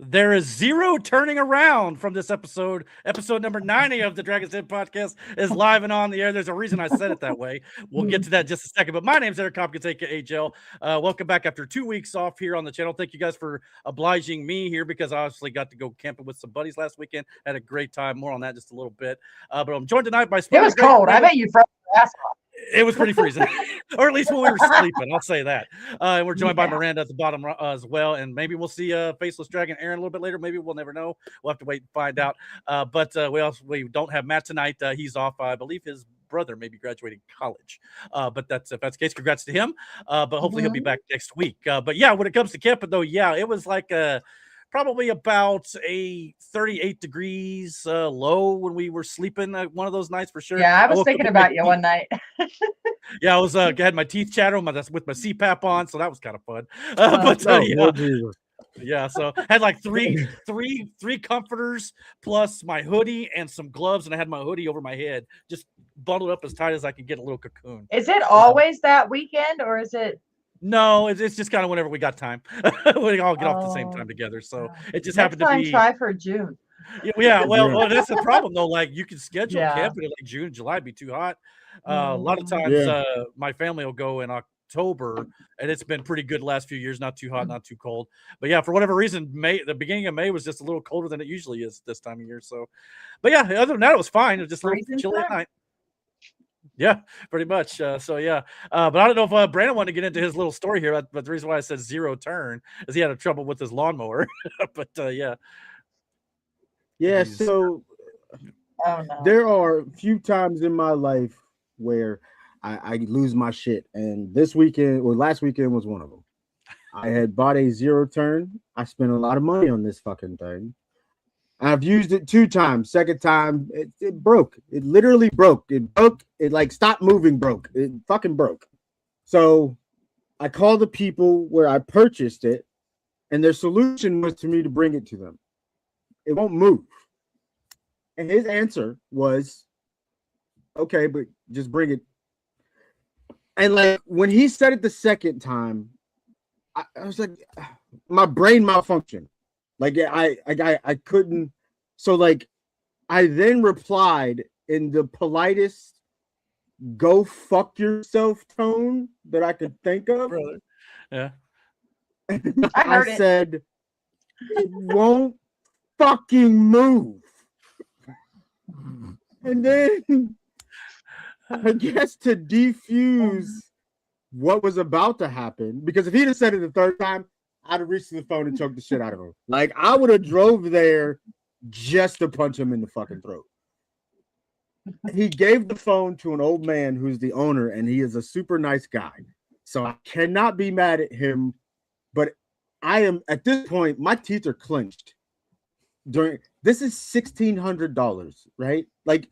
There is zero turning around from this episode. Episode number 90 of the Dragon's Den podcast is live and on the air. There's a reason I said it that way. We'll get to that in just a second. But my name's Eric Hopkins, aka Jill. Welcome back after 2 weeks off here on the channel. Thank you guys for obliging me here because I obviously got to go camping with some buddies last weekend. Had a great time. More on that just a little bit. But I'm joined tonight by It was cold. I bet you froze your ass off. It was pretty freezing, or at least when we were sleeping. I'll say that. And we're joined by Miranda at the bottom as well. And maybe we'll see Faceless Dragon Aaron a little bit later. Maybe we'll never know. We'll have to wait and find out. But we don't have Matt tonight. He's off. I believe his brother may be graduating college. But if that's the case, congrats to him. But hopefully he'll be back next week. But yeah, when it comes to camping though, yeah, it was like probably about a 38 degrees low when we were sleeping one of those nights for sure. Yeah, I was thinking about you one night. Yeah, I was had my teeth chattering with my CPAP on, so that was kind of fun. Yeah, so had like three comforters plus my hoodie and some gloves, and I had my hoodie over my head, just bundled up as tight as I could get a little cocoon. Is it always that weekend, or is it? No, it's just kind of whenever we got time. We all get off the same time together, so it just happened to be. Try for June. Yeah, well, that's the problem though. Like you can schedule camping in like June, July, be too hot. A lot of times, my family will go in October, and it's been pretty good the last few years. Not too hot, not too cold. But yeah, for whatever reason, the beginning of May was just a little colder than it usually is this time of year. So, but yeah, other than that, it was fine. It was just a little chilly at night. Yeah, pretty much. So yeah, but I don't know if Brandon wanted to get into his little story here. But the reason why I said zero turn is he had a trouble with his lawnmower. But yeah. So there are a few times in my life where I lose my shit, and this weekend or last weekend was one of them. I had bought a zero turn. I spent a lot of money on this fucking thing. I've used it 2 times. Second time, it broke. It literally broke. It broke. It like stopped moving, broke. It fucking broke. So I called the people where I purchased it, and their solution was to me to bring it to them. It won't move. And his answer was, okay, but just bring it. And like when he said it the second time, I was like, my brain malfunctioned. Like I couldn't. So like I then replied in the politest "go fuck yourself" tone that I could think of. Brother. Yeah. I said, it won't fucking move. And then I guess to defuse what was about to happen, because if he'd have said it the third time, I'd have reached to the phone and choked the shit out of him. Like I would have drove there just to punch him in the fucking throat. He gave the phone to an old man who's the owner, and he is a super nice guy. So I cannot be mad at him, but I am at this point, my teeth are clenched. This is $1,600, right? Like,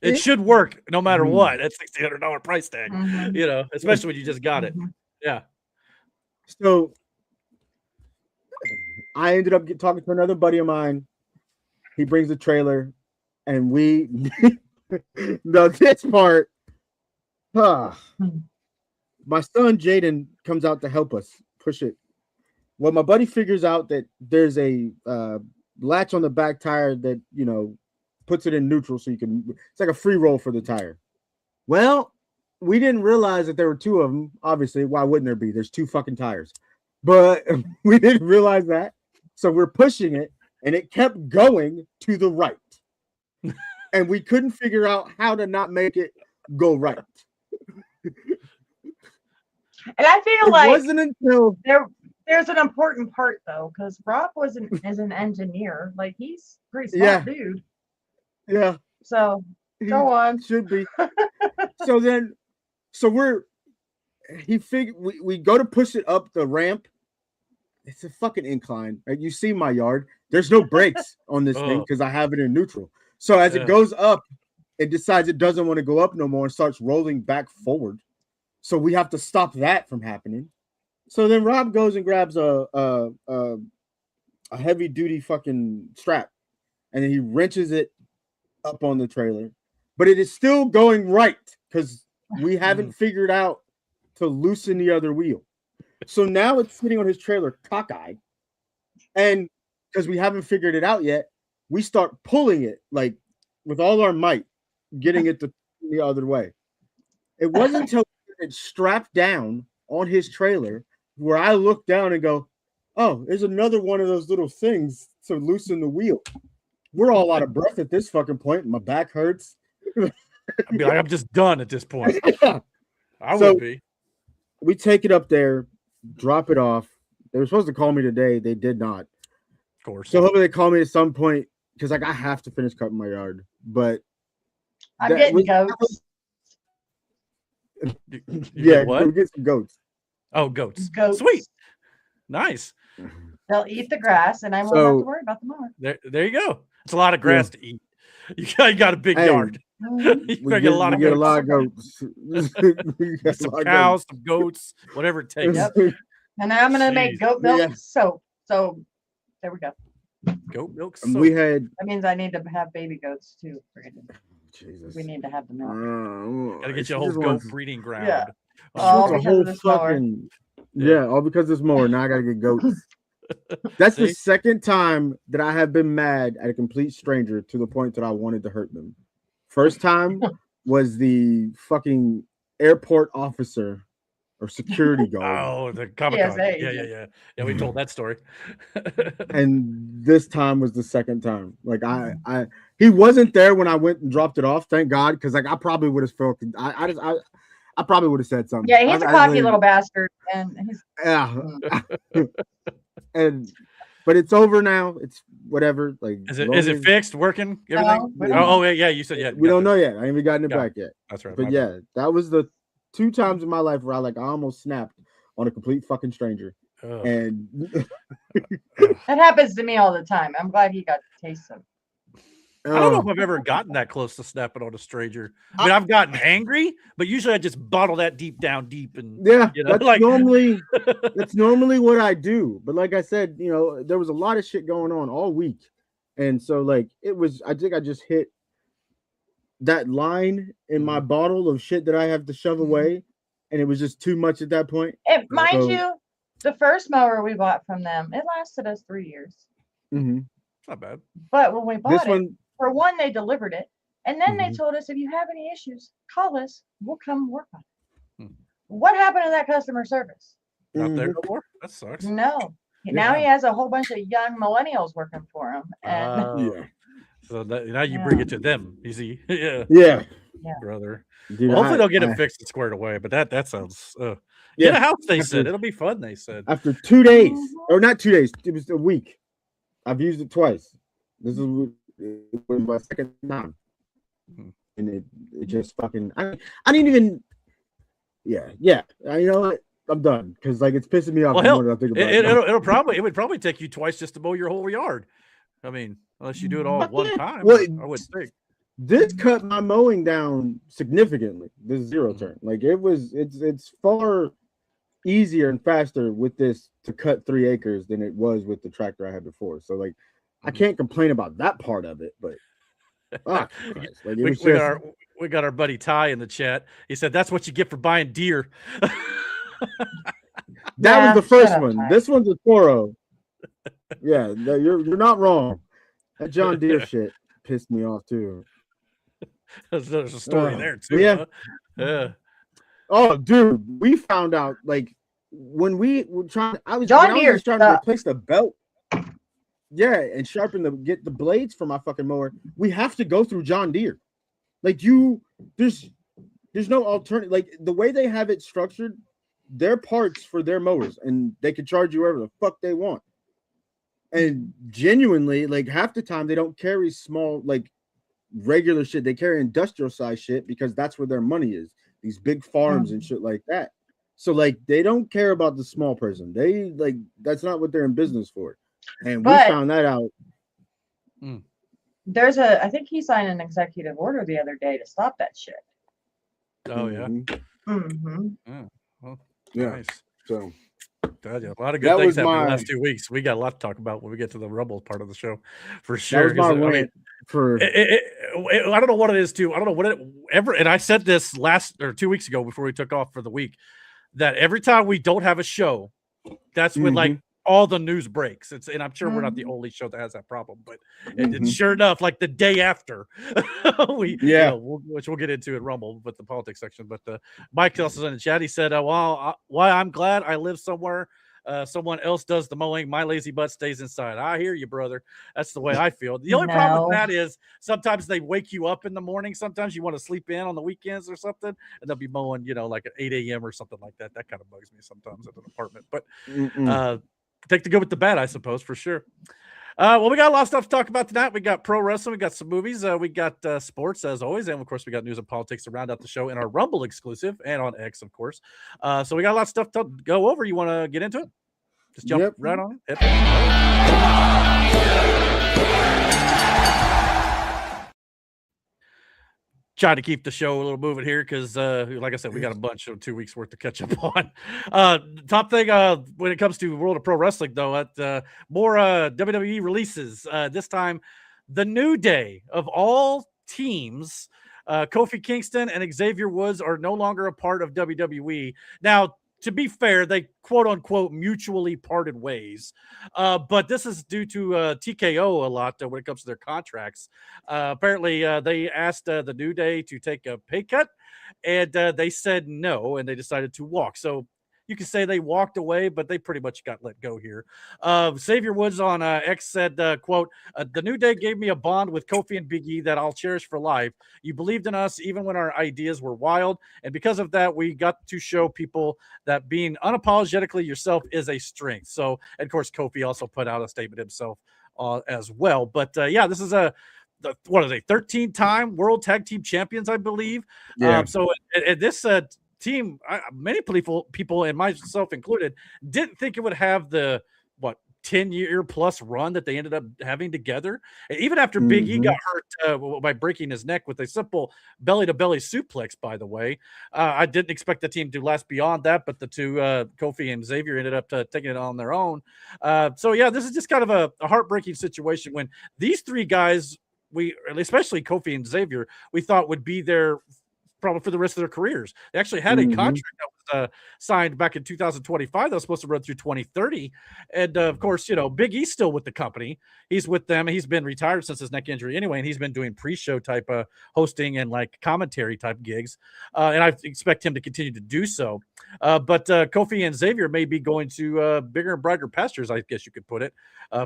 it should work no matter what. That's $1,600 price tag, especially when you just got it. Yeah. So I ended up talking to another buddy of mine. He brings the trailer, and we this part. My son Jaden comes out to help us push it. Well, my buddy figures out that there's a latch on the back tire that puts it in neutral, so it's like a free roll for the tire. Well, we didn't realize that there were 2 of them. Obviously, why wouldn't there be? There's 2 fucking tires, but we didn't realize that. So we're pushing it, and it kept going to the right, and we couldn't figure out how to not make it go right. And I feel like it wasn't until there's an important part though, because Rob is an engineer. Like he's a pretty smart dude. Yeah. So go on. Should be. We go to push it up the ramp. It's a fucking incline. Right? You see my yard. There's no brakes on this thing because I have it in neutral. So as it goes up, it decides it doesn't want to go up no more and starts rolling back forward. So we have to stop that from happening. So then Rob goes and grabs a heavy duty fucking strap, and then he wrenches it up on the trailer, but it is still going right because we haven't figured out to loosen the other wheel. So now it's sitting on his trailer cockeyed. And because we haven't figured it out yet, we start pulling it like with all our might, getting it the other way. It wasn't until it strapped down on his trailer where I look down and go, oh, there's another one of those little things to loosen the wheel. We're all out of breath at this fucking point. My back hurts. I'd be like, I'm just done at this point. I would be. We take it up there, drop it off. They were supposed to call me today. They did not. Of course. So hopefully they call me at some point because like I have to finish cutting my yard. But I'm getting goats. Yeah, we get some goats. Oh, goats. Goats. Sweet. Nice. They'll eat the grass, and I won't have to worry about the mower. There you go. It's a lot of grass to eat. You got a big yard. You get a lot of goats. Some cows, some goats, whatever it takes. Yep. And I'm gonna make goat milk soap. So there we go. Goat milk soap. That means I need to have baby goats too. Jesus. We need to have the milk. Gotta get you a whole goat breeding ground. Yeah. All because of this mower. Yeah, all because of this mower. Now I gotta get goats. That's the second time that I have been mad at a complete stranger to the point that I wanted to hurt them. First time was the fucking airport officer or security guard. Oh, the Comic-Con. Yeah, we told that story. And this time was the second time. Like he wasn't there when I went and dropped it off, thank God, because like I probably would have felt I probably would have said something. Yeah, he's a cocky little bastard, and he's but it's over now. It's whatever. Like, is it fixed, working, everything? Yeah. You said we don't know yet. I haven't gotten it back yet. That's right. But yeah, that was the 2 times in my life where I almost snapped on a complete fucking stranger. And that happens to me all the time. I'm glad he got to taste some. I don't know if I've ever gotten that close to snapping on a stranger. I mean, I've gotten angry, but usually I just bottle that deep, and that's normally what I do. But like I said, there was a lot of shit going on all week, and so like I think I just hit that line in my bottle of shit that I have to shove away, and it was just too much at that point. Mind you, the first mower we bought from them, it lasted us 3 years. Mm-hmm. Not bad. But when we bought for one, they delivered it. And then they told us, if you have any issues, call us. We'll come work on it. What happened to that customer service? Not there no more? That sucks. No. Now he has a whole bunch of young millennials working for him. And so now you bring it to them. You see? Yeah. Brother. Dude, hopefully they'll get it fixed and squared away. But that sounds... Get a house, they said. It'll be fun, they said. After 2 days. Or not 2 days. It was a week. I've used it twice. This is my second time, and it just fucking. I didn't even. Yeah. You know what? I'm done because like it's pissing me off. Well, hell, it would probably take you twice just to mow your whole yard. I mean, unless you do it all at one time. Well, I would think this cut my mowing down significantly. This 0 turn, like it's far easier and faster with this to cut 3 acres than it was with the tractor I had before. So like I can't complain about that part of it, but we got our buddy Ty in the chat. He said that's what you get for buying deer. That was the first one. This one's a Toro. Yeah, you're not wrong. That John Deere shit pissed me off too. There's a story there too. Yeah. Yeah. Oh, dude, we found out like when we were trying. I was trying to replace the belt. Yeah, and get the blades for my fucking mower. We have to go through John Deere. Like there's no alternative. Like the way they have it structured, their parts for their mowers, and they can charge you whatever the fuck they want. And genuinely, like half the time they don't carry small, like regular shit. They carry industrial size shit because that's where their money is. These big farms and shit like that. So like they don't care about the small person. They like that's not what they're in business for. And we found that out. I think he signed an executive order the other day to stop that shit. Oh yeah. Mm-hmm. Yeah. Nice. So God, yeah, a lot of good things happened in the last 2 weeks. We got a lot to talk about when we get to the Rumble part of the show, for sure. That was my rant I don't know what it is too. I don't know what it ever. And I said this 2 weeks ago before we took off for the week, that every time we don't have a show, That's when like all the news breaks. And I'm sure we're not the only show that has that problem, but it's sure enough, like the day after which we'll get into in Rumble with the politics section. But Mike also in the chat, he said, why I'm glad I live somewhere someone else does the mowing. My lazy butt stays inside. I hear you, brother. That's the way I feel. The only problem with that is sometimes they wake you up in the morning. Sometimes you want to sleep in on the weekends or something, and they'll be mowing, like at 8 a.m. or something like that. That kind of bugs me sometimes at an apartment. But take the good with the bad, I suppose, for sure. Well, we got a lot of stuff to talk about tonight. We got pro wrestling, we got some movies, we got sports as always, and of course we got news and politics to round out the show in our Rumble exclusive and on X, of course. So we got a lot of stuff to go over. You want to get into it? Just jump right on it. Try to keep the show a little moving here because, like I said, we got a bunch of 2 weeks worth to catch up on. Top thing when it comes to World of Pro Wrestling, though, more WWE releases. This time, the New Day of all teams, Kofi Kingston and Xavier Woods are no longer a part of WWE. Now, to be fair, they quote unquote mutually parted ways. But this is due to TKO a lot when it comes to their contracts. Apparently, they asked the New Day to take a pay cut, and they said no, and they decided to walk. So you can say they walked away, but they pretty much got let go here. Xavier Woods on X said, quote, the New Day gave me a bond with Kofi and Big E that I'll cherish for life. You believed in us even when our ideas were wild. And because of that, we got to show people that being unapologetically yourself is a strength. So, and of course, Kofi also put out a statement himself as well. But this is what are they, 13-time World Tag Team Champions, I believe. Yeah. So this team, many people and myself included, didn't think it would have the 10-year plus run that they ended up having together. And even after Big E got hurt by breaking his neck with a simple belly-to-belly suplex, by the way, I didn't expect the team to last beyond that, but the two, Kofi and Xavier, ended up taking it on their own. This is just kind of a heartbreaking situation when these three guys, especially Kofi and Xavier, we thought would be there probably for the rest of their careers. They actually had a contract that was signed back in 2025 that was supposed to run through 2030. And of course, Big E's still with the company. He's with them. He's been retired since his neck injury anyway, and he's been doing pre-show type hosting and like commentary type gigs. And I expect him to continue to do so. But Kofi and Xavier may be going to bigger and brighter pastures, I guess you could put it,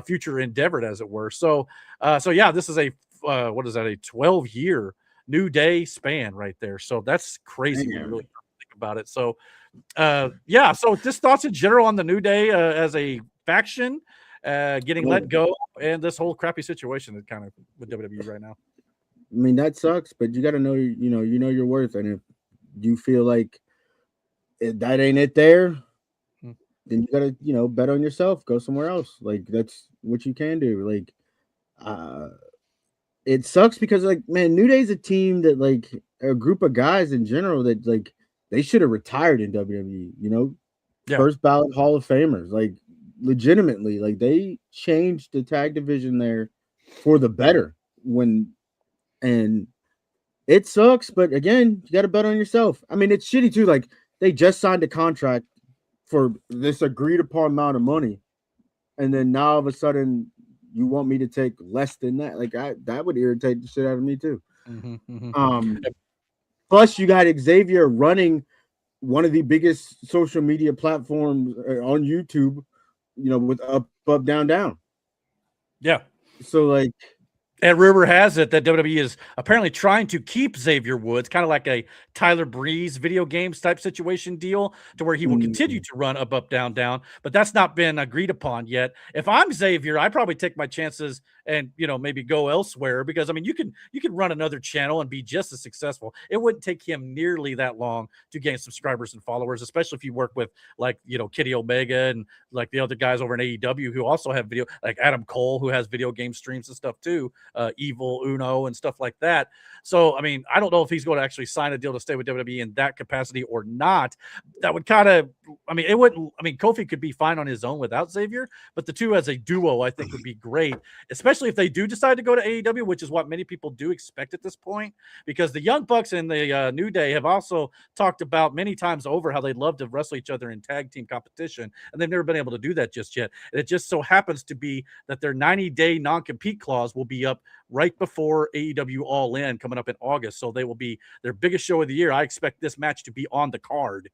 future endeavored, as it were. So this is a 12-year New Day span right there. So that's crazy when you really think about it. So so just thoughts in general on the New Day as a faction getting let go and this whole crappy situation that kind of with WWE right now. I mean, that sucks, but you got to know, you know your worth. And if you feel like that ain't it there, then you got to, bet on yourself, go somewhere else. Like, that's what you can do. Like, it sucks because, like, man, New Day's a team that, like, a group of guys in general that, like, they should have retired in WWE, first ballot Hall of Famers, like, legitimately, like, they changed the tag division there for the better and it sucks, but again, you got to bet on yourself. I mean, it's shitty too. Like, they just signed a contract for this agreed upon amount of money, and then now all of a sudden, you want me to take less than that? Like, that would irritate the shit out of me too. Plus, you got Xavier running one of the biggest social media platforms on YouTube, with up, down, down. Yeah. So, like, and rumor has it that WWE is apparently trying to keep Xavier Woods, kind of like a Tyler Breeze video games type situation deal, to where he will continue to run up, down, down. But that's not been agreed upon yet. If I'm Xavier, I probably take my chances and maybe go elsewhere, because I mean you can run another channel and be just as successful. It wouldn't take him nearly that long to gain subscribers and followers, especially if you work with like Kenny Omega and like the other guys over in AEW who also have video, like Adam Cole, who has video game streams and stuff too. Evil Uno and stuff like that. So, I mean, I don't know if he's going to actually sign a deal to stay with WWE in that capacity or not. That would kind of, Kofi could be fine on his own without Xavier, but the two as a duo, I think, would be great, especially especially if they do decide to go to AEW, which is what many people do expect at this point, because the Young Bucks and the New Day have also talked about many times over how they'd love to wrestle each other in tag team competition, and they've never been able to do that just yet. And it just so happens to be that their 90-day non-compete clause will be up right before AEW All In coming up in August. So they will be their biggest show of the year. I expect this match to be on the card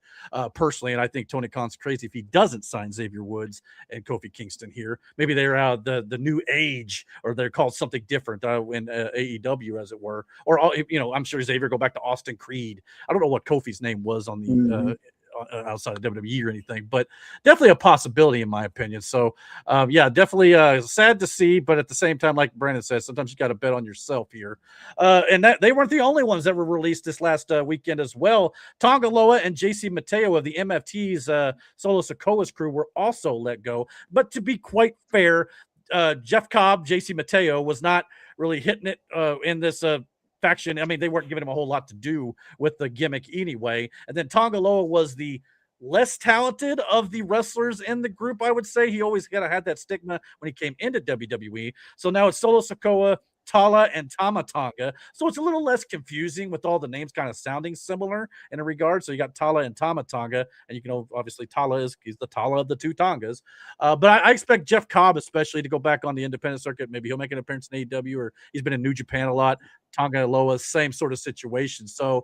personally. And I think Tony Khan's crazy if he doesn't sign Xavier Woods and Kofi Kingston here. Maybe they're the new age, or they're called something different in AEW, as it were. Or, I'm sure Xavier go back to Austin Creed. I don't know what Kofi's name was on the outside of WWE or anything, but definitely a possibility in my opinion. So definitely sad to see, but at the same time, like Brandon said, sometimes you got to bet on yourself here. And that they weren't the only ones that were released this last weekend as well. Tonga Loa and JC Mateo of the MFT's Solo Sikoa's crew were also let go. But to be quite fair, Jeff Cobb, JC Mateo was not really hitting it in this faction. I mean, they weren't giving him a whole lot to do with the gimmick anyway. And then Tonga Loa was the less talented of the wrestlers in the group, I would say. He always kind of had that stigma when he came into WWE. So now it's Solo Sikoa, Tala, and Tama Tonga. So it's a little less confusing with all the names kind of sounding similar in a regard. So you got Tala and Tama Tonga, and you can obviously he's the Tala of the two Tongas. But I expect Jeff Cobb especially to go back on the independent circuit. Maybe he'll make an appearance in AEW, or he's been in New Japan a lot. Tonga Loa, same sort of situation. So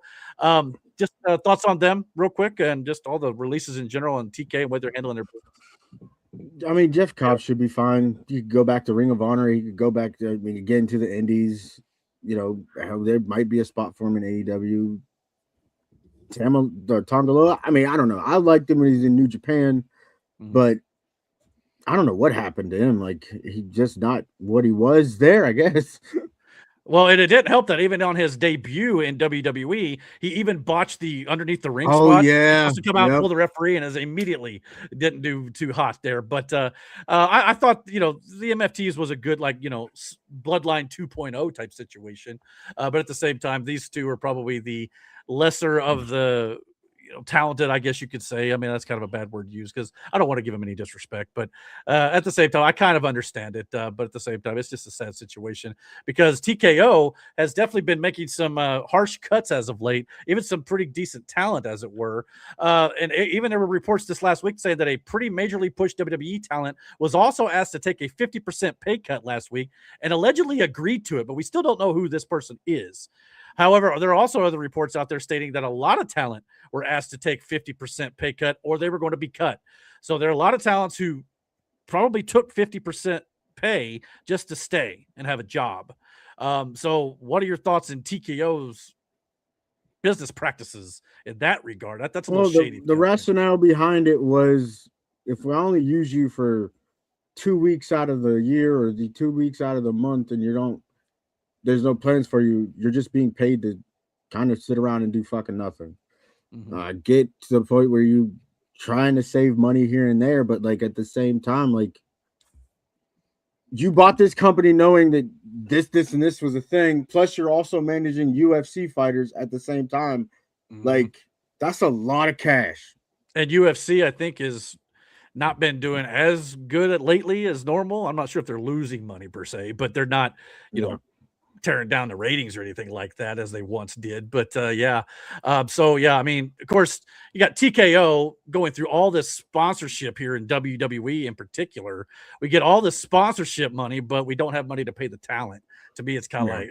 just thoughts on them real quick, and just all the releases in general, and TK and what they're handling their business. I mean, Jeff Cobb should be fine. You could go back to Ring of Honor. He could go back to, again, to the Indies. There might be a spot for him in AEW. Tonga Loa, I don't know. I liked him when he's in New Japan, but I don't know what happened to him. Like, he just not what he was there, I guess. Well, and it didn't help that even on his debut in WWE, he even botched the underneath the ring spot. Yeah. To come out and pull the referee, and as immediately didn't do too hot there. But I thought, the MFTs was a good, Bloodline 2.0 type situation. But at the same time, these two are probably the lesser of the talented, I guess you could say. I mean, that's kind of a bad word to use because I don't want to give him any disrespect, but at the same time, I kind of understand it. But at the same time, it's just a sad situation because TKO has definitely been making some harsh cuts as of late, even some pretty decent talent, as it were. And even there were reports this last week saying that a pretty majorly pushed WWE talent was also asked to take a 50% pay cut last week and allegedly agreed to it, but we still don't know who this person is. However, there are also other reports out there stating that a lot of talent were asked to take 50% pay cut or they were going to be cut. So there are a lot of talents who probably took 50% pay just to stay and have a job. So what are your thoughts in TKO's business practices in that regard? That's a little shady. The rationale behind it was, if we only use you for 2 weeks out of the year or the 2 weeks out of the month and there's no plans for you, you're just being paid to kind of sit around and do fucking nothing. Get to the point where you trying to save money here and there, but at the same time, you bought this company knowing that this and this was a thing, plus you're also managing UFC fighters at the same time. That's a lot of cash. And UFC, I think, is not been doing as good lately as normal. I'm not sure if they're losing money per se, but they're not, tearing down the ratings or anything like that as they once did. But I mean, of course, you got TKO going through all this sponsorship here in WWE in particular. We get all this sponsorship money, but we don't have money to pay the talent. To me, it's kind of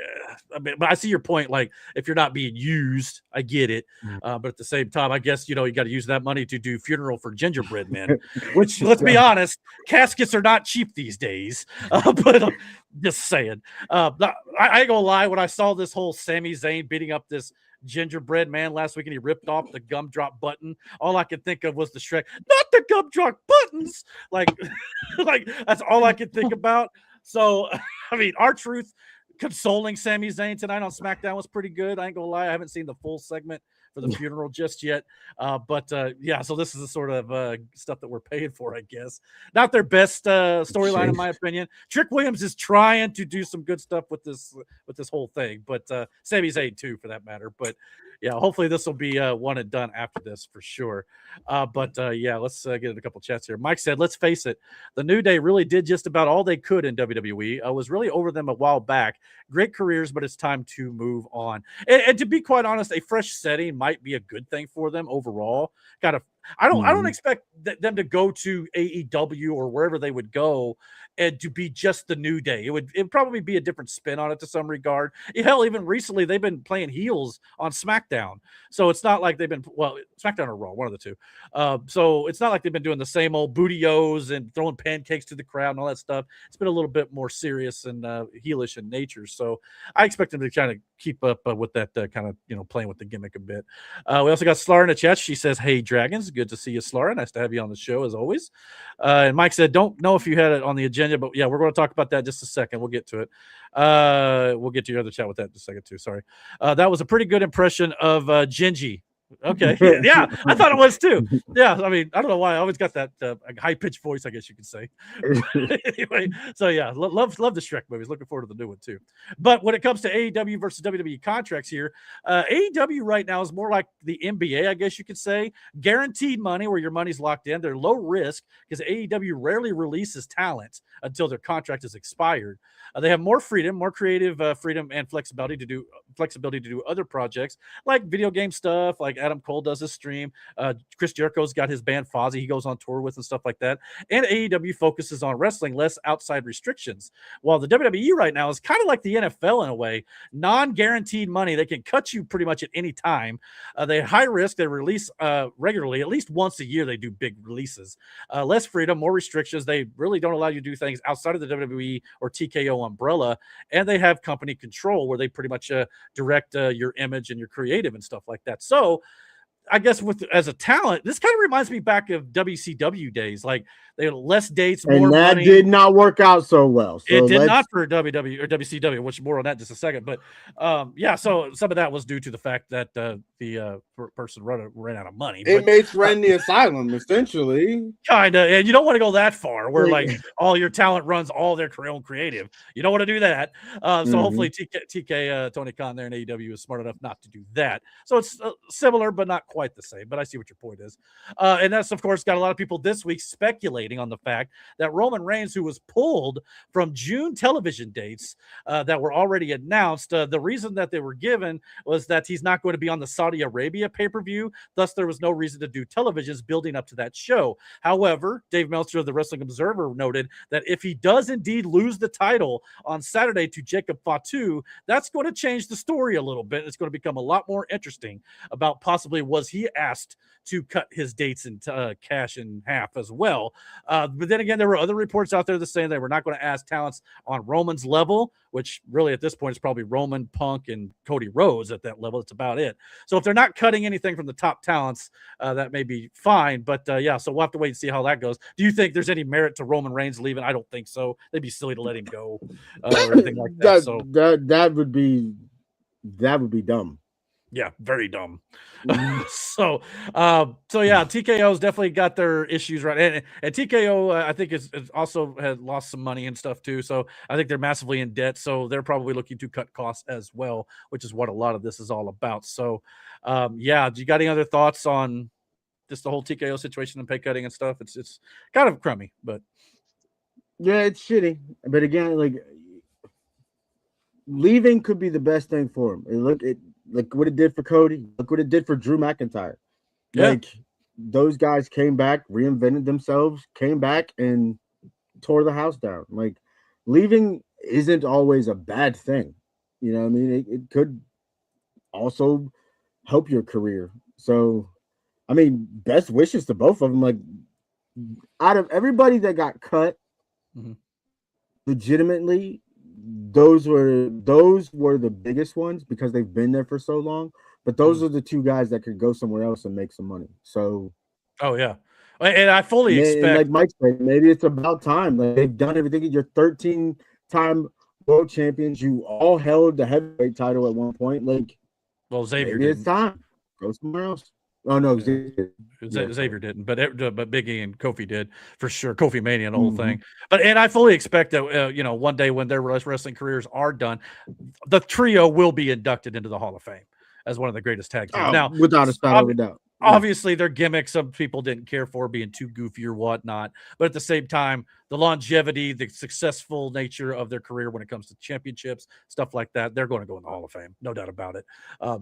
but I see your point. If you're not being used, I get it. But at the same time, I guess, you got to use that money to do funeral for gingerbread men, which, let's be honest, caskets are not cheap these days. But just saying, I ain't gonna lie. When I saw this whole Sami Zayn beating up this gingerbread man last week and he ripped off the gumdrop button, all I could think of was the Shrek, not the gumdrop buttons. That's all I could think about. So, I mean, R-Truth consoling Sami Zayn tonight on SmackDown was pretty good. I ain't gonna lie, I haven't seen the full segment for the funeral just yet. So this is the sort of stuff that we're paying for, I guess. Not their best storyline, in my opinion. Trick Williams is trying to do some good stuff with this whole thing, but Sami Zayn too, for that matter. But hopefully this will be one and done after this for sure. But let's get in a couple chats here. Mike said, let's face it, the New Day really did just about all they could in WWE. I was really over them a while back. Great careers, but it's time to move on. And to be quite honest, a fresh setting might be a good thing for them overall. I don't expect them to go to AEW or wherever they would go and to be just the New Day. It'd probably be a different spin on it to some regard. Hell, even recently they've been playing heels on SmackDown, so it's not like they've been SmackDown or Raw, one of the two. So it's not like they've been doing the same old booty-os and throwing pancakes to the crowd and all that stuff. It's been a little bit more serious and heelish in nature. So I expect them to kind of keep up with that kind of playing with the gimmick a bit. We also got Slar in the chat. She says, "Hey Dragons, good to see you, Slar. Nice to have you on the show as always." And Mike said, "Don't know if you had it on the agenda, but yeah, we're going to talk about that in just a second. We'll get to it. We'll get to your other chat with that in a second too. Sorry. That was a pretty good impression of Gingy." Okay. Yeah, I thought it was too. Yeah, I mean, I don't know why I always got that high-pitched voice, I guess you could say. Anyway, so yeah, love the Shrek movies. Looking forward to the new one too. But when it comes to AEW versus WWE contracts here, AEW right now is more like the NBA, I guess you could say. Guaranteed money where your money's locked in. They're low risk because AEW rarely releases talent until their contract is expired. They have more freedom, more creative freedom and flexibility to do other projects like video game stuff, like Adam Cole does his stream. Chris Jericho's got his band Fozzy he goes on tour with and stuff like that. And AEW focuses on wrestling, less outside restrictions. While the WWE right now is kind of like the NFL in a way, non-guaranteed money. They can cut you pretty much at any time. They high risk. They release regularly, at least once a year. They do big releases. Less freedom, more restrictions. They really don't allow you to do things outside of the WWE or TKO umbrella. And they have company control where they pretty much direct your image and your creative and stuff like that. So I guess as a talent, this kind of reminds me back of WCW days. Like they had less dates, more money. And that did not work out so well. So it did not for WW or WCW, which more on that in just a second. But so some of that was due to the fact that the person ran out of money. Inmates ran the asylum, essentially. Kind of, and you don't want to go that far where like all your talent runs all their own creative. You don't want to do that. So hopefully TK Tony Khan there in AEW is smart enough not to do that. So it's similar, but not quite the same. But I see what your point is. And that's, of course, got a lot of people this week speculating on the fact that Roman Reigns, who was pulled from June television dates that were already announced, the reason that they were given was that he's not going to be on the Saudi Arabia pay-per-view. Thus, there was no reason to do televisions building up to that show. However, Dave Meltzer of the Wrestling Observer noted that if he does indeed lose the title on Saturday to Jacob Fatu, that's going to change the story a little bit. It's going to become a lot more interesting about possibly was he asked to cut his dates and cash in half as well. But then again, there were other reports out there that saying they were not going to ask talents on Roman's level, which really at this point is probably Roman, Punk, and Cody Rhodes at that level. It's about it. So if they're not cutting anything from the top talents, that may be fine. But so we'll have to wait and see how that goes. Do you think there's any merit to Roman Reigns leaving? I don't think so. They'd be silly to let him go or anything like that. That would be dumb. Yeah, very dumb. So TKO's definitely got their issues right, and TKO I think is also has lost some money and stuff too. So I think they're massively in debt. So they're probably looking to cut costs as well, which is what a lot of this is all about. So do you got any other thoughts on just the whole TKO situation and pay cutting and stuff? It's kind of crummy, but yeah, it's shitty. But again, like leaving could be the best thing for him. Look what it did for Cody. Look what it did for Drew McIntyre. Yeah. Like those guys came back, reinvented themselves, came back and tore the house down. Like leaving isn't always a bad thing. You know what I mean? It could also help your career. So, I mean, best wishes to both of them. Like out of everybody that got cut, legitimately, those were the biggest ones because they've been there for so long. But those are the two guys that could go somewhere else and make some money. So, and I fully expect, like Mike said, maybe it's about time. Like they've done everything. You're 13-time world champions. You all held the heavyweight title at one point. Like, well, Xavier maybe it's time. Go somewhere else. Oh no, Xavier didn't, but Big E and Kofi did for sure. Kofi Mania and the whole thing. And I fully expect that one day when their wrestling careers are done, the trio will be inducted into the Hall of Fame. as one of the greatest tag teams. Now, without a shadow of a doubt. Obviously, their gimmicks some people didn't care for, being too goofy or whatnot. But at the same time, the longevity, the successful nature of their career when it comes to championships, stuff like that, they're going to go in the Hall of Fame, no doubt about it.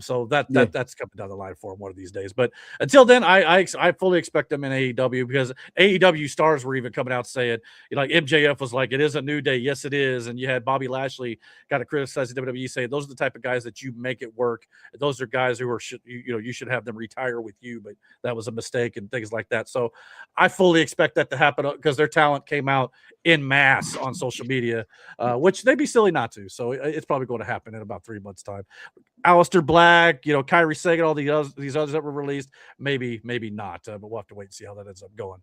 So that's coming down the line for them one of these days. But until then, I fully expect them in AEW, because AEW stars were even coming out saying, like MJF was like, "It is a new day." Yes, it is. And you had Bobby Lashley got to criticize the WWE, saying those are the type of guys that you make it work. Those are guys who are you should have them retire with you, but that was a mistake and things like that. So I fully expect that to happen, because their talent came out in mass on social media, which they'd be silly not to. So it's probably going to happen in about 3 months' time. Aleister Black, Kairi Sane, all these others that were released, maybe not, but we'll have to wait and see how that ends up going.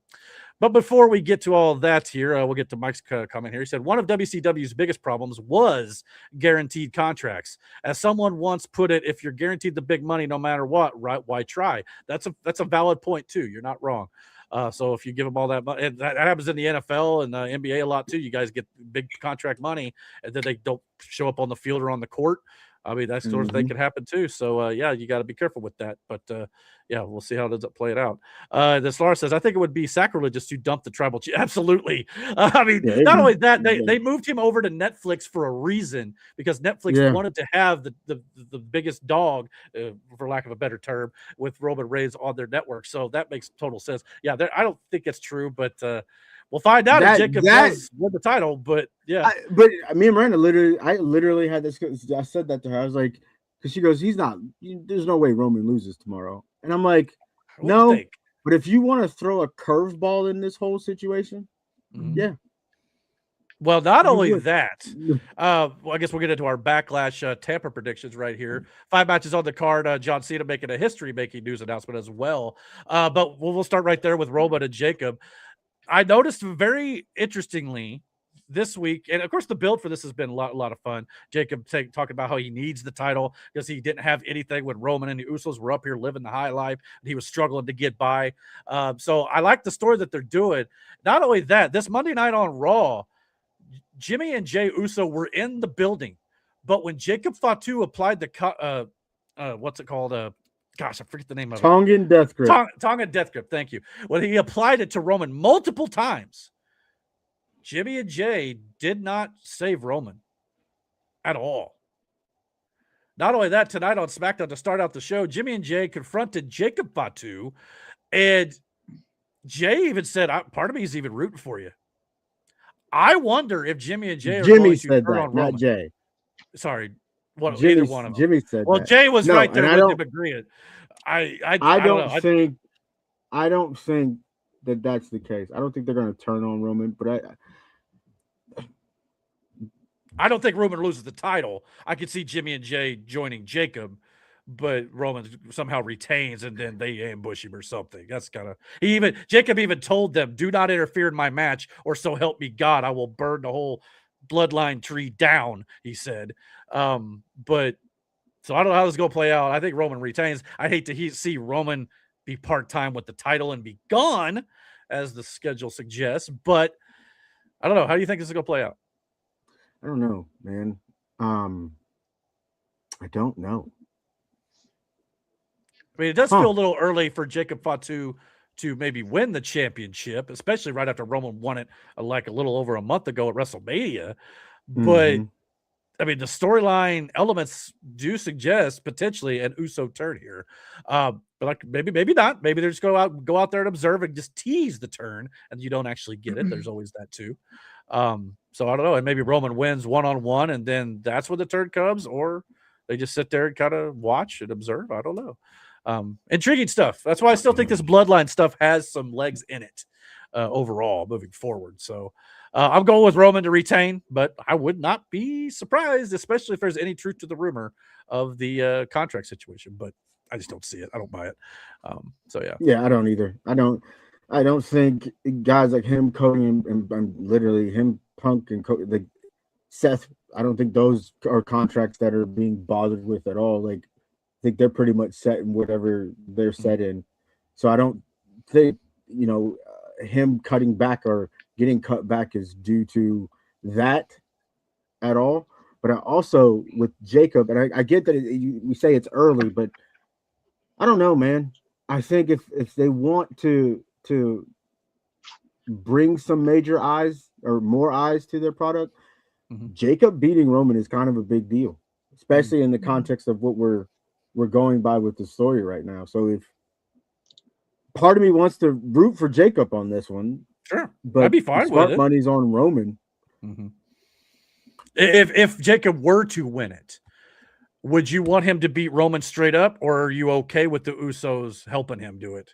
But before we get to all of that here, we'll get to Mike's comment here. He said, one of WCW's biggest problems was guaranteed contracts. As someone once put it, if you're guaranteed the big money no matter what, right, why try? That's a valid point too. You're not wrong. So if you give them all that money, and that happens in the NFL and the NBA a lot too. You guys get big contract money, and then they don't show up on the field or on the court. I mean, that sort of thing could happen too. So, you got to be careful with that. But, we'll see how it ends up playing out. This Lars says, I think it would be sacrilegious to dump the tribal chief. Absolutely. I mean, not only that, they moved him over to Netflix for a reason, because Netflix wanted to have the biggest dog, for lack of a better term, with Roman Reigns on their network. So that makes total sense. Yeah, I don't think it's true, but we'll find out if Jacob does win the title. But but me and Miranda literally had this. I said that to her. I was like, because she goes, there's no way Roman loses tomorrow. And I'm like, no. But if you want to throw a curveball in this whole situation, yeah. Well, not only that, I guess we'll get into our Backlash Tampa predictions right here. 5 matches on the card. John Cena making a history-making news announcement as well. But we'll start right there with Roman and Jacob. I noticed very interestingly this week, and of course the build for this has been a lot of fun. Jacob talking about how he needs the title because he didn't have anything when Roman and the Usos were up here living the high life, and he was struggling to get by. So I like the story that they're doing. Not only that, this Monday night on Raw, Jimmy and Jay Uso were in the building, but when Jacob Fatu applied the what's it called? Gosh, I forget the name of Tongan Death Grip. Tongan Death Grip. Thank you. When he applied it to Roman multiple times, Jimmy and Jay did not save Roman at all. Not only that, tonight on SmackDown to start out the show, Jimmy and Jay confronted Jacob Fatu, and Jay even said, "Part of me is even rooting for you." I wonder if Jimmy and Jay are going to turn on Roman. Not Jay. Sorry. Either one of them. Jimmy said that. Jay was right there with him agreeing. I don't think that that's the case. I don't think they're going to turn on Roman, but I don't think Roman loses the title. I could see Jimmy and Jay joining Jacob, but Roman somehow retains, and then they ambush him or something. That's kind of Jacob even told them, "Do not interfere in my match, or so help me God, I will burn the whole bloodline tree down," he said. But so I don't know how this is going to play out. I think Roman retains. I'd hate to see Roman be part-time with the title and be gone, as the schedule suggests, but I don't know. How do you think this is going to play out? I don't know, man. I don't know. I mean, it does feel a little early for Jacob Fatu to maybe win the championship, especially right after Roman won it like a little over a month ago at WrestleMania. But I mean, the storyline elements do suggest potentially an Uso turn here. But like maybe not. Maybe they're just go out there and observe and just tease the turn, and you don't actually get it. There's always that too. So I don't know. And maybe Roman wins one-on-one, and then that's when the turn comes, or they just sit there and kind of watch and observe. I don't know. Intriguing stuff. That's why I still think this bloodline stuff has some legs in it overall moving forward. So I'm going with Roman to retain, but I would not be surprised, especially if there's any truth to the rumor of the contract situation. But I just don't see it. I don't buy it. Yeah, I don't either. I don't think guys like him, Cody, and literally him, Punk, and Cody, like Seth. I don't think those are contracts that are being bothered with at all. Like, I think they're pretty much set in whatever they're set in. So I don't think, him cutting back or getting cut back is due to that at all. But I also with Jacob, and I get that we say it's early, but I don't know, man. I think if they want to bring some major eyes or more eyes to their product, Jacob beating Roman is kind of a big deal, especially in the context of what we're going by with the story right now. So if part of me wants to root for Jacob on this one, sure, but I'd be fine with it. Money's on Roman. If Jacob were to win it, would you want him to beat Roman straight up, or are you okay with the Usos helping him do it?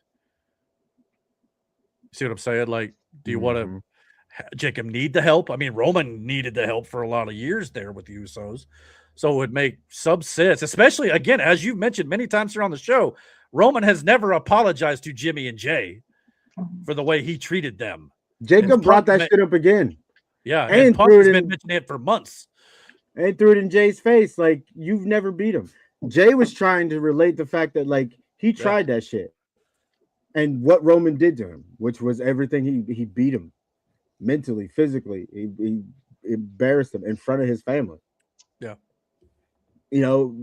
See what I'm saying? Like, do you want to Jacob need the help? I mean, Roman needed the help for a lot of years there with the Usos. So it would make some sense, especially, again, as you've mentioned many times here on the show, Roman has never apologized to Jimmy and Jay for the way he treated them. Jacob brought that shit up again. Yeah, and Punk has been mentioning it for months. And threw it in Jay's face like, you've never beat him. Jay was trying to relate the fact that, like, he tried that shit. And what Roman did to him, which was everything. He beat him mentally, physically. He embarrassed him in front of his family. Yeah. You know,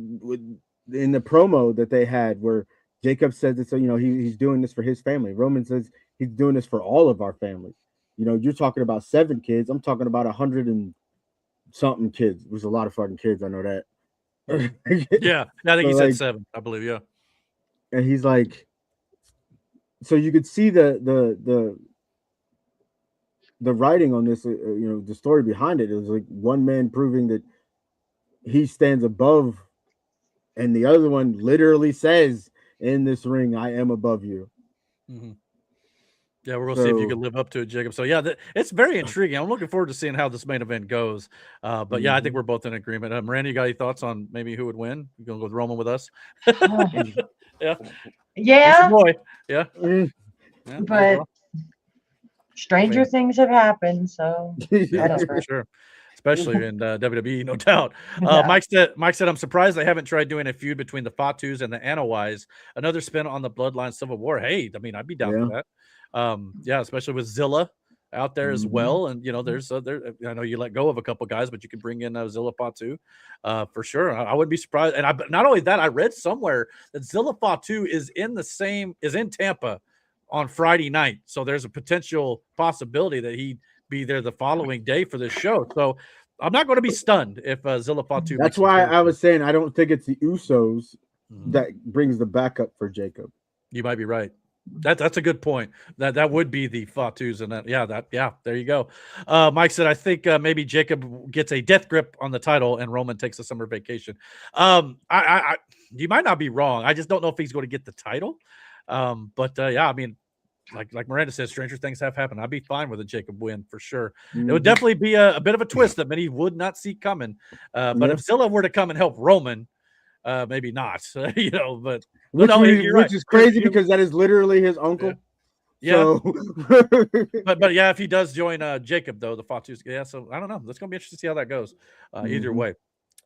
in the promo that they had where Jacob says that, so, you know, he's doing this for his family. Roman says he's doing this for all of our families. You know, you're talking about 7 kids. I'm talking about 100 and something kids. There's a lot of fucking kids. I know that. Yeah. I think he said 7, I believe. Yeah. And he's like, so you could see the writing on this, you know, the story behind it. It was like one man proving that he stands above, and the other one literally says in this ring, I am above you. Yeah, we're going to see if you can live up to it, Jacob. So, yeah, it's very intriguing. I'm looking forward to seeing how this main event goes. But, yeah, I think we're both in agreement. Miranda, you got any thoughts on maybe who would win? You going to go with Roman with us? Yeah. Yeah. Boy. Yeah. But stranger things have happened, so for sure. Especially in WWE, no doubt. Mike said, I'm surprised they haven't tried doing a feud between the Fatus and the Anoa'i. Another spin on the Bloodline Civil War. Hey, I mean, I'd be down for that. Especially with Zilla out there as well. And, you know, I know you let go of a couple guys, but you could bring in Zilla Fatu for sure. I wouldn't be surprised. And not only that, I read somewhere that Zilla Fatu is in Tampa on Friday night. So there's a potential possibility that he'd be there the following day for this show. So I'm not going to be stunned if Zilla Fatu. That's why I was saying I don't think it's the Usos that brings the backup for Jacob. You might be right. That's a good point. That would be the Fatus, and there you go. Mike said, I think maybe Jacob gets a death grip on the title and Roman takes a summer vacation. You might not be wrong. I just don't know if he's going to get the title. But I mean, like Miranda says, stranger things have happened. I'd be fine with a Jacob win for sure. It would definitely be a bit of a twist that many would not see coming. But if Zilla were to come and help Roman, maybe not, you know, but which is crazy because that is literally his uncle. Yeah. So. but if he does join Jacob though, the Fatus, so I don't know. That's gonna be interesting to see how that goes. Either way.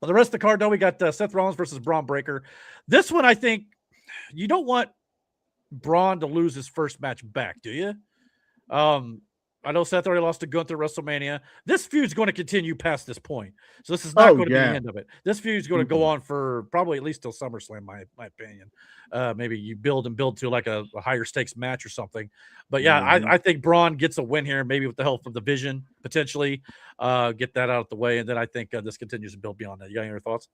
Well, the rest of the card though, we got Seth Rollins versus Braun Breaker. This one, I think you don't want Braun to lose his first match back, do you? I know Seth already lost to Gunther at WrestleMania. This feud's going to continue past this point. So this is not going to be the end of it. This feud's going to go on for probably at least till SummerSlam, my opinion. Maybe you build to like a higher stakes match or something. But yeah, I think Braun gets a win here, maybe with the help of the Vision, potentially. Get that out of the way. And then I think this continues to build beyond that. You got any thoughts?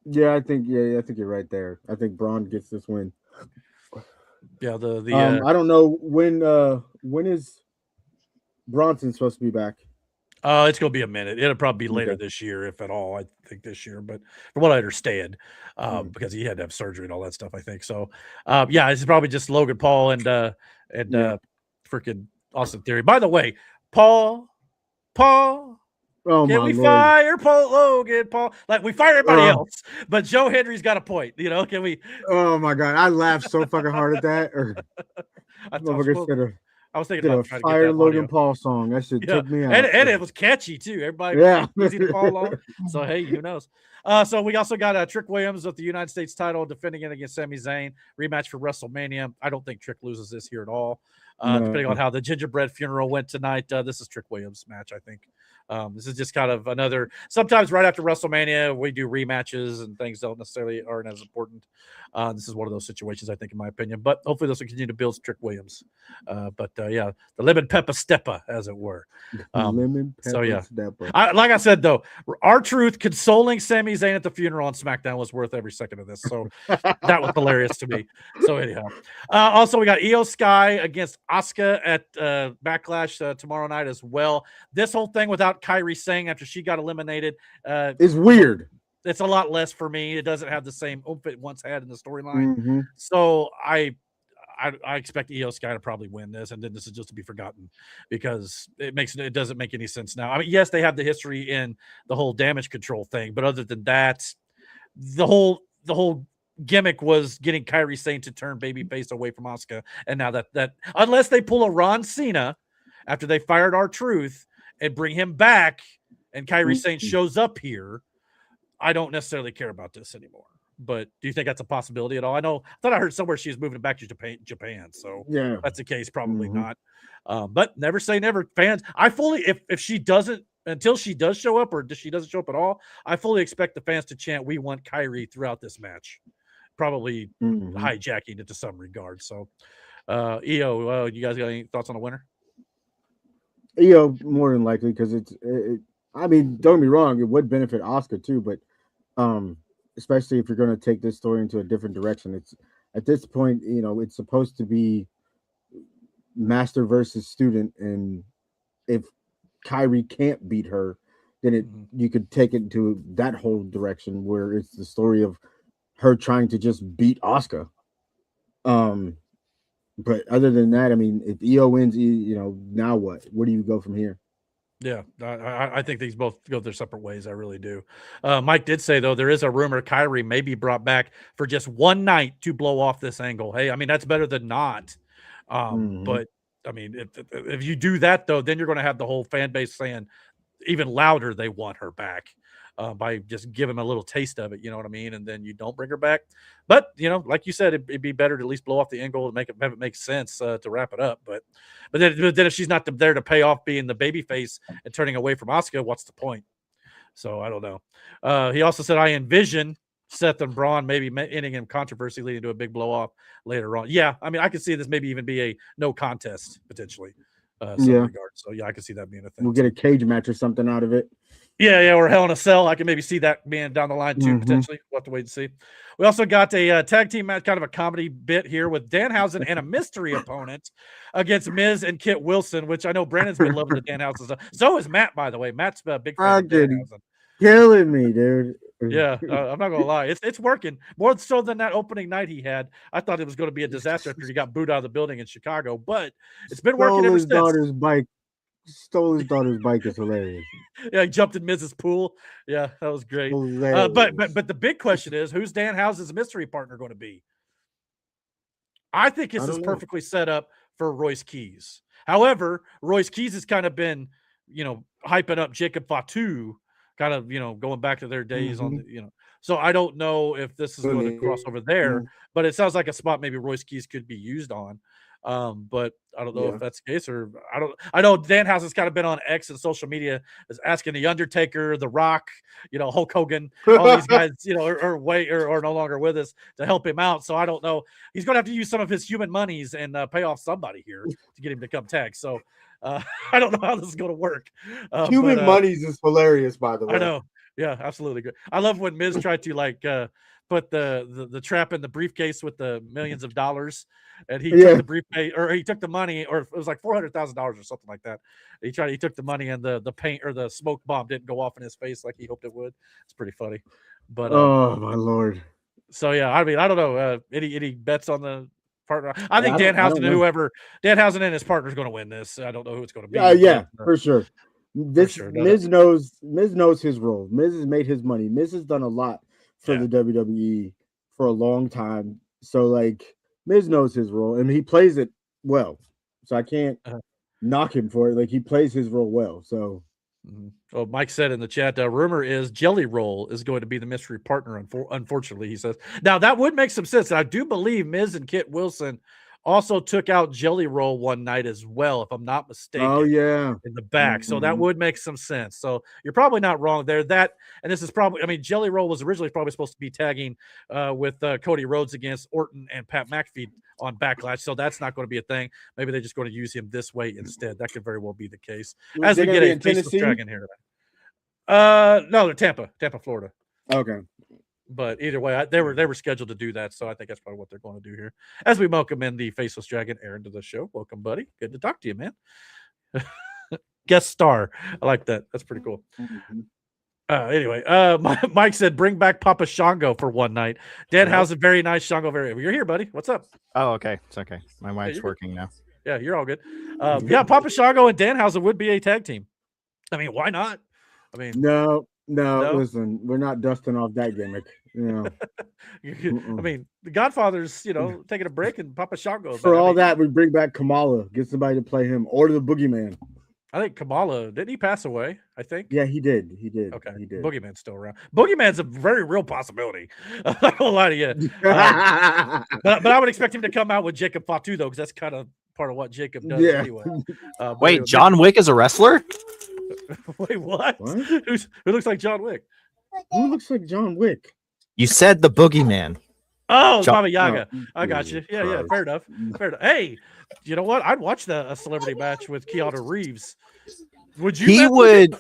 Yeah, I think you're right there. I think Braun gets this win. Yeah, I don't know when is Bronson supposed to be back? It's going to be a minute. It'll probably be later this year, if at all. I think this year, but from what I understand, because he had to have surgery and all that stuff, I think so. It's probably just Logan Paul and freaking Austin Theory. By the way, Paul. Oh, can we fire Paul Logan? Paul, like we fire everybody else, but Joe Henry's got a point. You know, can we? Oh my god, I laughed so fucking hard at that. I was thinking about fire Logan Paul song. That shit took me out, and it was catchy too. Everybody, easy to follow. So hey, who knows? So we also got Trick Williams with the United States title defending it against Sami Zayn, rematch for WrestleMania. I don't think Trick loses this here at all. Depending on how the gingerbread funeral went tonight, this is Trick Williams' match, I think, This is just kind of another. Sometimes right after WrestleMania, we do rematches and things don't necessarily aren't as important. This is one of those situations, I think, in my opinion. But hopefully, this will continue to build Trick Williams. Yeah, the lemon pepper stepper, as it were. Lemon pepper so yeah, stepper. Like I said though, R-Truth consoling Sami Zayn at the funeral on SmackDown was worth every second of this. So that was hilarious to me. So anyhow, also we got Io Sky against Asuka at Backlash tomorrow night as well. This whole thing without Kairi Sane after she got eliminated is weird. It's a lot less for me. It doesn't have the same oomph it once had in the storyline. So I expect Io Sky to probably win this, and then this is just to be forgotten because it doesn't make any sense now. I mean, yes, they have the history in the whole damage control thing, but other than that, the whole gimmick was getting Kairi Sane to turn babyface away from Asuka, and now that unless they pull a Ron Cena after they fired R-Truth and bring him back, and Kairi Sane shows up here, I don't necessarily care about this anymore. But do you think that's a possibility at all? I thought I heard somewhere she was moving back to Japan. So yeah, that's the case. Probably not. But never say never. Fans, I fully, if she doesn't, until she does show up or she doesn't show up at all, I fully expect the fans to chant, "We want Kairi" throughout this match. Probably hijacking it to some regard. So, Io, you guys got any thoughts on the winner? Io more than likely because I mean, don't get me wrong, it would benefit Asuka too, but especially if you're going to take this story into a different direction. It's at this point, it's supposed to be master versus student, and if Kairi can't beat her, then you could take it into that whole direction where it's the story of her trying to just beat Asuka. But other than that, I mean, if Io wins, now what? Where do you go from here? Yeah, I think these both go their separate ways. I really do. Mike did say, though, there is a rumor Kairi may be brought back for just one night to blow off this angle. Hey, I mean, that's better than not. But, I mean, if you do that, though, then you're going to have the whole fan base saying even louder they want her back by just giving them a little taste of it. You know what I mean? And then you don't bring her back. But, like you said, it'd be better to at least blow off the angle and have it make sense to wrap it up. But then if she's not there to pay off being the baby face and turning away from Asuka, what's the point? So I don't know. He also said, I envision Seth and Braun maybe ending in controversy leading to a big blow off later on. Yeah, I mean, I could see this maybe even be a no contest potentially. Regard. So yeah, I can see that being a thing. We'll get a cage match or something out of it. Yeah, or Hell in a Cell. I can maybe see that being down the line too, potentially. We'll have to wait and see. We also got a tag team match, kind of a comedy bit here with Danhausen and a mystery opponent against Miz and Kit Wilson, which I know Brandon's been loving the Danhausen stuff. So is Matt, by the way. Matt's a big fan of Danhausen. Killing me, dude. Yeah, I'm not gonna lie, it's working more so than that opening night he had. I thought it was going to be a disaster after he got booed out of the building in Chicago, but it's been working ever since. Stole his daughter's bike is hilarious. Yeah, he jumped in Mrs. Pool. Yeah, that was great. But the big question is, who's Danhausen's mystery partner going to be? I think this is perfectly set up for Royce Keys. However, Royce Keys has kind of been, hyping up Jacob Fatu, kind of, going back to their days on the, So I don't know if this is going to cross over there, but it sounds like a spot maybe Royce Keys could be used on. But I don't know if that's the case, or I know Danhausen's kind of been on X and social media is asking the Undertaker, The Rock, Hulk Hogan, all these guys, are no longer with us to help him out. So I don't know. He's going to have to use some of his human monies and pay off somebody here to get him to come tag. So I don't know how this is going to work. Human monies is hilarious, by the way. I know. Yeah, absolutely good. I love when Miz tried to put the trap in the briefcase with the millions of dollars, and he took the briefcase, or he took the money, or it was like $400,000 or something like that. He took the money, and the paint or the smoke bomb didn't go off in his face like he hoped it would. It's pretty funny. But oh my lord. So yeah, I mean, I don't know. Any bets on the partner? I think Danhausen and his partner is going to win this. I don't know who it's going to be. For sure. Miz knows his role. Miz has made his money. Miz has done a lot for the WWE for a long time. So Miz knows his role and he plays it well. So I can't knock him for it. He plays his role well. So Well, Mike said in the chat, rumor is Jelly Roll is going to be the mystery partner. Unfortunately, he says. Now that would make some sense. I do believe Miz and Kit Wilson also took out Jelly Roll one night as well, if I'm not mistaken. Oh yeah, in the back. So that would make some sense. So you're probably not wrong there. That, and this is probably, I mean, Jelly Roll was originally probably supposed to be tagging with Cody Rhodes against Orton and Pat McAfee on Backlash. So that's not going to be a thing. Maybe they're just going to use him this way instead. That could very well be the case. As we get a Faceless Dragon here. No, they're Tampa, Florida. Okay. But either way, they were scheduled to do that, so I think that's probably what they're going to do here. As we welcome in the Faceless Dragon, Aaron, to the show. Welcome, buddy. Good to talk to you, man. Guest star. I like that. That's pretty cool. Anyway, Mike said, bring back Papa Shango for one night. Danhausen, very nice. Shango, very. You're here, buddy. What's up? Oh, okay. It's okay. My wife's working now. Yeah, you're all good. Yeah, Papa Shango and Danhausen would be a tag team. I mean, why not? I mean, no. Listen, we're not dusting off that gimmick. I mean, the Godfather's, taking a break, and Papa Shango. For all that, we bring back Kamala, get somebody to play him, or the Boogeyman. I think Kamala, didn't he pass away? I think. Yeah, he did. Okay. He did. Boogeyman's still around. Boogeyman's a very real possibility. I'm not gonna lie to you. But I would expect him to come out with Jacob Fatu, though, because that's kind of part of what Jacob does anyway. Wait, John Wick is a wrestler? Wait, what? Who looks like John Wick? Who looks like John Wick? You said the Boogeyman. Oh, Baba Yaga. I got you. Yeah, fair enough. Hey, you know what? I'd watch a celebrity match with Keanu Reeves. Would you? He would.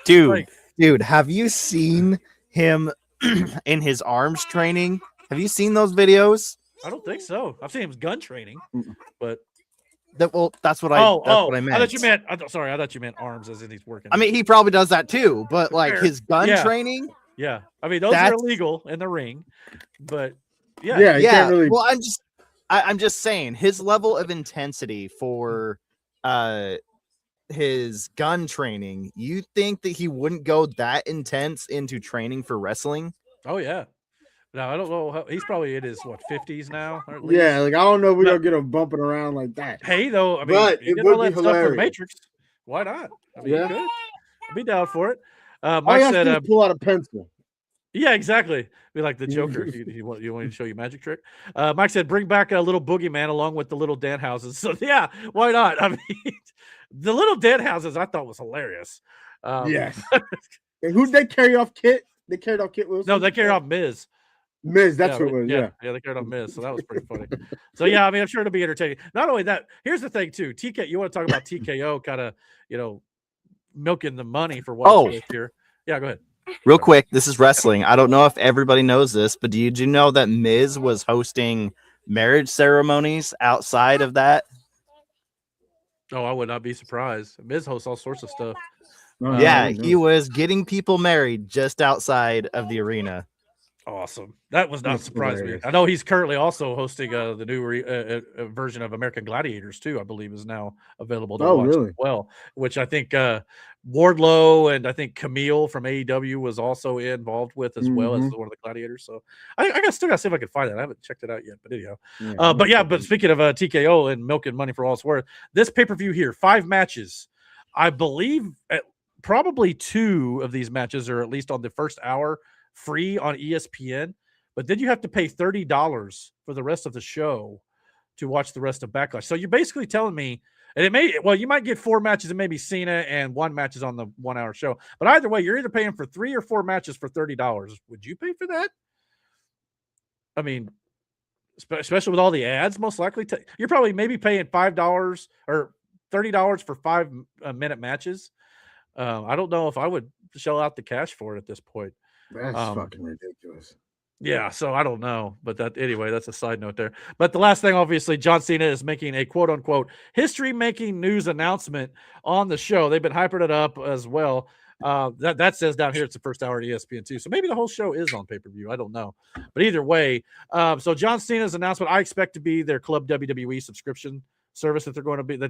Dude, have you seen him in his arms training? Have you seen those videos? I don't think so. I've seen him gun training, but that's what I meant. I thought you meant arms, as in he's working. I mean, he probably does that too, but like his gun training. Yeah, I mean, those are illegal in the ring, but yeah. Really... Well, I'm just saying his level of intensity for his gun training. You think that he wouldn't go that intense into training for wrestling? Oh yeah. Now I don't know. He's probably in his 50s now. Yeah, like I don't know if we're gonna get him bumping around like that. Hey, though, I mean, but it would be hilarious. For Matrix. Why not? I mean, good. I'd be down for it. Mike said, "Pull out a pencil." Yeah, exactly. Be like the Joker. you want me to show you a magic trick? Mike said, "Bring back a little Boogeyman along with the little Danhausen." So yeah, why not? I mean, the little Danhausen I thought was hilarious. Yes. Who'd they carry off? Kit? They carried off Kit Wilson. No, they carried off Miz. That's what it was. Yeah, they carried off Miz. So that was pretty funny. So yeah, I mean, I'm sure it'll be entertaining. Not only that, here's the thing too. You want to talk about TKO kind of, milking the money for what it's worth here. Yeah, go ahead. Real quick, this is wrestling. I don't know if everybody knows this, but did you know that Miz was hosting marriage ceremonies outside of that? Oh, I would not be surprised. Miz hosts all sorts of stuff. He was getting people married just outside of the arena. Awesome. That was not surprising me. I know he's currently also hosting the new version of American Gladiators too. I believe is now available to watch as well. Which I think Wardlow and I think Camille from AEW was also involved with as well as one of the Gladiators. So I still got to see if I can find that. I haven't checked it out yet. But anyhow, but speaking of TKO and milking money for all it's worth, this pay-per-view here, 5 matches. I believe probably 2 of these matches are at least on the first hour free on ESPN, but then you have to pay $30 for the rest of the show to watch the rest of Backlash. So you're basically telling me, and you might get 4 matches and maybe Cena and 1 match is on the 1 hour show, but either way, you're either paying for 3 or 4 matches for $30. Would you pay for that? I mean, especially with all the ads, most likely you're probably maybe paying $5 or $30 for 5-minute matches. I don't know if I would shell out the cash for it at this point. That's fucking ridiculous. Yeah, so I don't know, but that's a side note there. But the last thing, obviously, John Cena is making a quote unquote history-making news announcement on the show. They've been hyping it up as well. That says down here it's the first hour at ESPN too. So maybe the whole show is on pay-per-view. I don't know, but either way, so John Cena's announcement I expect to be their Club WWE subscription service that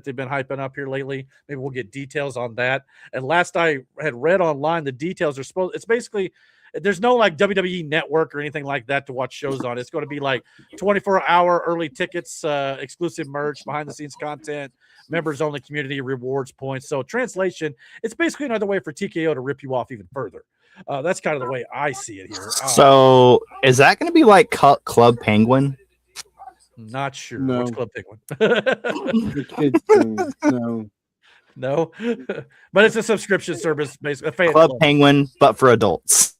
they've been hyping up here lately. Maybe we'll get details on that. And last I had read online, the details are it's basically. There's no like WWE Network or anything like that to watch shows on. It's going to be like 24-hour early tickets, exclusive merch, behind-the-scenes content, members-only community rewards points. So translation, it's basically another way for TKO to rip you off even further. That's kind of the way I see it here. So is that going to be like Club Penguin? Not sure. No. What's Club Penguin? The kids thing. No. No, but it's a subscription service, basically. A fan Club Penguin, but for adults.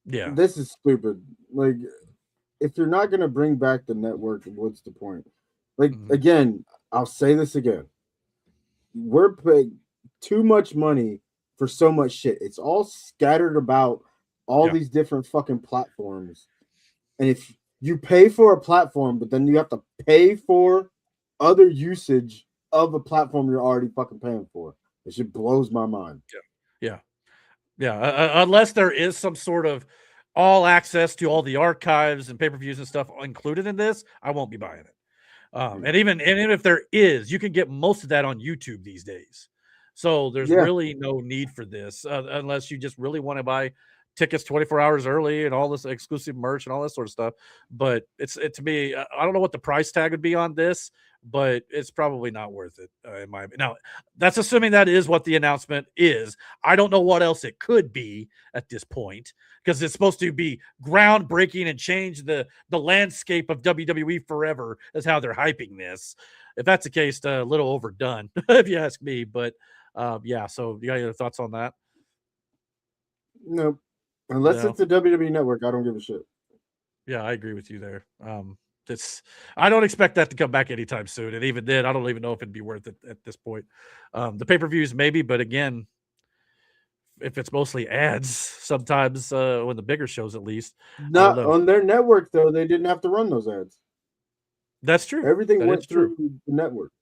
Yeah, this is stupid. Like, if you're not gonna bring back the network, what's the point? Like, again, I'll say this again. We're paying too much money for so much shit. It's all scattered about all these different fucking platforms, and if you pay for a platform, but then you have to pay for other usage of a platform you're already fucking paying for. It just blows my mind. Yeah. Unless there is some sort of all access to all the archives and pay-per-views and stuff included in this, I won't be buying it. And even if there is, you can get most of that on YouTube these days. So there's really no need for this unless you just really want to buy tickets 24 hours early and all this exclusive merch and all this sort of stuff. But to me, I don't know what the price tag would be on this, but it's probably not worth it in my opinion. Now, that's assuming that is what the announcement is. I don't know what else it could be at this point because it's supposed to be groundbreaking and change the landscape of WWE forever is how they're hyping this. If that's the case, a little overdone, if you ask me. But so you got any thoughts on that? No. Unless it's a WWE network, I don't give a shit. Yeah, I agree with you there. I don't expect that to come back anytime soon. And even then, I don't even know if it'd be worth it at this point. The pay-per-views maybe, but again, if it's mostly ads, sometimes when the bigger shows at least. Not on their network though, they didn't have to run those ads. That's true. Everything went through the network.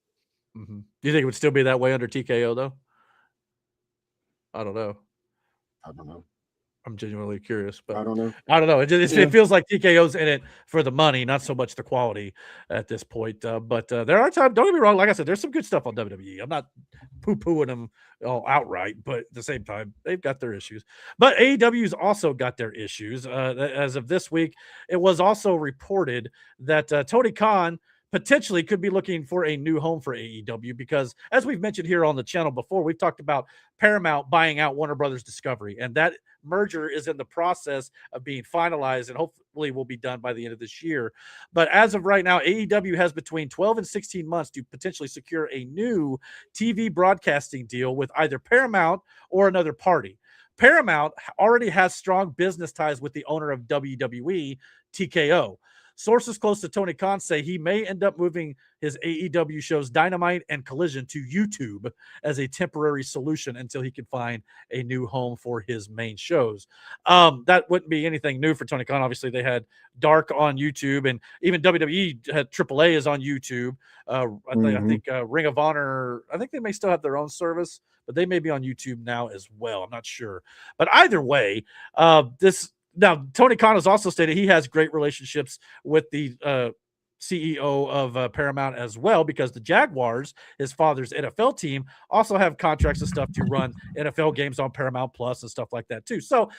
Mm-hmm. Do you think it would still be that way under TKO though? I don't know. I'm genuinely curious, but I don't know. It feels like TKO's in it for the money, not so much the quality at this point. But there are times, don't get me wrong, like I said, there's some good stuff on WWE. I'm not poo-pooing them all outright, but at the same time, they've got their issues. But AEW's also got their issues. As of this week, it was also reported that Tony Khan potentially could be looking for a new home for AEW because, as we've mentioned here on the channel before, we've talked about Paramount buying out Warner Brothers Discovery, and that merger is in the process of being finalized and hopefully will be done by the end of this year. But as of right now, AEW has between 12 and 16 months to potentially secure a new TV broadcasting deal with either Paramount or another party. Paramount already has strong business ties with the owner of WWE, TKO. Sources close to Tony Khan say he may end up moving his AEW shows Dynamite and Collision to YouTube as a temporary solution until he can find a new home for his main shows. That wouldn't be anything new for Tony Khan. Obviously, they had Dark on YouTube, and even WWE had AAA is on YouTube. I think Ring of Honor, I think they may still have their own service, but they may be on YouTube now as well. I'm not sure. But either way, Now, Tony Khan has also stated he has great relationships with the CEO of Paramount as well, because the Jaguars, his father's NFL team, also have contracts and stuff to run NFL games on Paramount Plus and stuff like that too. So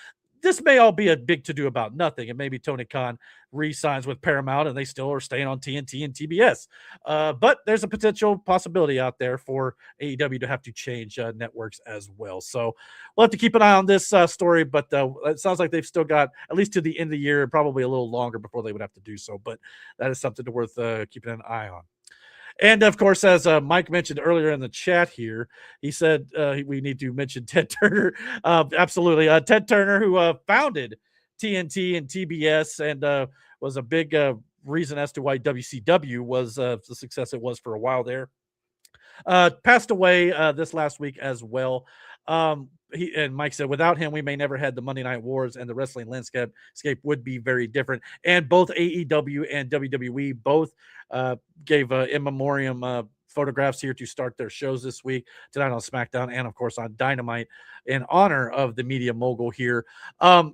this may all be a big to-do about nothing, and maybe Tony Khan re-signs with Paramount and they still are staying on TNT and TBS. But there's a potential possibility out there for AEW to have to change networks as well. So we'll have to keep an eye on this story, but it sounds like they've still got at least to the end of the year, probably a little longer before they would have to do so. But that is something worth keeping an eye on. And of course, as Mike mentioned earlier in the chat here, he said we need to mention Ted Turner. Absolutely. Ted Turner, who founded TNT and TBS and was a big reason as to why WCW was the success it was for a while there. Passed away this last week as well. And Mike said, without him, we may never had the Monday Night Wars, and the wrestling landscape would be very different. And both AEW and WWE both gave in memoriam photographs here to start their shows this week, tonight on SmackDown and of course on Dynamite, in honor of the media mogul here. And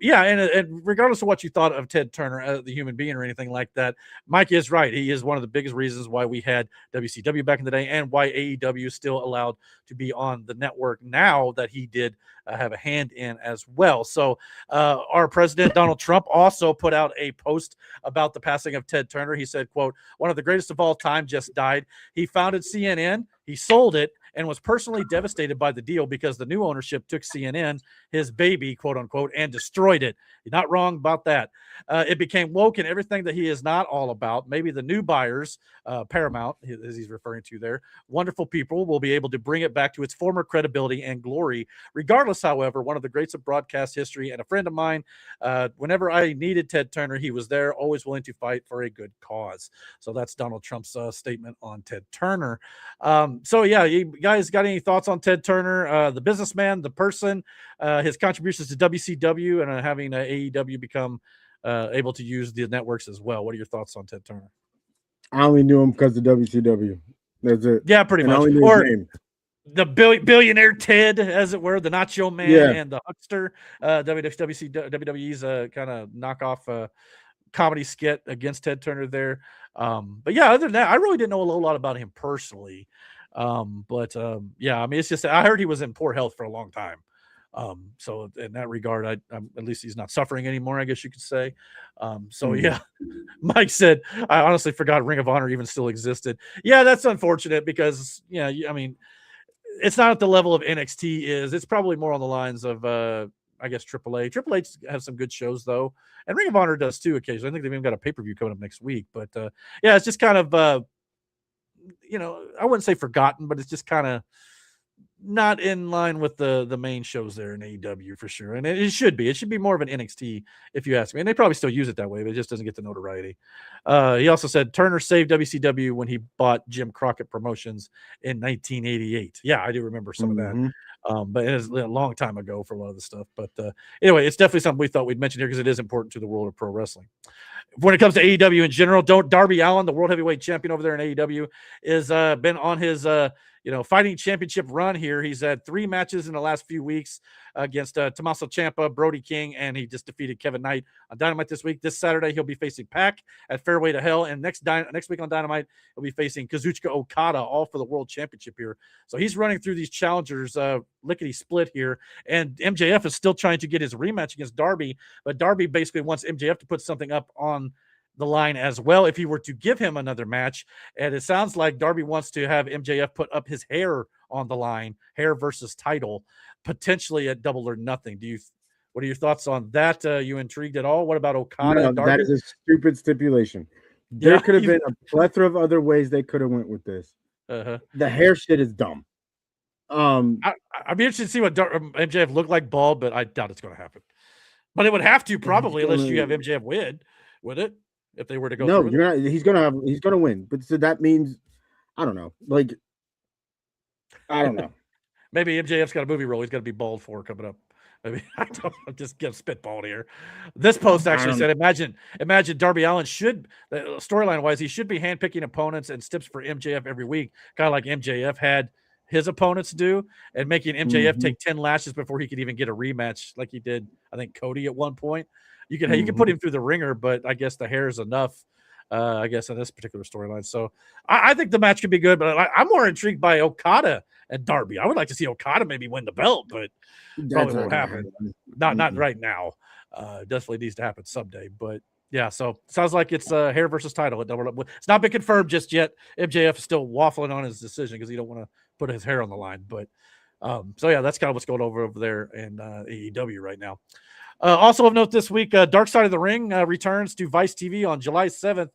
regardless of what you thought of Ted Turner, the human being or anything like that, Mike is right. He is one of the biggest reasons why we had WCW back in the day and why AEW is still allowed to be on the network now that he did have a hand in as well. So our president, Donald Trump, also put out a post about the passing of Ted Turner. He said, quote, "One of the greatest of all time just died. He founded CNN, he sold it, and was personally devastated by the deal because the new ownership took CNN, his baby, quote unquote, and destroyed it. You're not wrong about that. It became woke and everything that he is not all about. Maybe the new buyers, Paramount, as he's referring to there, wonderful people, will be able to bring it back to its former credibility and glory. Regardless, however, one of the greats of broadcast history and a friend of mine, whenever I needed Ted Turner, he was there, always willing to fight for a good cause. So that's Donald Trump's statement on Ted Turner. So yeah, you guys got any thoughts on Ted Turner, the businessman, the person, his contributions to WCW, and having AEW become able to use the networks as well? What are your thoughts on Ted Turner? I only knew him because of WCW. That's it. Yeah, pretty much. Or the billionaire Ted, as it were, the Nacho Man and the Huckster. WWE's kind of knockoff comedy skit against Ted Turner there. But yeah, other than that, I really didn't know a whole lot about him personally. Yeah, I mean, it's just, I heard he was in poor health for a long time. So in that regard, at least he's not suffering anymore, I guess you could say. Yeah, Mike said, I honestly forgot Ring of Honor even still existed. Yeah, that's unfortunate because, yeah, I mean, it's not at the level of NXT is. It's probably more on the lines of, I guess, AAA. Triple H has some good shows, though. And Ring of Honor does, too, occasionally. I think they've even got a pay-per-view coming up next week. But, yeah, it's just kind of, I wouldn't say forgotten, but it's just kind of not in line with the main shows there in AEW for sure. And it should be. It should be more of an NXT, if you ask me. And they probably still use it that way, but it just doesn't get the notoriety. He also said Turner saved WCW when he bought Jim Crockett Promotions in 1988. Yeah, I do remember some of that. But it is a long time ago for a lot of the stuff. But anyway, it's definitely something we thought we'd mention here because it is important to the world of pro wrestling. When it comes to AEW in general, Darby Allin, the world heavyweight champion over there in AEW, is been on his fighting championship run here. He's had 3 matches in the last few weeks against Tommaso Ciampa, Brody King, and he just defeated Kevin Knight on Dynamite this week. This Saturday, he'll be facing Pac at Fairway to Hell, and next week on Dynamite, he'll be facing Kazuchika Okada, all for the world championship here. So he's running through these challengers lickety split here, and MJF is still trying to get his rematch against Darby, but Darby basically wants MJF to put something up on the line as well if he were to give him another match. And it sounds like Darby wants to have MJF put up his hair on the line, hair versus title, potentially at Double or Nothing. What are your thoughts on that? You intrigued at all? What about Okada? No, that is a stupid stipulation. There could have been a plethora of other ways they could have went with this. The hair shit is dumb. I'd be interested to see what MJF looked like bald, but I doubt it's going to happen. But it would have to probably, unless you have MJF win, would it? If they were to go, no, he's gonna win. But so that means, I don't know. Like, I don't know. Maybe MJF's got a movie role he's got to be bald for coming up. Maybe I'm just getting spitballed here. This post actually said, imagine Darby Allin should, storyline wise, he should be handpicking opponents and steps for MJF every week, kind of like MJF had his opponents do, and making MJF take 10 lashes before he could even get a rematch, like he did, I think, Cody at one point. You can put him through the ringer, but I guess the hair is enough, I guess, in this particular storyline. So I think the match could be good, but I'm more intrigued by Okada and Darby. I would like to see Okada maybe win the belt, but probably won't happen. Not right now. Definitely needs to happen someday. But yeah, so sounds like it's hair versus title. It's not been confirmed just yet. MJF is still waffling on his decision because he don't want to put his hair on the line. But so yeah, that's kind of what's going over there in AEW right now. Also of note this week, Dark Side of the Ring returns to Vice TV on July 7th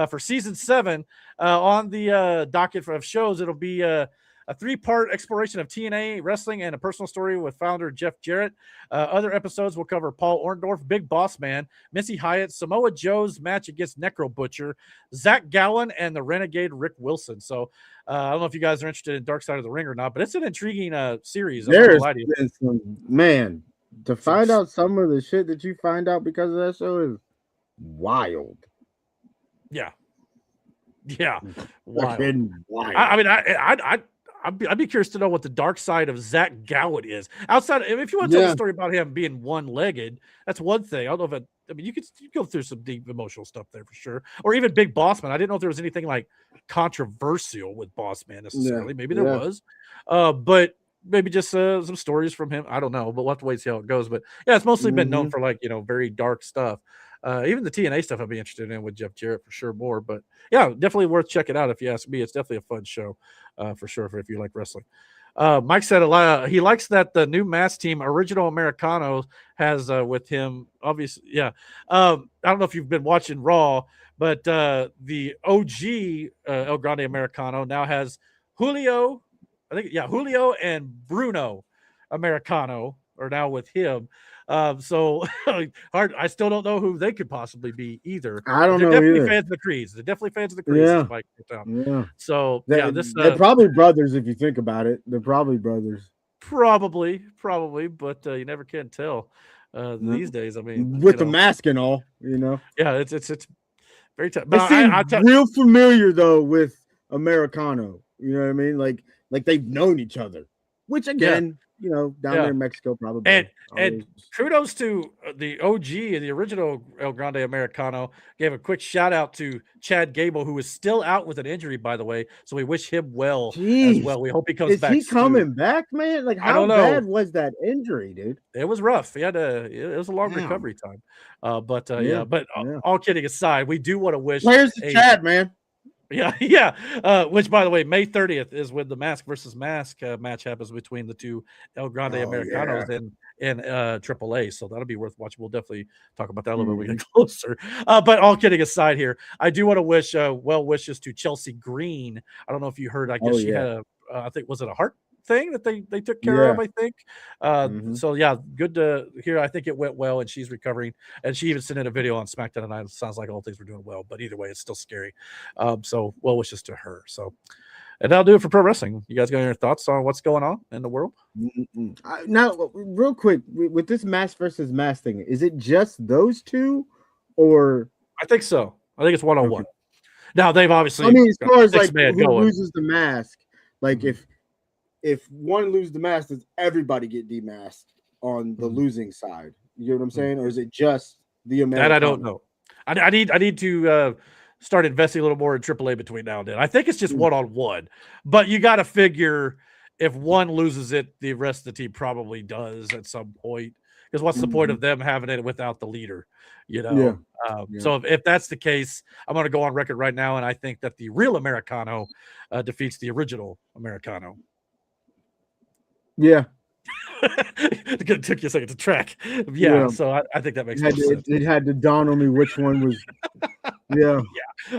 for season 7. On the docket of shows, it'll be a 3-part exploration of TNA wrestling and a personal story with founder Jeff Jarrett. Other episodes will cover Paul Orndorff, Big Boss Man, Missy Hyatt, Samoa Joe's match against Necro Butcher, Zach Gowen, and the Renegade Rick Wilson. So I don't know if you guys are interested in Dark Side of the Ring or not, but it's an intriguing series. Man. To find out some of the shit that you find out because of that show is wild. Yeah. Wild. I mean, I'd be curious to know what the dark side of Zach Gowen is. Outside, if you want to tell a story about him being one-legged, that's one thing. I don't know if you could go through some deep emotional stuff there for sure. Or even Big Boss Man. I didn't know if there was anything like controversial with Boss Man necessarily. Maybe there was. But maybe just some stories from him. I don't know, but we'll have to wait and see how it goes. But yeah, it's mostly been known for very dark stuff. Even the TNA stuff I'd be interested in with Jeff Jarrett for sure more. But yeah, definitely worth checking out if you ask me. It's definitely a fun show for sure if you like wrestling. Mike said he likes that the new mass team Original Americano has with him. Obviously, yeah. I don't know if you've been watching Raw, but the OG El Grande Americano now has Julio. I think Julio and Bruno Americano are now with him. So hard. I still don't know who they could possibly be either. I don't know. They're definitely either. fans of the Creeds. They're definitely fans of the Creeds. Yeah. Mike, yeah. So they're probably brothers if you think about it. They're probably brothers. Probably, but you never can tell these days. I mean, with the mask and all, Yeah, it's very tough. But it seems real familiar though with Americano. You know what I mean? Like they've known each other. Which again, down there in Mexico probably. And kudos to the OG, the original El Grande Americano. Gave a quick shout out to Chad Gable, who is still out with an injury, by the way. So we wish him well as well. We hope he comes back. Is he coming back, man? Like how bad was that injury, dude? It was rough. It was a long recovery time. But all kidding aside, we do want to wish. Where's the Chad, man? Yeah. Which, by the way, May 30th is when the mask versus mask match happens between the two El Grande Americanos and AAA. So that'll be worth watching. We'll definitely talk about that a little bit when we get closer. But all kidding aside here, I do want to wish well wishes to Chelsea Green. I don't know if you heard. I guess she had I think, was it a heart thing that they took care of, I think. So yeah, good to hear. I think it went well and she's recovering, and she even sent in a video on SmackDown tonight. It sounds like all things were doing well, but either way it's still scary. So well wishes to her. So, and that'll do it for pro wrestling. You guys got any thoughts on what's going on in the world? Now real quick, with this mask versus mask thing, is it just those two, or? I think so. I think it's one-on-one. Now they've obviously, as far as like who loses the mask, like if one loses the mask, does everybody get demasked on the losing side? You know what I'm saying? Or is it just the American? That I don't know. I need to start investing a little more in AAA between now and then. I think it's just one-on-one. But you got to figure if one loses it, the rest of the team probably does at some point. Because what's the point of them having it without the leader? So if that's the case, I'm going to go on record right now, and I think that the real Americano defeats the original Americano. Yeah. It took you a second to track. So I think that makes sense. It had to dawn on me which one was. Yeah,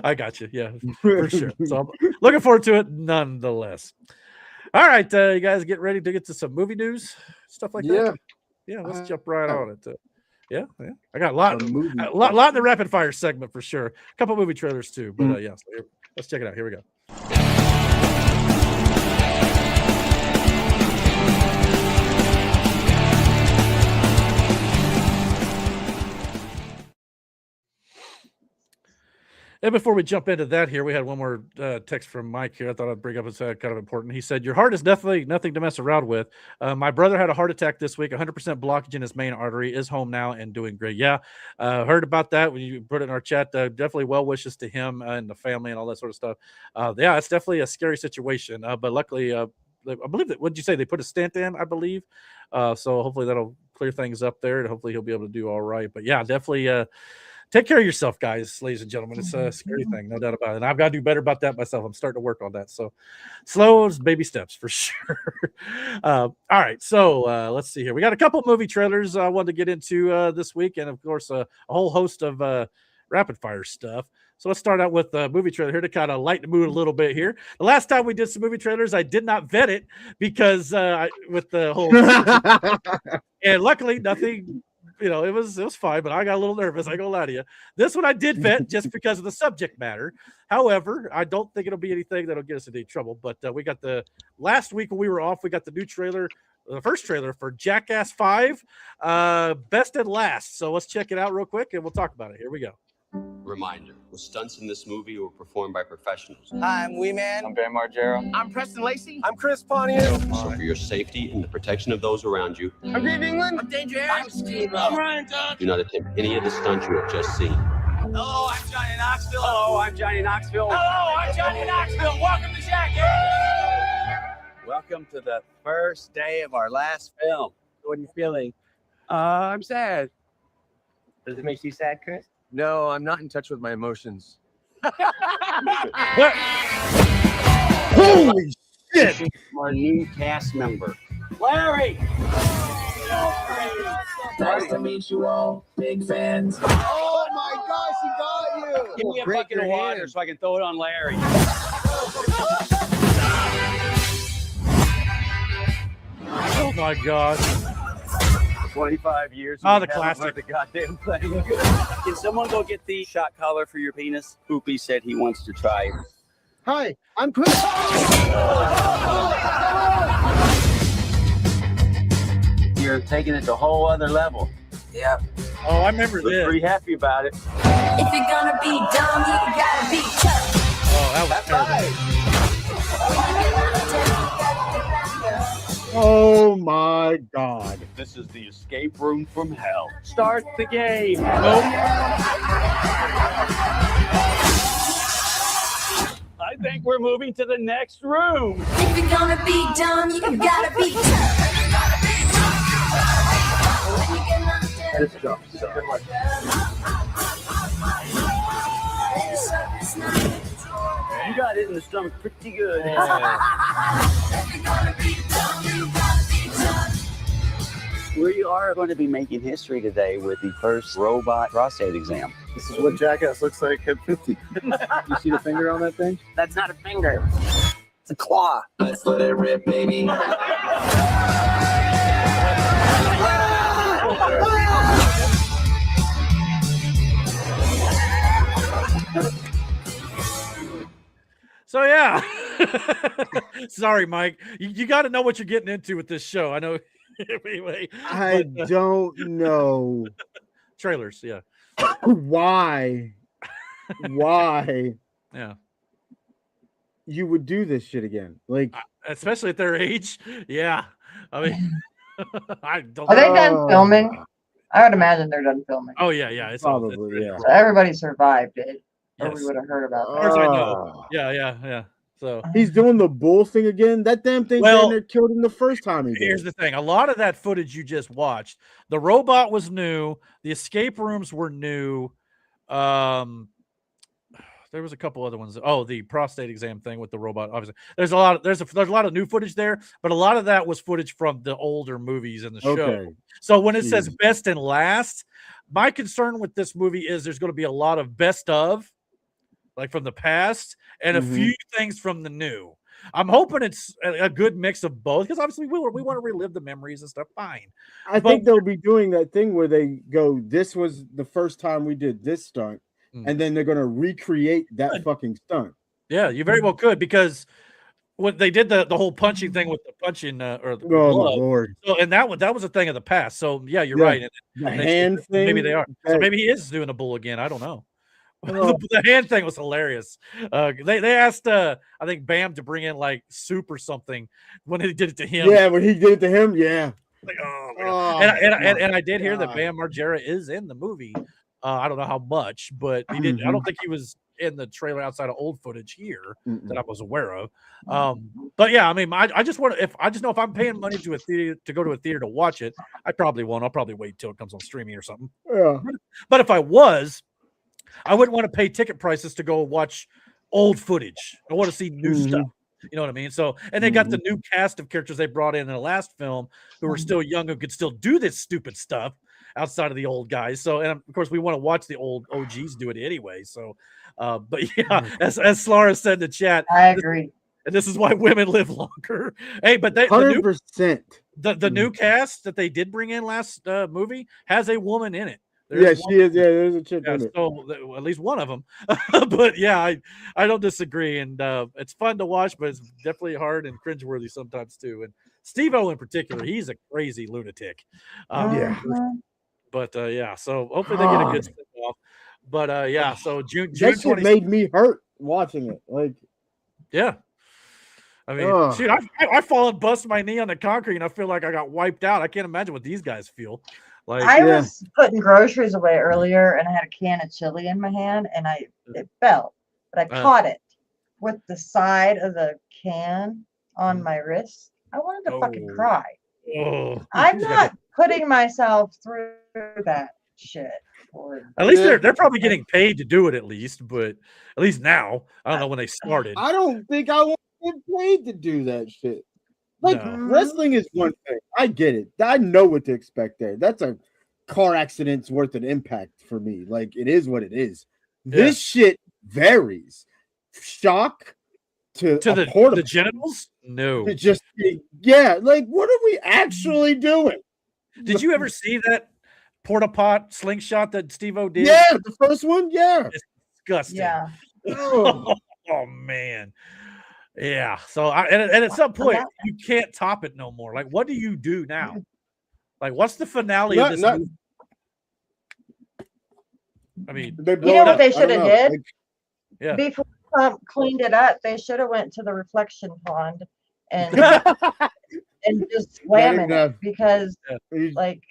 I got you. Yeah, for sure. So I'm looking forward to it nonetheless. All right, you guys get ready to get to some movie news, stuff like that. Yeah, let's jump right on it. I got a lot in the rapid fire segment for sure. A couple movie trailers too, but so let's check it out. Here we go. And before we jump into that here, we had one more text from Mike here. I thought I'd bring up. It's kind of important. He said, your heart is definitely nothing to mess around with. My brother had a heart attack this week, 100% blockage in his main artery, is home now and doing great. Yeah, heard about that when you put it in our chat. Definitely well wishes to him and the family and all that sort of stuff. It's definitely a scary situation. But luckily, I believe that, what did you say? They put a stent in, I believe. So hopefully that'll clear things up there, and hopefully he'll be able to do all right. But yeah, definitely take care of yourself, guys, ladies and gentlemen. It's a scary thing, no doubt about it. And I've got to do better about that myself. I'm starting to work on that. So slow as baby steps for sure. All right. So let's see here. We got a couple movie trailers I wanted to get into this week. And of course, a whole host of rapid fire stuff. So let's start out with a movie trailer here to kind of lighten the mood a little bit here. The last time we did some movie trailers, I did not vet it because with the whole and luckily nothing. It was fine, but I got a little nervous. I ain't gonna lie to you. This one I did vet just because of the subject matter. However, I don't think it'll be anything that'll get us into any trouble. But we got the last week when we were off, we got the new trailer, the first trailer for Jackass 5, Best and Last. So let's check it out real quick and we'll talk about it. Here we go. Reminder, the stunts in this movie were performed by professionals. Hi, I'm Wee Man. I'm Barry Margera. I'm Preston Lacey. I'm Chris Pontius. So for your safety and the protection of those around you, I'm Dave England. I'm Danger Eric. I'm Steve. I'm Ryan Dunn. do not attempt any of the stunts you have just seen. Hello, I'm Johnny Knoxville. Hello, I'm Johnny Knoxville. Hello, I'm Johnny Knoxville. Welcome to Jackass. Welcome to the first day of our last film. What are you feeling? I'm sad. Does it make you sad, Chris? No, I'm not in touch with my emotions. Holy shit! Our new cast member, Larry! Nice to meet you all. Big fans. Oh my gosh, he got you! give me a Break bucket of your water hand. so I can throw it on Larry. Oh my god. 25 years. Oh, we the haven't classic. learned the goddamn thing. Can someone go get the shot collar for your penis? Poopy said he wants to try. Hi, I'm Poop. You're taking it to a whole other level. Yep. Oh, I remember Look this. pretty happy about it. If you're gonna be dumb, you gotta be tough. Oh, that was terrible. Oh my god. This is the escape room from hell. Start the game. I think we're moving to the next room. If you're gonna be dumb, you gotta be tough. Let's go. You got it in the stomach pretty good. We are going to be making history today with the first robot prostate exam. This is what Jackass looks like at 50. You see the finger on that thing? That's not a finger. It's a claw. Let's let it rip, baby. So yeah. Sorry, Mike. You got to know what you're getting into with this show. I know. Anyway, I don't know trailers. Yeah. why Yeah. you would do this shit again. Like, Especially at their age. Yeah. I mean, I don't. Are they done filming? I would imagine they're done filming. Oh yeah, yeah. It's probably, yeah. So everybody survived it, or Yes. we would have heard about As that. far as I know. Yeah. So He's doing the bull thing again. That damn thing Well, down there killed him the first time he did. here's the thing: a lot of that footage you just watched, the robot was new, the escape rooms were new. There was a couple other ones. Oh, the prostate exam thing with the robot. Obviously, there's a lot of new footage there, but a lot of that was footage from the older movies in the show. Okay. So when it says Jeez. best and last, my concern with this movie is there's going to be a lot of best of, like from the past, and a few things from the new. I'm hoping it's a good mix of both, because obviously we want to relive the memories and stuff. Fine. I think they'll be doing that thing where they go, this was the first time we did this stunt, and then they're going to recreate that fucking stunt. Yeah, you very well could, because when they did the whole punching thing with the punching or the Oh glove, my lord! so, and that was a thing of the past. So yeah, you're right. And The they- hand thing. maybe they are. So maybe he is doing a bull again. I don't know. The hand thing was hilarious. They asked I think Bam to bring in like soup or something when he did it to him. Yeah, when he did it to him, yeah. Like, oh, my Oh, God. And I did hear that God. Bam Margera is in the movie. I don't know how much, but he did. I don't think he was in the trailer outside of old footage here that I was aware of. But yeah, I mean, I just want to. I just know if I'm paying money to a theater to go to a theater to watch it, I probably won't. I'll probably wait till it comes on streaming or something. Yeah. But if I was, I wouldn't want to pay ticket prices to go watch old footage. I want to see new stuff. You know what I mean? So, and they got the new cast of characters they brought in the last film who were still young, who could still do this stupid stuff outside of the old guys. So, and of course, we want to watch the old OGs do it anyway. So, but yeah, as Slara said in the chat, I agree. And this is why women live longer. Hey, but they 100%. The new cast that they did bring in last movie has a woman in it. She is. Yeah, there's a chick in it. So at least one of them. But yeah, I don't disagree, and it's fun to watch, but it's definitely hard and cringeworthy sometimes too. And Steve-O in particular, he's a crazy lunatic. Yeah. But yeah, so hopefully they get a good spin off. But yeah, so June That shit 20 made me hurt watching it. Like, yeah. I mean, shoot, I fall and bust my knee on the concrete, and I feel like I got wiped out. I can't imagine what these guys feel. Like, I was putting groceries away earlier, and I had a can of chili in my hand, and it fell, but I caught it with the side of the can on my wrist. I wanted to fucking cry. Oh. I'm not putting myself through that. shit. At least they're probably getting paid to do it at least now. I don't know when they started. I don't think I want to get paid to do that shit. Like wrestling is one thing. I get it. I know what to expect there. That's a car accident's worth an impact for me. Like it is what it is. This shit varies. Shock to the genitals? No. Just like what are we actually doing? Did you ever see that porta pot slingshot that Steve-O did? Yeah, the first one. Yeah, it's disgusting. Yeah. Oh man. Yeah. So and at some point you can't top it no more. Like, what do you do now? Like, what's the finale of this movie? I mean, you know what they should have did? Yeah. Before cleaned it up, they should have went to the reflection pond and just swam in it because like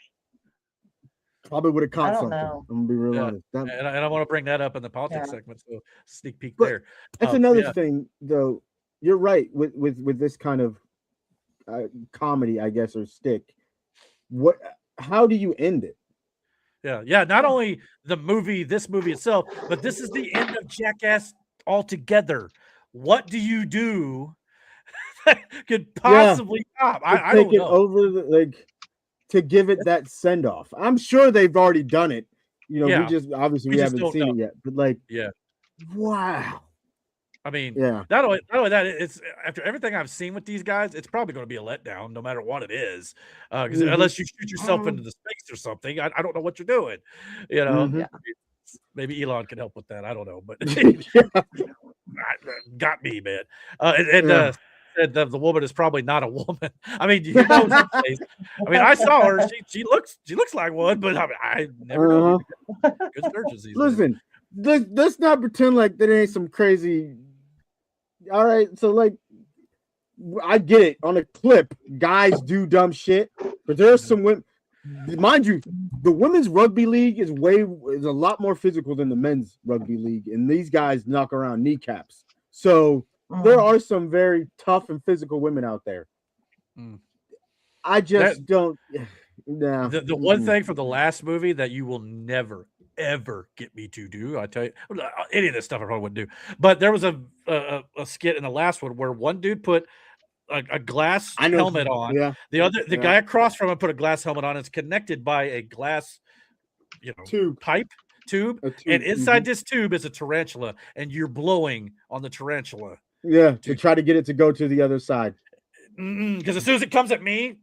probably would have caught something. Know. I'm gonna be real honest. And I want to bring that up in the politics segment. So sneak peek there. That's another thing, though. You're right with this kind of comedy, I guess, or stick. How do you end it? Yeah. Not only this movie itself, but this is the end of Jackass altogether. What do you do that could possibly top? I don't know. Over to give it that send off. I'm sure they've already done it. You know, we haven't seen it yet. But wow. I mean, not only that, it's after everything I've seen with these guys, it's probably going to be a letdown, no matter what it is. Because unless you shoot yourself into the space or something, I don't know what you're doing. You know, maybe Elon can help with that. I don't know, but got me, man. The woman is probably not a woman. I mean, you know, I mean, I saw her. She looks like one, but I never know. Good searches. Listen, let's not pretend like there ain't some crazy. All right, so I get it. On a clip, guys do dumb shit, but there's some women. Mind you, the women's rugby league is a lot more physical than the men's rugby league, and these guys knock around kneecaps. So there are some very tough and physical women out there. I just don't. Nah. The one thing from the last movie that you will never ever get me to do, I tell you, any of this stuff I probably wouldn't do. But there was a skit in the last one where one dude put a glass helmet on. Yeah. The guy across from him put a glass helmet on. It's connected by a glass, tube, and inside this tube is a tarantula, and you're blowing on the tarantula. Yeah, to try to get it to go to the other side. Because as soon as it comes at me,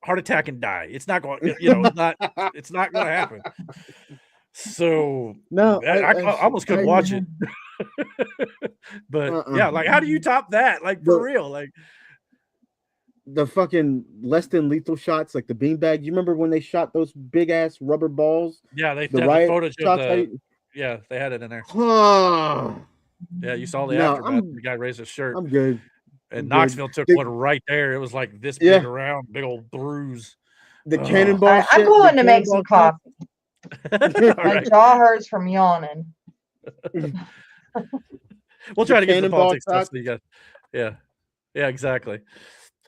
heart attack and die. It's not going. It's not going to happen. So no, I almost couldn't watch it. But how do you top that? Like for real, like the fucking less than lethal shots, like the beanbag. You remember when they shot those big ass rubber balls? Yeah, they had the footage of they had it in there. Yeah, you saw the aftermath. The guy raised his shirt. I'm good. And Knoxville took one right there. It was like this big around, big old bruise. The cannonball. I'm going to make some coffee. My jaw hurts from yawning. We'll try to get the politics stuff. So you guys, yeah, exactly.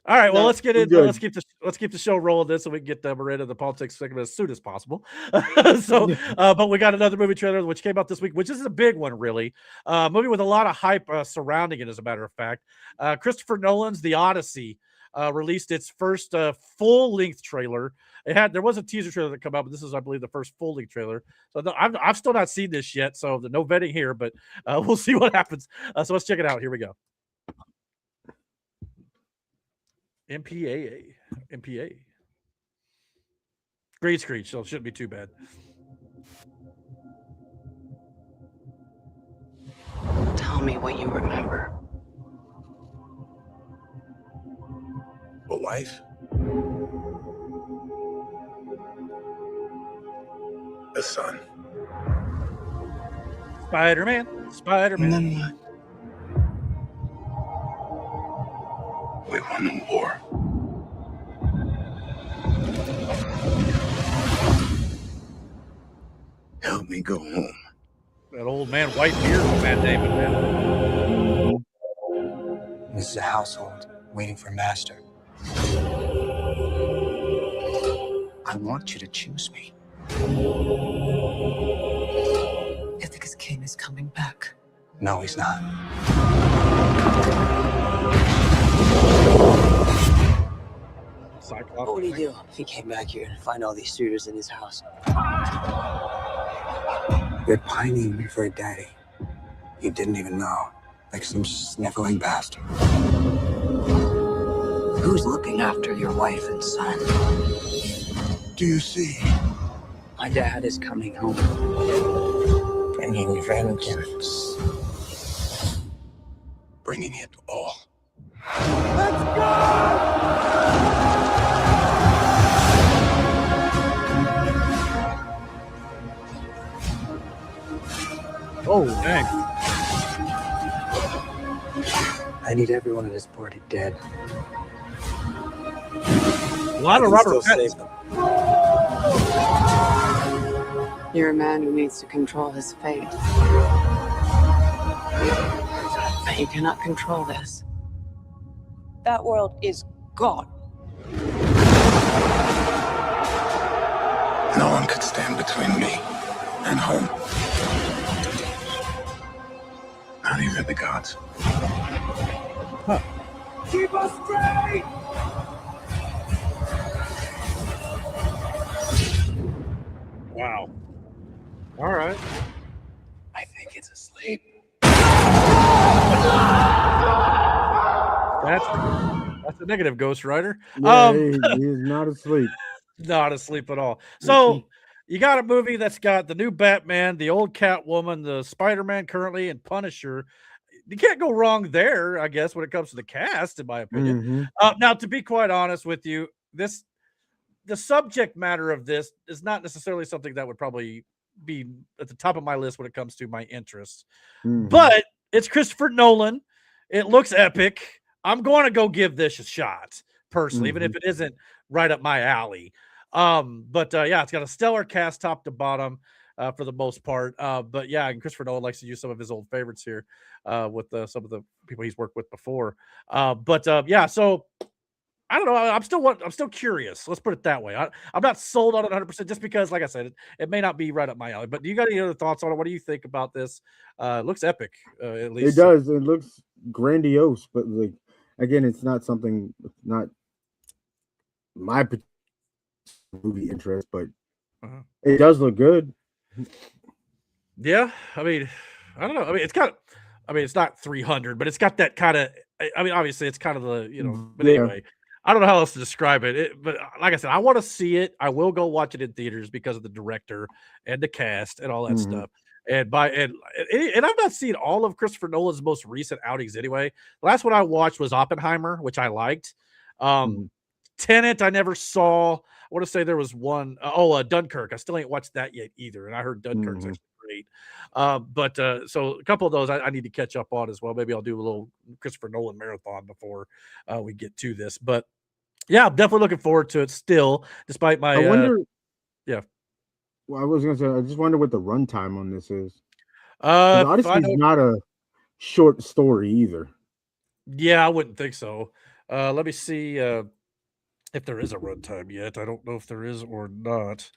All right, well, let's get into let's keep the show rolling this so we can get Miranda the politics segment as soon as possible. But we got another movie trailer which came out this week, which is a big one, really. Movie with a lot of hype surrounding it, as a matter of fact. Christopher Nolan's The Odyssey released its first full-length trailer. There was a teaser trailer that came out, but this is, I believe, the first full-length trailer. So I've still not seen this yet, so no vetting here, but we'll see what happens. So let's check it out. Here we go. MPA. Green screen, so it shouldn't be too bad. Tell me what you remember. A wife? A son? Spider-Man. And then what? We won the war. Help me go home. That old man, white beard from Matt Damon, man. This is a household waiting for master. I want you to choose me. Ithaca's king is coming back. No, he's not. What would he do if he came back here and find all these suitors in his house? They're pining for a daddy. You didn't even know. Like some sniveling bastard. Who's looking after your wife and son? Do you see? My dad is coming home. Bringing vengeance. Bringing it all. Let's go! Oh, dang. I need everyone in this party dead. A lot of Robert Pattinson. You're a man who needs to control his fate. But you cannot control this. That world is gone. No one could stand between me and home. Not even the gods. Huh. Keep us straight! Wow. All right. I think it's asleep. That's a negative, Ghost Rider. Yeah, he is not asleep. Not asleep at all. So you got a movie that's got the new Batman, the old Catwoman, the Spider-Man currently, and Punisher. You can't go wrong there, I guess, when it comes to the cast, in my opinion. Now, to be quite honest with you, the subject matter of this is not necessarily something that would probably be at the top of my list when it comes to my interests. But it's Christopher Nolan. It looks epic. I'm going to go give this a shot, personally, even if it isn't right up my alley. But yeah, it's got a stellar cast top to bottom for the most part. But yeah, and Christopher Nolan likes to use some of his old favorites here with some of the people he's worked with before. But yeah, so I don't know. I'm still curious. Let's put it that way. I'm not sold on it 100% just because, like I said, it may not be right up my alley. But do you got any other thoughts on it? What do you think about this? It looks epic, at least. It does. It looks grandiose, but like again, it's not something. Not my movie interest, but it does look good. Yeah, I mean, I don't know. I mean, it's not 300, but it's got that kind of. I mean, obviously, it's kind of the But anyway, I don't know how else to describe it. But like I said, I want to see it. I will go watch it in theaters because of the director and the cast and all that stuff. And I've not seen all of Christopher Nolan's most recent outings anyway. The last one I watched was Oppenheimer, which I liked. Tenet, I never saw. I want to say there was one. Dunkirk. I still ain't watched that yet either, and I heard Dunkirk's actually great. But so a couple of those I need to catch up on as well. Maybe I'll do a little Christopher Nolan marathon before we get to this. But yeah, I'm definitely looking forward to it still, despite my. I wonder. Yeah. Well, I was gonna say, I just wonder what the runtime on this is. Odyssey is not a short story either. Yeah, I wouldn't think so. Let me see if there is a runtime yet. I don't know if there is or not.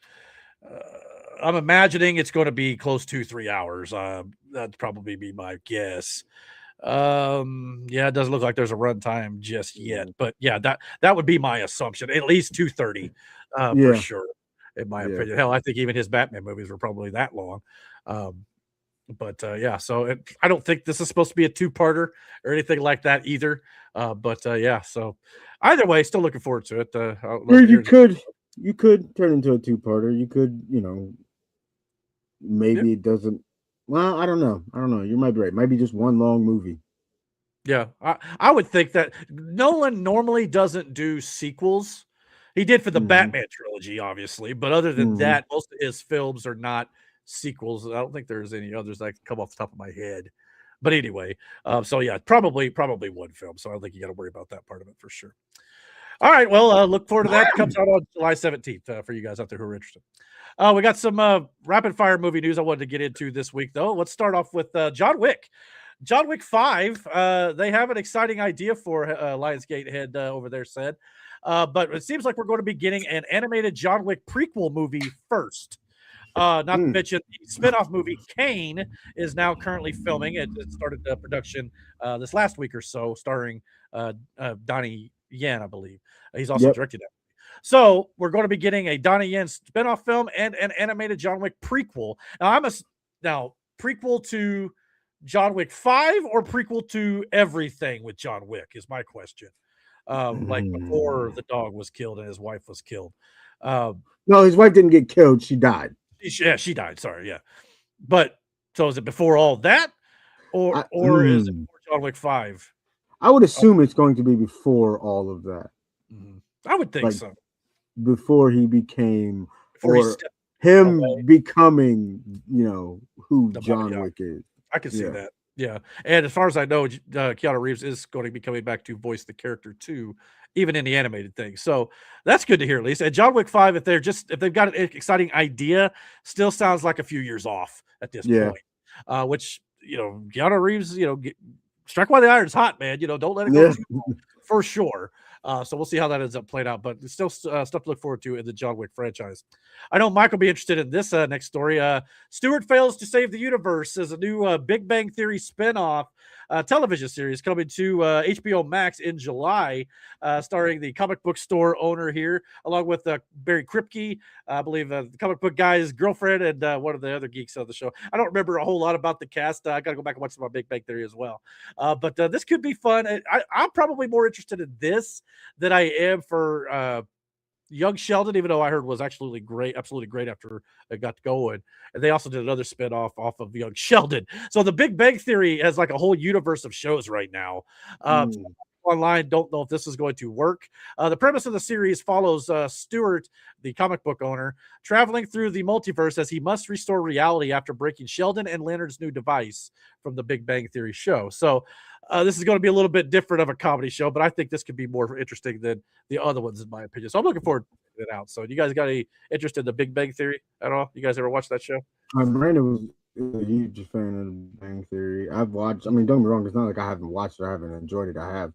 I'm imagining it's going to be close to 3 hours. That'd probably be my guess. Yeah, it doesn't look like there's a runtime just yet, but yeah, that would be my assumption. At least 230 for sure, in my opinion. Hell, I think even his Batman movies were probably that long. But yeah, so I don't think this is supposed to be a two-parter or anything like that either. But yeah, so either way, still looking forward to it. You could turn into a two-parter. You could, maybe it doesn't. Well, I don't know. You might be right. Might be just one long movie. Yeah, I would think that Nolan normally doesn't do sequels. He did for the Batman trilogy, obviously, but other than that, most of his films are not sequels. I don't think there's any others that come off the top of my head. But anyway, so yeah, probably one film. So I don't think you got to worry about that part of it for sure. All right, well, look forward to that. It comes out on July 17th for you guys out there who are interested. We got some rapid fire movie news I wanted to get into this week, though. Let's start off with John Wick. John Wick 5, they have an exciting idea for Lionsgate head over there said. But it seems like we're going to be getting an animated John Wick prequel movie first. Not to mention the spinoff movie Kane is now currently filming. It started production this last week or so, starring Donnie Yen, I believe. He's also directed that. So we're going to be getting a Donnie Yen spinoff film and an animated John Wick prequel. Now prequel to John Wick 5 or prequel to everything with John Wick is my question. Like before the dog was killed and his wife was killed. No, his wife didn't get killed. She died. She died. Sorry. Yeah. But so is it before all that or is it before John Wick 5? I would assume it's going to be before all of that. I would think so. Before he became, becoming, who John Wick is. I can see that. Yeah. And as far as I know, Keanu Reeves is going to be coming back to voice the character too, even in the animated thing. So that's good to hear, at least. And John Wick 5, if they've got an exciting idea, still sounds like a few years off at this point. Which, Keanu Reeves, strike while the iron's hot, man. Don't let it go too long, for sure. So we'll see how that ends up played out, but it's still stuff to look forward to in the John Wick franchise. I know Mike will be interested in this next story. Stuart Fails to Save the Universe is a new Big Bang Theory spinoff television series coming to HBO Max in July, starring the comic book store owner here, along with Barry Kripke, I believe the comic book guy's girlfriend, and one of the other geeks of the show. I don't remember a whole lot about the cast. I got to go back and watch some of Big Bang Theory as well. But this could be fun. I'm probably more interested in this than I am for Young Sheldon, even though I heard was absolutely great after it got going. And they also did another spinoff off of Young Sheldon. So the Big Bang Theory has like a whole universe of shows right now. Online, don't know if this is going to work. The premise of the series follows Stuart, the comic book owner, traveling through the multiverse as he must restore reality after breaking Sheldon and Leonard's new device from the Big Bang Theory show. So this is going to be a little bit different of a comedy show, but I think this could be more interesting than the other ones, in my opinion. So I'm looking forward to it out. So you guys got any interest in the Big Bang Theory at all? You guys ever watch that show? Brandon was a huge fan of the Big Bang Theory. I've watched, don't get me wrong, it's not like I haven't watched it, I haven't enjoyed it. I have.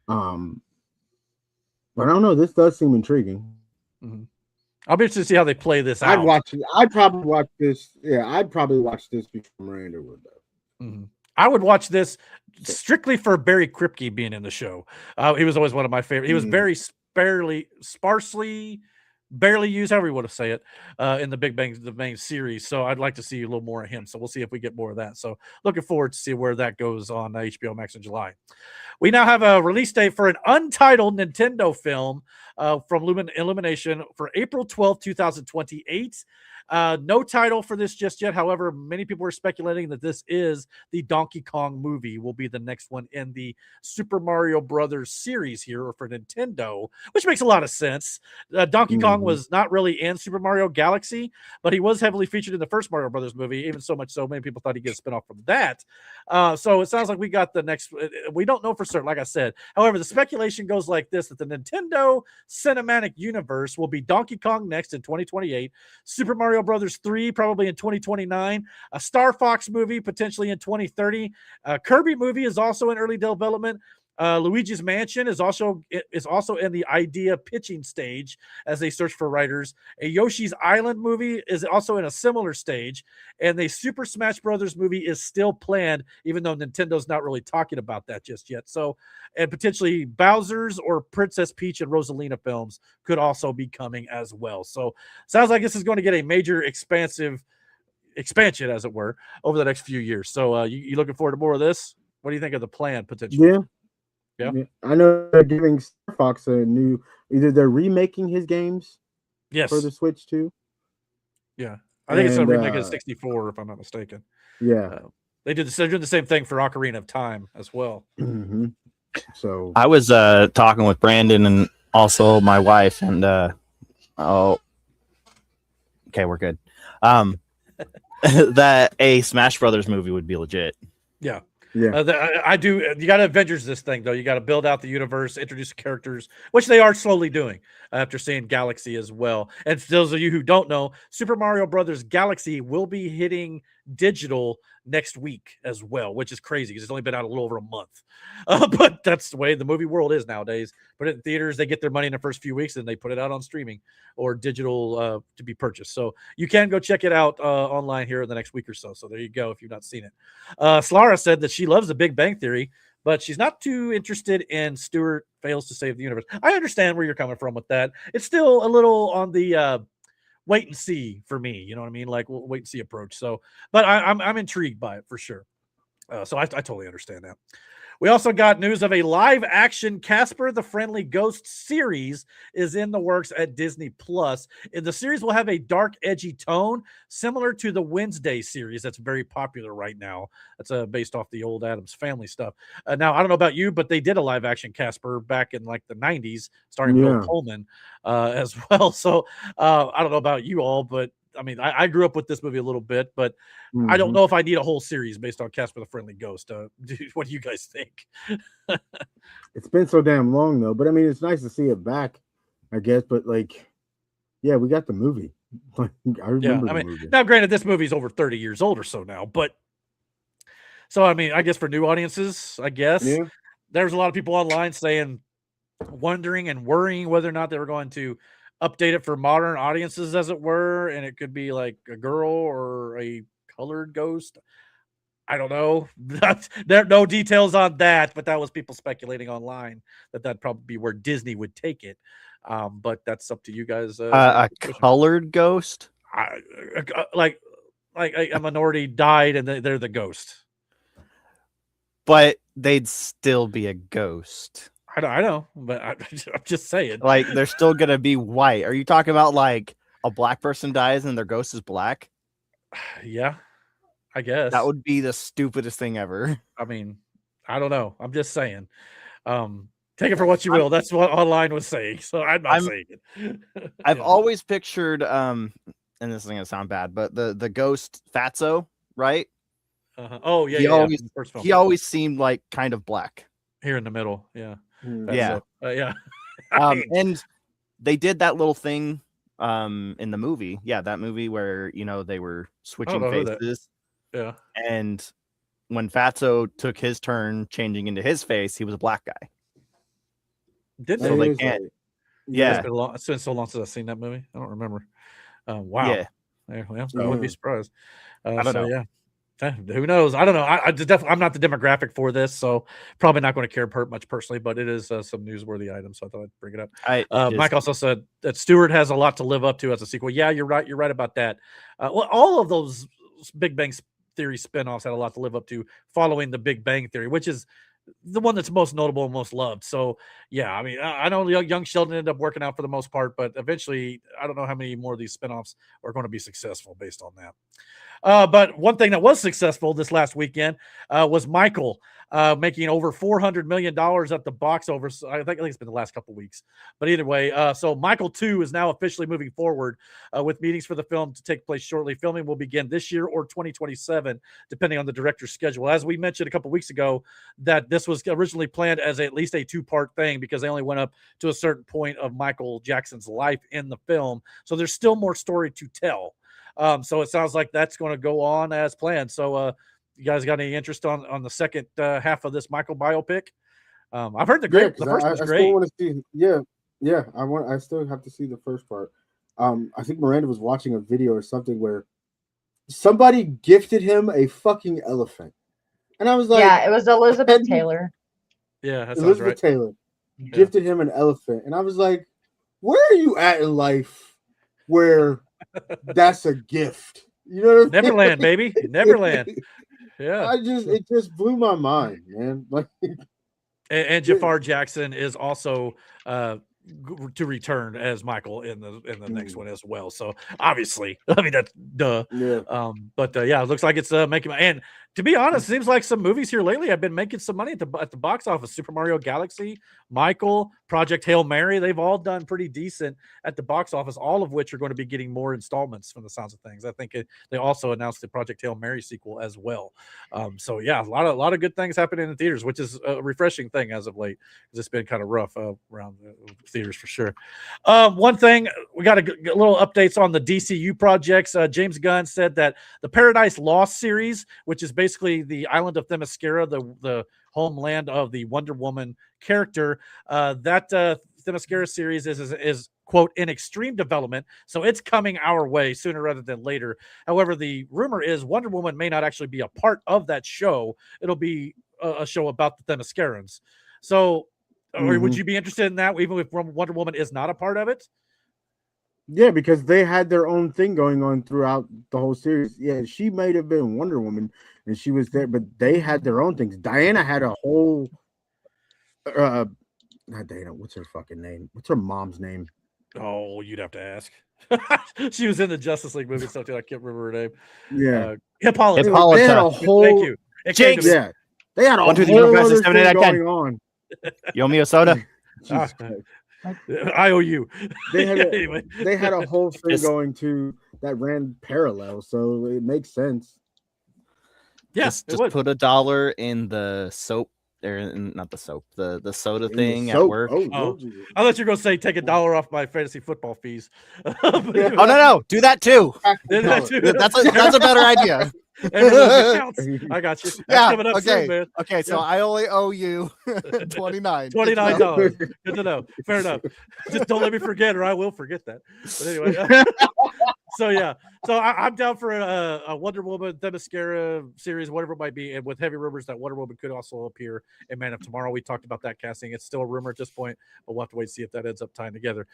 But I don't know, this does seem intriguing. I'll be interested to see how they play this out. I'd probably watch this. Yeah, I'd probably watch this before Miranda would, though. I would watch this strictly for Barry Kripke being in the show. He was always one of my favorite. He was very sparsely barely used, however you want to say it, in the Bang series. So I'd like to see a little more of him. So we'll see if we get more of that. So looking forward to see where that goes on HBO Max in July. We now have a release date for an untitled Nintendo film from Illumination for April 12th, 2028. No title for this just yet. However, many people are speculating that this is the Donkey Kong movie, will be the next one in the Super Mario Brothers series here, or for Nintendo, which makes a lot of sense. Donkey Kong was not really in Super Mario Galaxy, but he was heavily featured in the first Mario Brothers movie, even so much so many people thought he'd get a spinoff from that. So it sounds like we got the next. We don't know for certain, like I said. However, the speculation goes like this, that the Nintendo Cinematic Universe will be Donkey Kong next in 2028, Super Mario Brothers 3 probably in 2029, a Star Fox movie potentially in 2030, a Kirby movie is also in early development. Luigi's Mansion is also in the idea pitching stage as they search for writers. A Yoshi's Island movie is also in a similar stage, and the Super Smash Brothers movie is still planned, even though Nintendo's not really talking about that just yet. So, and potentially Bowser's or Princess Peach and Rosalina films could also be coming as well. So, sounds like this is going to get a major expansion, as it were, over the next few years. So, you looking forward to more of this? What do you think of the plan potentially? Yeah, I know they're giving Star Fox a new. Either they're remaking his games, for the Switch too. Yeah, I think it's a remake of 64, if I'm not mistaken. Yeah, they're doing the same thing for Ocarina of Time as well. So I was talking with Brandon and also my wife, and okay, we're good. That a Smash Brothers movie would be legit. Yeah. Yeah, I do. You got to Avengers this thing, though. You got to build out the universe, introduce characters, which they are slowly doing after seeing Galaxy as well. And for those of you who don't know, Super Mario Brothers Galaxy will be hitting digital next week as well, which is crazy because it's only been out a little over a month. But that's the way the movie world is nowadays. Put it in theaters, they get their money in the first few weeks, and they put it out on streaming or digital to be purchased. So you can go check it out online here in the next week or so. So there you go if you've not seen it. Slara said that she loves The Big Bang Theory, but she's not too interested in Stuart fails to save the universe. I understand where you're coming from with that. It's still a little on the wait and see for me. You know what I mean? Like wait and see approach. So, but I'm intrigued by it for sure. So I totally understand that. We also got news of a live action Casper the Friendly Ghost series is in the works at Disney Plus. And the series will have a dark, edgy tone similar to the Wednesday series that's very popular right now. That's based off the old Addams Family stuff. Now, I don't know about you, but they did a live action Casper back in like the 90s, starring Bill Pullman as well. So I don't know about you all, but I mean, I grew up with this movie a little bit, but I don't know if I need a whole series based on Casper the Friendly Ghost. What do you guys think? It's been so damn long, though. But I mean, it's nice to see it back, I guess. But like, yeah, we got the movie. I remember the movie. Now, granted, this movie's over 30 years old or so now, but so I mean, I guess for new audiences, I guess there's a lot of people online wondering and worrying whether or not they were going to update it for modern audiences, as it were, and it could be like a girl or a colored ghost. I don't know. There are no details on that, but that was people speculating online that'd probably be where Disney would take it. But that's up to you guys. A colored ghost, like a minority died and they're the ghost, but they'd still be a ghost. I know, but I'm just saying. Like, they're still going to be white. Are you talking about, like, a black person dies and their ghost is black? Yeah, I guess. That would be the stupidest thing ever. I mean, I don't know. I'm just saying. Take it for what you will. That's what online was saying, so I'm not saying it. I've always pictured, and this is going to sound bad, but the ghost Fatso, right? Oh, yeah, he always seemed like kind of black. Here in the middle, yeah. Yeah. Yeah. And they did that little thing in the movie. Yeah, that movie where, they were switching faces. Yeah. And when Fatso took his turn changing into his face, he was a black guy. Did they? So they can't. Yeah. It's been so long since I've seen that movie. I don't remember. Wow. Yeah. Well, I wouldn't be surprised. I don't know. Yeah. Who knows? I don't know. I'm not the demographic for this, so probably not going to care much personally, but it is some newsworthy item, so I thought I'd bring it up. Mike also said that Stuart has a lot to live up to as a sequel. Yeah, you're right. You're right about that. Well, all of those Big Bang Theory spinoffs had a lot to live up to following the Big Bang Theory, which is the one that's most notable and most loved. So, yeah, I mean, I know young Sheldon ended up working out for the most part, but eventually, I don't know how many more of these spinoffs are going to be successful based on that. But one thing that was successful this last weekend was Michael making over $400 million at the box office. I think it's been the last couple of weeks. But either way, so Michael 2 is now officially moving forward with meetings for the film to take place shortly. Filming will begin this year or 2027, depending on the director's schedule. As we mentioned a couple of weeks ago, that this was originally planned as at least a 2-part thing because they only went up to a certain point of Michael Jackson's life in the film. So there's still more story to tell. So it sounds like that's going to go on as planned. So you guys got any interest on the second half of this Michael biopic? I've heard the first one's great. Still want to see, yeah. I still have to see the first part. I think Miranda was watching a video or something where somebody gifted him a fucking elephant, and I was like, yeah, it was Elizabeth Taylor. Yeah, that Elizabeth right. Taylor gifted him an elephant, and I was like, where are you at in life where that's a gift? You know what I mean? Neverland, baby. Neverland. Yeah. It just blew my mind, man. Like, and Jafar Jackson is also to return as Michael in the next one as well. So obviously, I mean that's duh. Yeah. But yeah, it looks like it's making. And To be honest, it seems like some movies here lately have been making some money at the box office. Super Mario Galaxy, Michael, Project Hail Mary, they've all done pretty decent at the box office, all of which are going to be getting more installments from the sounds of things. I think they also announced the Project Hail Mary sequel as well. So yeah, a lot of good things happening in the theaters, which is a refreshing thing as of late, because it's been kind of rough around the theaters for sure. One thing, we got a little updates on the DCU projects. James Gunn said that the Paradise Lost series, which is basically the island of Themyscira, the homeland of the Wonder Woman character, that Themyscira series is quote in extreme development, so it's coming our way sooner rather than later. However, the rumor is Wonder Woman may not actually be a part of that show. It'll be a show about the Themyscirans. So would you be interested in that, even if Wonder Woman is not a part of it? Yeah, because they had their own thing going on throughout the whole series. Yeah, she might have been Wonder Woman and she was there, but they had their own things. Diana had a whole not Diana, what's her fucking name? What's her mom's name? Oh, you'd have to ask. She was in the Justice League movie, so I can't remember her name. Yeah. Hippolyta. They had a whole, thank you. Jinx. Yeah. They had a 1, 2, 3, whole 4, 5, other 6, 7, 8, thing 9, 10. going on. You owe me a soda? I owe you. They had Anyway. They had a whole thing going to that ran parallel, so it makes sense. Yeah, just put $1 in the soap, or not the soap, the soda thing at work. I thought you were going to say take $1 off my fantasy football fees. Oh no, do that too. That's a better idea. I got you. That's coming up okay. soon, man. Okay, so I only owe you $29. $29. Good to know. Fair enough. Just don't let me forget, or I will forget that. But anyway, so yeah, so I'm down for a Wonder Woman Themyscira series, whatever it might be, and with heavy rumors that Wonder Woman could also appear in Man of Tomorrow. We talked about that casting. It's still a rumor at this point, but we'll have to wait and see if that ends up tying together.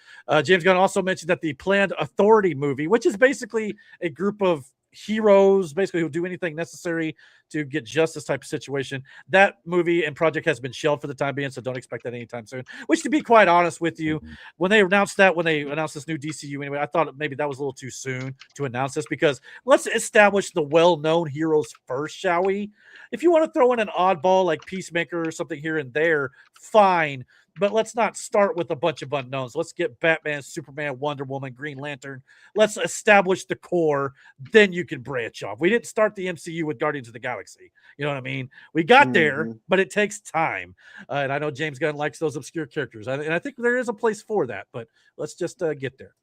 James Gunn also mentioned that the planned Authority movie, which is basically a group of heroes basically who do anything necessary to get justice type of situation, that movie and project has been shelved for the time being, so don't expect that anytime soon. Which, to be quite honest with you, when they announced this new DCU anyway, I thought maybe that was a little too soon to announce this, because let's establish the well-known heroes first, shall we? If you want to throw in an oddball like Peacemaker or something here and there, fine, but let's not start with a bunch of unknowns. Let's get Batman, Superman, Wonder Woman, Green Lantern. Let's establish the core. Then you can branch off. We didn't start the MCU with Guardians of the Galaxy. You know what I mean? We got there, but it takes time. And I know James Gunn likes those obscure characters. And I think there is a place for that, but let's just get there.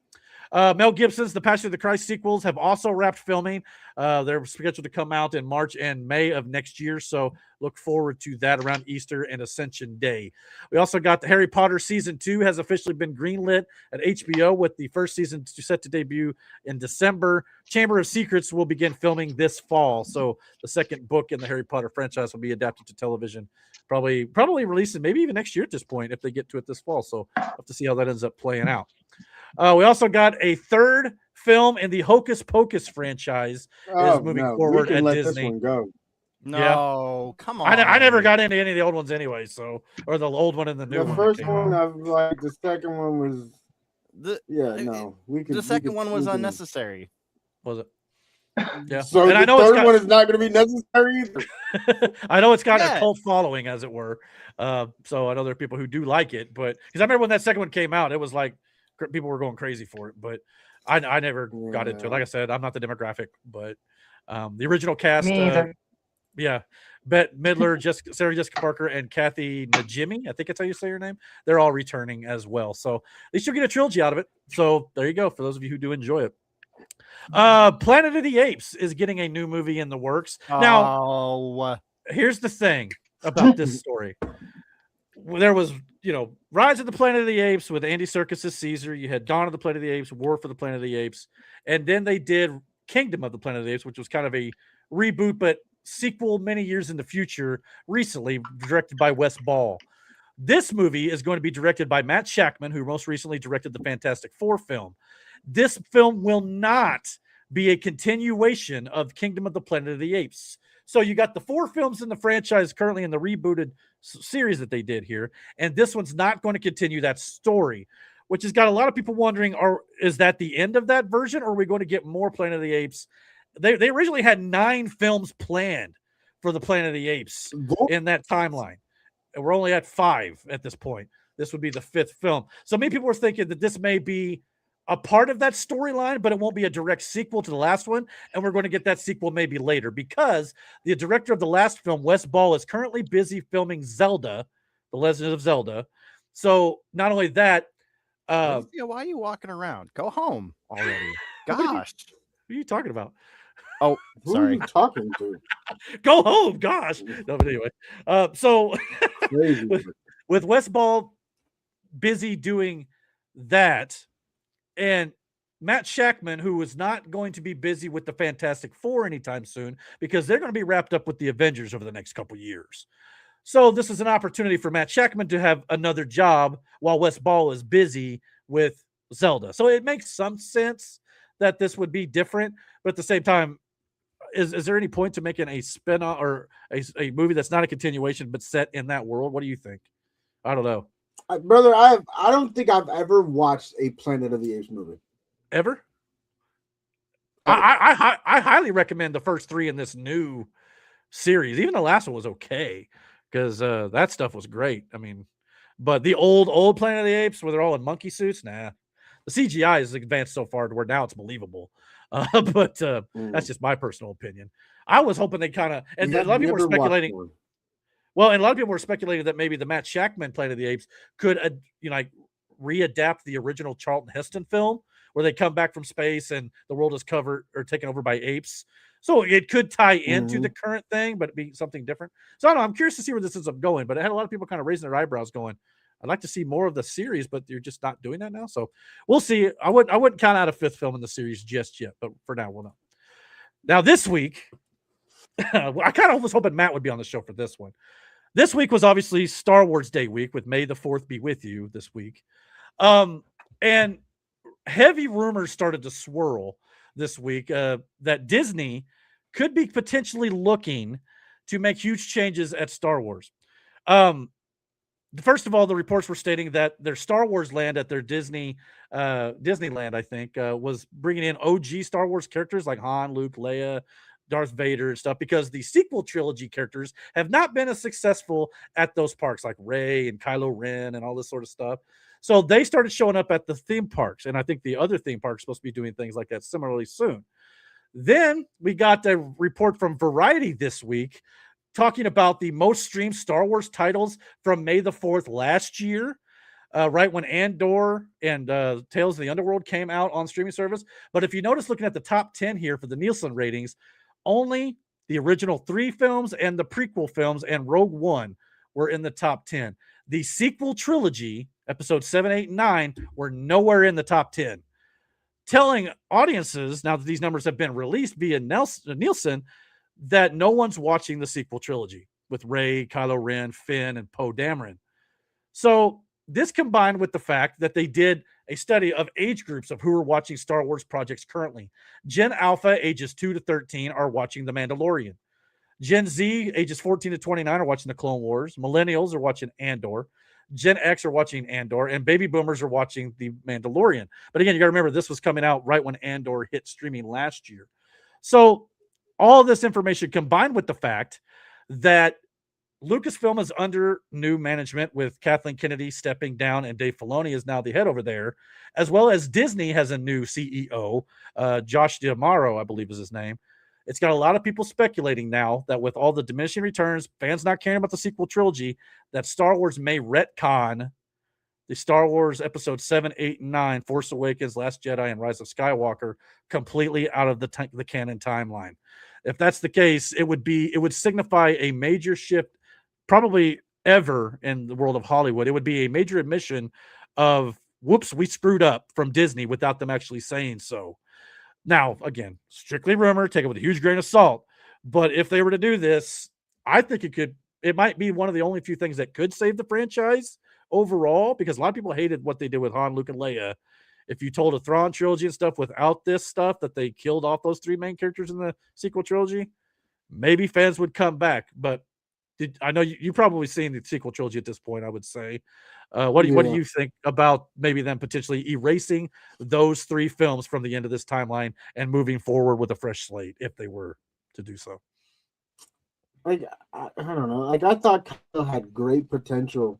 Mel Gibson's The Passion of the Christ sequels have also wrapped filming. They're scheduled to come out in March and May of next year, so look forward to that around Easter and Ascension Day. We also got the Harry Potter Season 2 has officially been greenlit at HBO, with the first season set to debut in December. Chamber of Secrets will begin filming this fall, so the second book in the Harry Potter franchise will be adapted to television, probably releasing maybe even next year at this point if they get to it this fall, so we'll have to see how that ends up playing out. We also got a third film in the Hocus Pocus franchise is moving forward at Disney. This one go. No, come on. I never got into any of the old ones anyway, or the old one and the new one. The first one, I like. The second one was. The second one was unnecessary. Was it? Yeah. So and the third one is not going to be necessary either. I know it's got a cult following, as it were. So I know there are people who do like it, but because I remember when that second one came out, it was like people were going crazy for it, but I never got into it. Like I said, I'm not the demographic, but the original cast, Bette Midler, Sarah Jessica Parker, and Kathy Najimy, I think that's how you say her name. They're all returning as well, so at least you'll get a trilogy out of it. So there you go for those of you who do enjoy it. Planet of the Apes is getting a new movie in the works. Now, here's the thing about this story. There was, Rise of the Planet of the Apes with Andy Serkis as Caesar. You had Dawn of the Planet of the Apes, War for the Planet of the Apes. And then they did Kingdom of the Planet of the Apes, which was kind of a reboot, but sequel many years in the future, recently directed by Wes Ball. This movie is going to be directed by Matt Shakman, who most recently directed the Fantastic Four film. This film will not be a continuation of Kingdom of the Planet of the Apes. So you got the 4 films in the franchise currently in the rebooted series that they did here, and this one's not going to continue that story, which has got a lot of people wondering, is that the end of that version, or are we going to get more Planet of the Apes? They originally had 9 films planned for the Planet of the Apes in that timeline. And we're only at 5 at this point. This would be the 5th film. So many people were thinking that this may be a part of that storyline, but it won't be a direct sequel to the last one. And we're going to get that sequel maybe later because the director of the last film, Wes Ball, is currently busy filming Zelda, The Legend of Zelda. So not only that, why are you walking around? Go home already. Gosh. What are you talking about? Oh, sorry. Who are you talking to? Go home. Gosh. No, but anyway. So with Wes Ball busy doing that, and Matt Shakman, who is not going to be busy with the Fantastic Four anytime soon because they're going to be wrapped up with the Avengers over the next couple years. So this is an opportunity for Matt Shakman to have another job while Wes Ball is busy with Zelda. So it makes some sense that this would be different, but at the same time, is there any point to making a spin-off or a movie that's not a continuation but set in that world? What do you think? I don't know. Brother, I don't think I've ever watched a Planet of the Apes movie. Ever? I highly recommend the first 3 in this new series. Even the last one was okay because that stuff was great. I mean, but the old Planet of the Apes where they're all in monkey suits, nah. The CGI has advanced so far to where now it's believable. But that's just my personal opinion. I was hoping they kind of, and a lot of people were speculating. Well, and a lot of people were speculating that maybe the Matt Shakman Planet of the Apes could, like readapt the original Charlton Heston film where they come back from space and the world is covered or taken over by apes. So it could tie into the current thing, but be something different. So I don't know. I'm curious to see where this ends up going, but I had a lot of people kind of raising their eyebrows going, I'd like to see more of the series, but you're just not doing that now. So we'll see. I wouldn't count out a 5th film in the series just yet, but for now, we'll know. Now this week, I kind of was hoping Matt would be on the show for this one. This week was obviously Star Wars Day week with May the 4th be with you this week. And heavy rumors started to swirl this week that Disney could be potentially looking to make huge changes at Star Wars. First of all, the reports were stating that their Star Wars land at their Disneyland, I think, was bringing in OG Star Wars characters like Han, Luke, Leia, Darth Vader and stuff, because the sequel trilogy characters have not been as successful at those parks like Rey and Kylo Ren and all this sort of stuff. So they started showing up at the theme parks, and I think the other theme parks are supposed to be doing things like that similarly soon. Then we got a report from Variety this week talking about the most streamed Star Wars titles from May the 4th last year, right when Andor and Tales of the Underworld came out on streaming service. But if you notice, looking at the top 10 here for the Nielsen ratings, only the original 3 films and the prequel films and Rogue One were in the top 10. The sequel trilogy, episodes 7, 8, and 9, were nowhere in the top 10. Telling audiences, now that these numbers have been released via Nielsen, that no one's watching the sequel trilogy with Rey, Kylo Ren, Finn, and Poe Dameron. So this combined with the fact that they did a study of age groups of who are watching Star Wars projects currently. Gen Alpha, ages 2 to 13, are watching The Mandalorian. Gen Z, ages 14 to 29, are watching The Clone Wars. Millennials are watching Andor. Gen X are watching Andor. And baby boomers are watching The Mandalorian. But again, you got to remember, this was coming out right when Andor hit streaming last year. So all this information combined with the fact that Lucasfilm is under new management with Kathleen Kennedy stepping down and Dave Filoni is now the head over there, as well as Disney has a new CEO, Josh D'Amaro, I believe is his name. It's got a lot of people speculating now that with all the diminishing returns, fans not caring about the sequel trilogy, that Star Wars may retcon the Star Wars episode 7, 8, and 9, Force Awakens, Last Jedi, and Rise of Skywalker completely out of the canon timeline. If that's the case, it would signify a major shift probably ever in the world of Hollywood. It would be a major admission of, whoops, we screwed up from Disney without them actually saying so. Now, again, strictly rumor, take it with a huge grain of salt. But if they were to do this, I think it might be one of the only few things that could save the franchise overall, because a lot of people hated what they did with Han, Luke, and Leia. If you told a Thrawn trilogy and stuff without this stuff, that they killed off those 3 main characters in the sequel trilogy, maybe fans would come back. But I know you've probably seen the sequel trilogy at this point, I would say. What do you think about maybe them potentially erasing those 3 films from the end of this timeline and moving forward with a fresh slate if they were to do so? like I don't know. Like I thought Kyle had great potential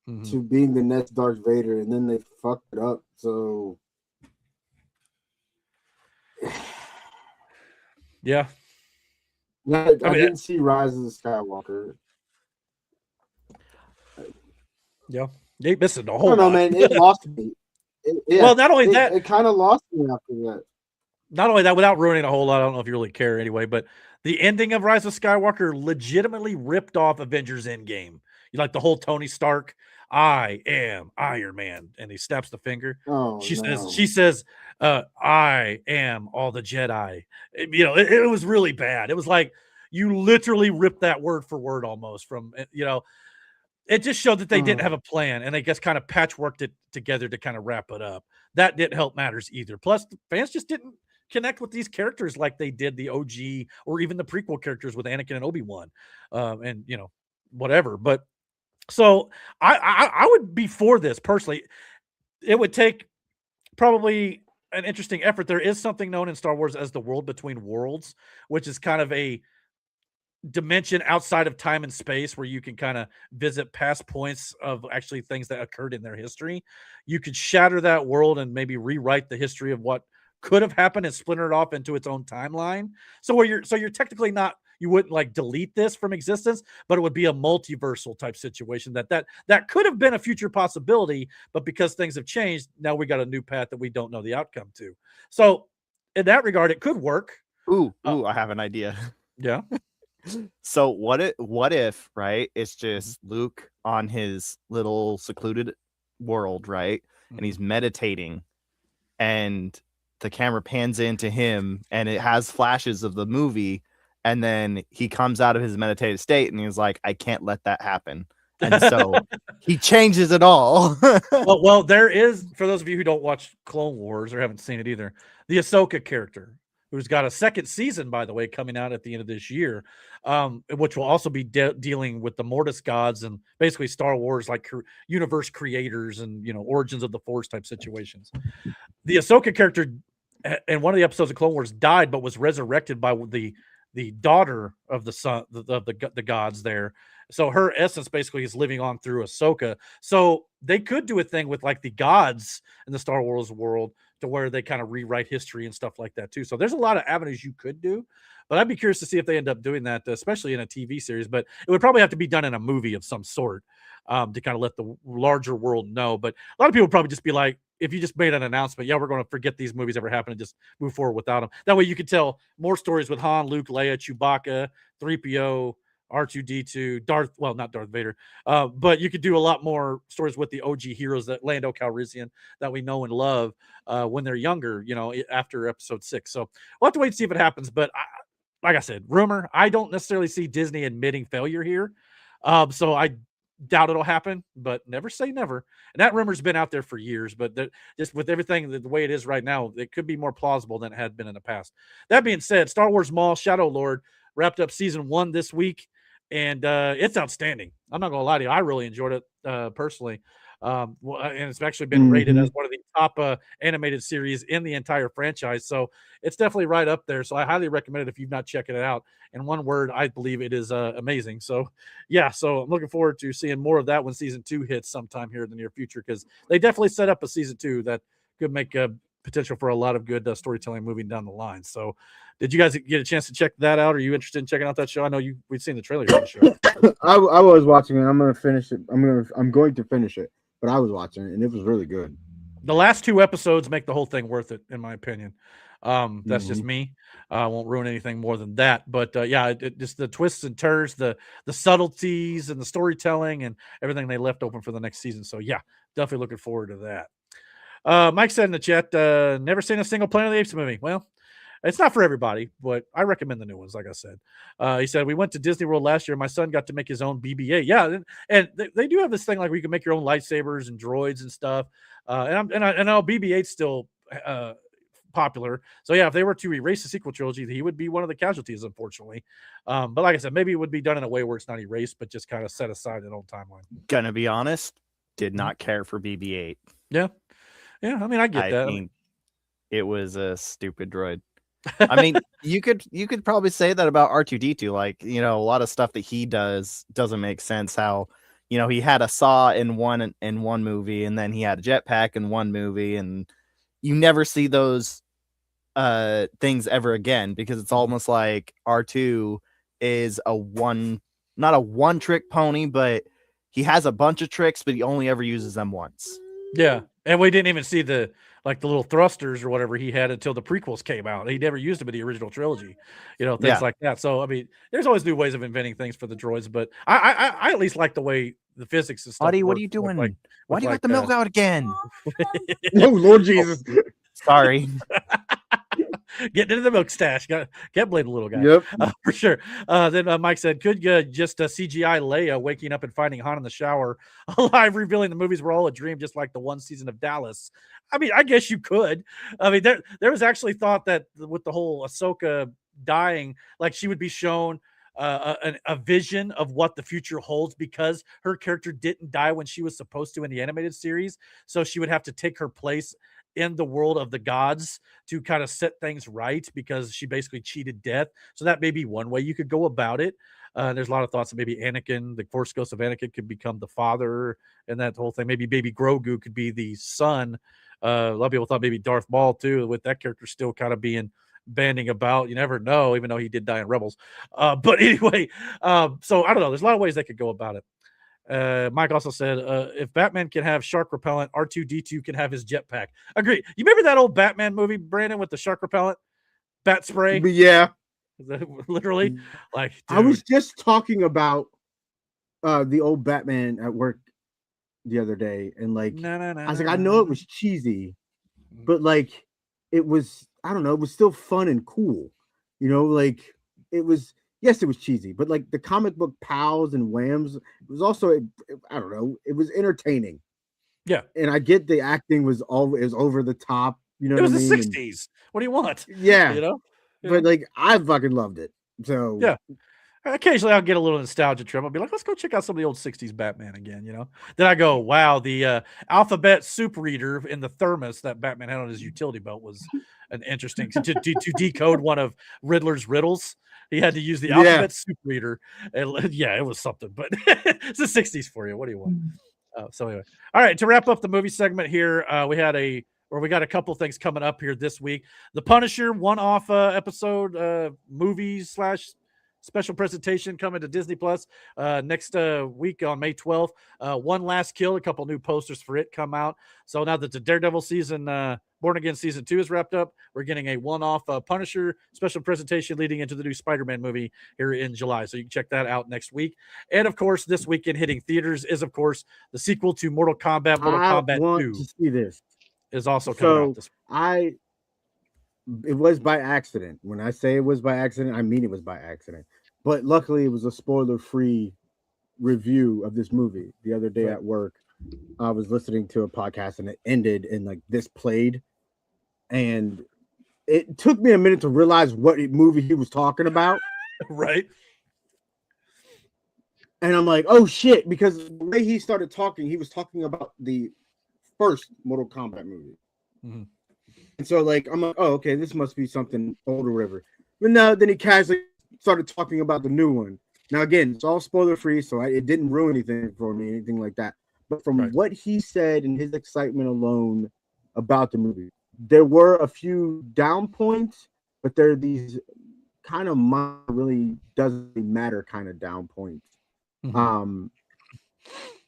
to being the next Darth Vader, and then they fucked it up. So yeah. I didn't see Rise of the Skywalker. Yeah, they missed a whole I don't know, lot. man. It lost me. Well, not only that, it kind of lost me after that. Not only that, without ruining a whole lot, I don't know if you really care anyway, but the ending of Rise of Skywalker legitimately ripped off Avengers Endgame. You like the whole Tony Stark, I am Iron Man, and he snaps the finger. She says, I am all the Jedi. It was really bad. It was like you literally ripped that word for word almost from, it just showed that they didn't have a plan, and they just kind of patchworked it together to kind of wrap it up. That didn't help matters either. Plus, the fans just didn't connect with these characters like they did the OG or even the prequel characters with Anakin and Obi-Wan, and whatever. But so I would be for this personally. It would take probably an interesting effort. There is something known in Star Wars as the world between worlds, which is kind of a dimension outside of time and space where you can kind of visit past points of actually things that occurred in their history. You could shatter that world and maybe rewrite the history of what could have happened and splinter it off into its own timeline. So you're technically not, you wouldn't like delete this from existence, but it would be a multiversal type situation that could have been a future possibility, but because things have changed, now we got a new path that we don't know the outcome to. So in that regard, it could work. Ooh, I have an idea. Yeah. So what if, right? It's just Luke on his little secluded world, right? And he's meditating, and the camera pans into him, and it has flashes of the movie, and then he comes out of his meditative state, and he's like, I can't let that happen. And so he changes it all. well, there is, for those of you who don't watch Clone Wars or haven't seen it either, the Ahsoka character, who's got a second season, by the way, coming out at the end of this year, which will also be dealing with the Mortis gods and basically Star Wars, like universe creators and, origins of the Force type situations. The Ahsoka character in one of the episodes of Clone Wars died, but was resurrected by the daughter of the son of the gods there. So her essence basically is living on through Ahsoka. So they could do a thing with like the gods in the Star Wars world to where they kind of rewrite history and stuff like that too. So there's a lot of avenues you could do, but I'd be curious to see if they end up doing that, especially in a TV series. But it would probably have to be done in a movie of some sort to kind of let the larger world know. But a lot of people would probably just be like, if you just made an announcement, yeah, we're going to forget these movies ever happened and just move forward without them. That way you could tell more stories with Han, Luke, Leia, Chewbacca, 3PO, R2D2, not Darth Vader, but you could do a lot more stories with the OG heroes, that Lando Calrissian that we know and love when they're younger, after episode 6. So we'll have to wait and see if it happens. But like I said, rumor, I don't necessarily see Disney admitting failure here. So I doubt it'll happen, but never say never. And that rumor's been out there for years, but just with everything the way it is right now, it could be more plausible than it had been in the past. That being said, Star Wars Maul Shadow Lord wrapped up season 1 this week, and it's outstanding. I'm not gonna lie to you, I really enjoyed it personally. And it's actually been rated as one of the top animated series in the entire franchise. So it's definitely right up there. So I highly recommend it if you've not checked it out. In one word, I believe it is amazing. So yeah, so I'm looking forward to seeing more of that when season 2 hits sometime here in the near future, because they definitely set up a season 2 that could make a potential for a lot of good storytelling moving down the line. So did you guys get a chance to check that out? Are you interested in checking out that show? I know we've seen the trailer for the show. I was watching it. I'm going to finish it. I'm going to finish it. But I was watching it, and it was really good. The last 2 episodes make the whole thing worth it, in my opinion. That's just me. I won't ruin anything more than that. But yeah, just the twists and turns, the subtleties and the storytelling and everything they left open for the next season. So yeah, definitely looking forward to that. Mike said in the chat, never seen a single Planet of the Apes movie. Well, it's not for everybody, but I recommend the new ones, like I said. He said, we went to Disney World last year. My son got to make his own BB-8. Yeah, and they do have this thing like where you can make your own lightsabers and droids and stuff. And I know BB-8's still popular. So yeah, if they were to erase the sequel trilogy, he would be one of the casualties, unfortunately. But like I said, maybe it would be done in a way where it's not erased, but just kind of set aside in an old timeline. Gonna be honest, did not care for BB-8. Yeah. I mean, I get that. It was a stupid droid. I mean, you could probably say that about R2-D2. Like, a lot of stuff that he does doesn't make sense. How, he had a saw in one movie, and then he had a jetpack in one movie, and you never see those things ever again, because it's almost like R2 is not a one trick pony, but he has a bunch of tricks, but he only ever uses them once. Yeah, and we didn't even see the little thrusters or whatever he had until the prequels came out. He never used them in the original trilogy, things like that. So I mean, there's always new ways of inventing things for the droids, but I at least like the way the physics and stuff. Buddy, what are you doing? Why do you got the milk out again? No, Lord Jesus. Sorry. Getting into the milk stash. Can't blame the little guy. Yep. For sure. Then Mike said, could you just CGI Leia waking up and finding Han in the shower alive, revealing the movies were all a dream, just like the one season of Dallas? I mean, I guess you could. I mean, there was actually thought that with the whole Ahsoka dying, like she would be shown a vision of what the future holds, because her character didn't die when she was supposed to in the animated series. So she would have to take her place in the world of the gods to kind of set things right, because she basically cheated death. So that may be one way you could go about it. There's a lot of thoughts that maybe Anakin, the Force Ghost of Anakin, could become the father, and that whole thing. Maybe baby Grogu could be the son. A lot of people thought maybe Darth Maul too, with that character still kind of being banding about. You never know, even though he did die in Rebels. But anyway, so I don't know. There's a lot of ways they could go about it. Mike also said, if Batman can have shark repellent, R2-D2 can have his jetpack. Agree. You remember that old Batman movie, Brandon, with the shark repellent bat spray? Yeah. Literally. Like, dude. I was just talking about the old Batman at work the other day, and like I was like, I know it was cheesy, but like it was, I don't know, it was still fun and cool. Like it was, yes, it was cheesy, but like the comic book pals and whams, it was also, I don't know, it was entertaining. Yeah. And I get the acting was over the top, it was the 60s. What do you want? Yeah. But like I fucking loved it. So yeah. Occasionally I'll get a little nostalgia trip. I'll be like, let's go check out some of the old 60s Batman again, Then I go, wow, the alphabet soup reader in the thermos that Batman had on his utility belt was an interesting to decode one of Riddler's riddles. He had to use the alphabet soup reader. And, yeah, it was something, but it's the 60s for you. What do you want? So anyway, all right, to wrap up the movie segment here, we got a couple things coming up here this week. The Punisher one-off episode, movies / special presentation coming to Disney Plus next week on May 12th. One Last Kill, a couple new posters for it come out. So now that the Daredevil season, Born Again season 2 is wrapped up, we're getting a one-off Punisher special presentation leading into the new Spider-Man movie here in July. So you can check that out next week. And of course, this weekend hitting theaters is, of course, the sequel to Mortal Kombat, Mortal Kombat 2. To see this is also coming out this week. It was by accident. When I say it was by accident, I mean it was by accident. But luckily, it was a spoiler-free review of this movie. The other day at work, I was listening to a podcast, and it ended, and like this played, and it took me a minute to realize what movie he was talking about. Right. And I'm like, oh shit, because the way he started talking, he was talking about the first Mortal Kombat movie. Mm-hmm. And so, like, I'm like, oh, okay, this must be something old or whatever. But no, then he casually started talking about the new one. Now, again, it's all spoiler-free, so it didn't ruin anything for me, anything like that. But from what he said and his excitement alone about the movie, there were a few down points, but there are these kind of really doesn't matter kind of down points. Mm-hmm.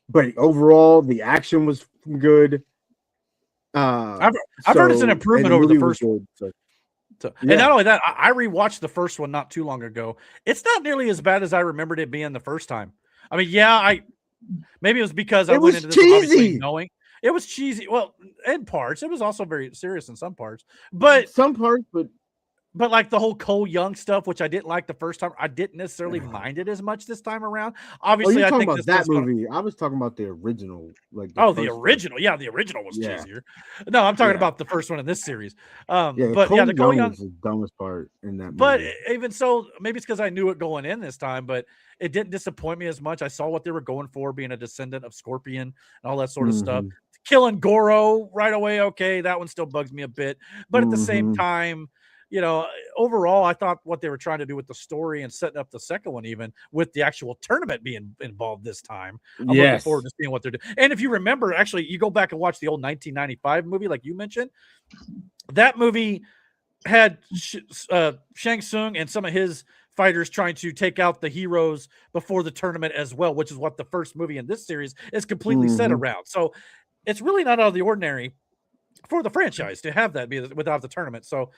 But overall, the action was good. I've heard it's an improvement over the first one. And not only that, I rewatched the first one not too long ago. It's not nearly as bad as I remembered it being the first time. I mean, maybe it was because I went into this obviously knowing it was cheesy. Well, in parts, it was also very serious in some parts. But like the whole Cole Young stuff, which I didn't like the first time, I didn't necessarily mind it as much this time around. Obviously, I think about that movie. I was talking about the original, like the original. Yeah, the original was cheesier. No, I'm talking about the first one in this series. The Cole Young was the dumbest part in that movie. But even so, maybe it's because I knew it going in this time, but it didn't disappoint me as much. I saw what they were going for, being a descendant of Scorpion and all that sort of stuff. Killing Goro right away, okay, that one still bugs me a bit, but at the same time, overall, I thought what they were trying to do with the story and setting up the second one, even with the actual tournament being involved this time, I'm looking forward to seeing what they're doing. And if you remember, actually, you go back and watch the old 1995 movie, like you mentioned, that movie had Shang Tsung and some of his fighters trying to take out the heroes before the tournament as well, which is what the first movie in this series is completely set around. So it's really not out of the ordinary for the franchise to have that be without the tournament. So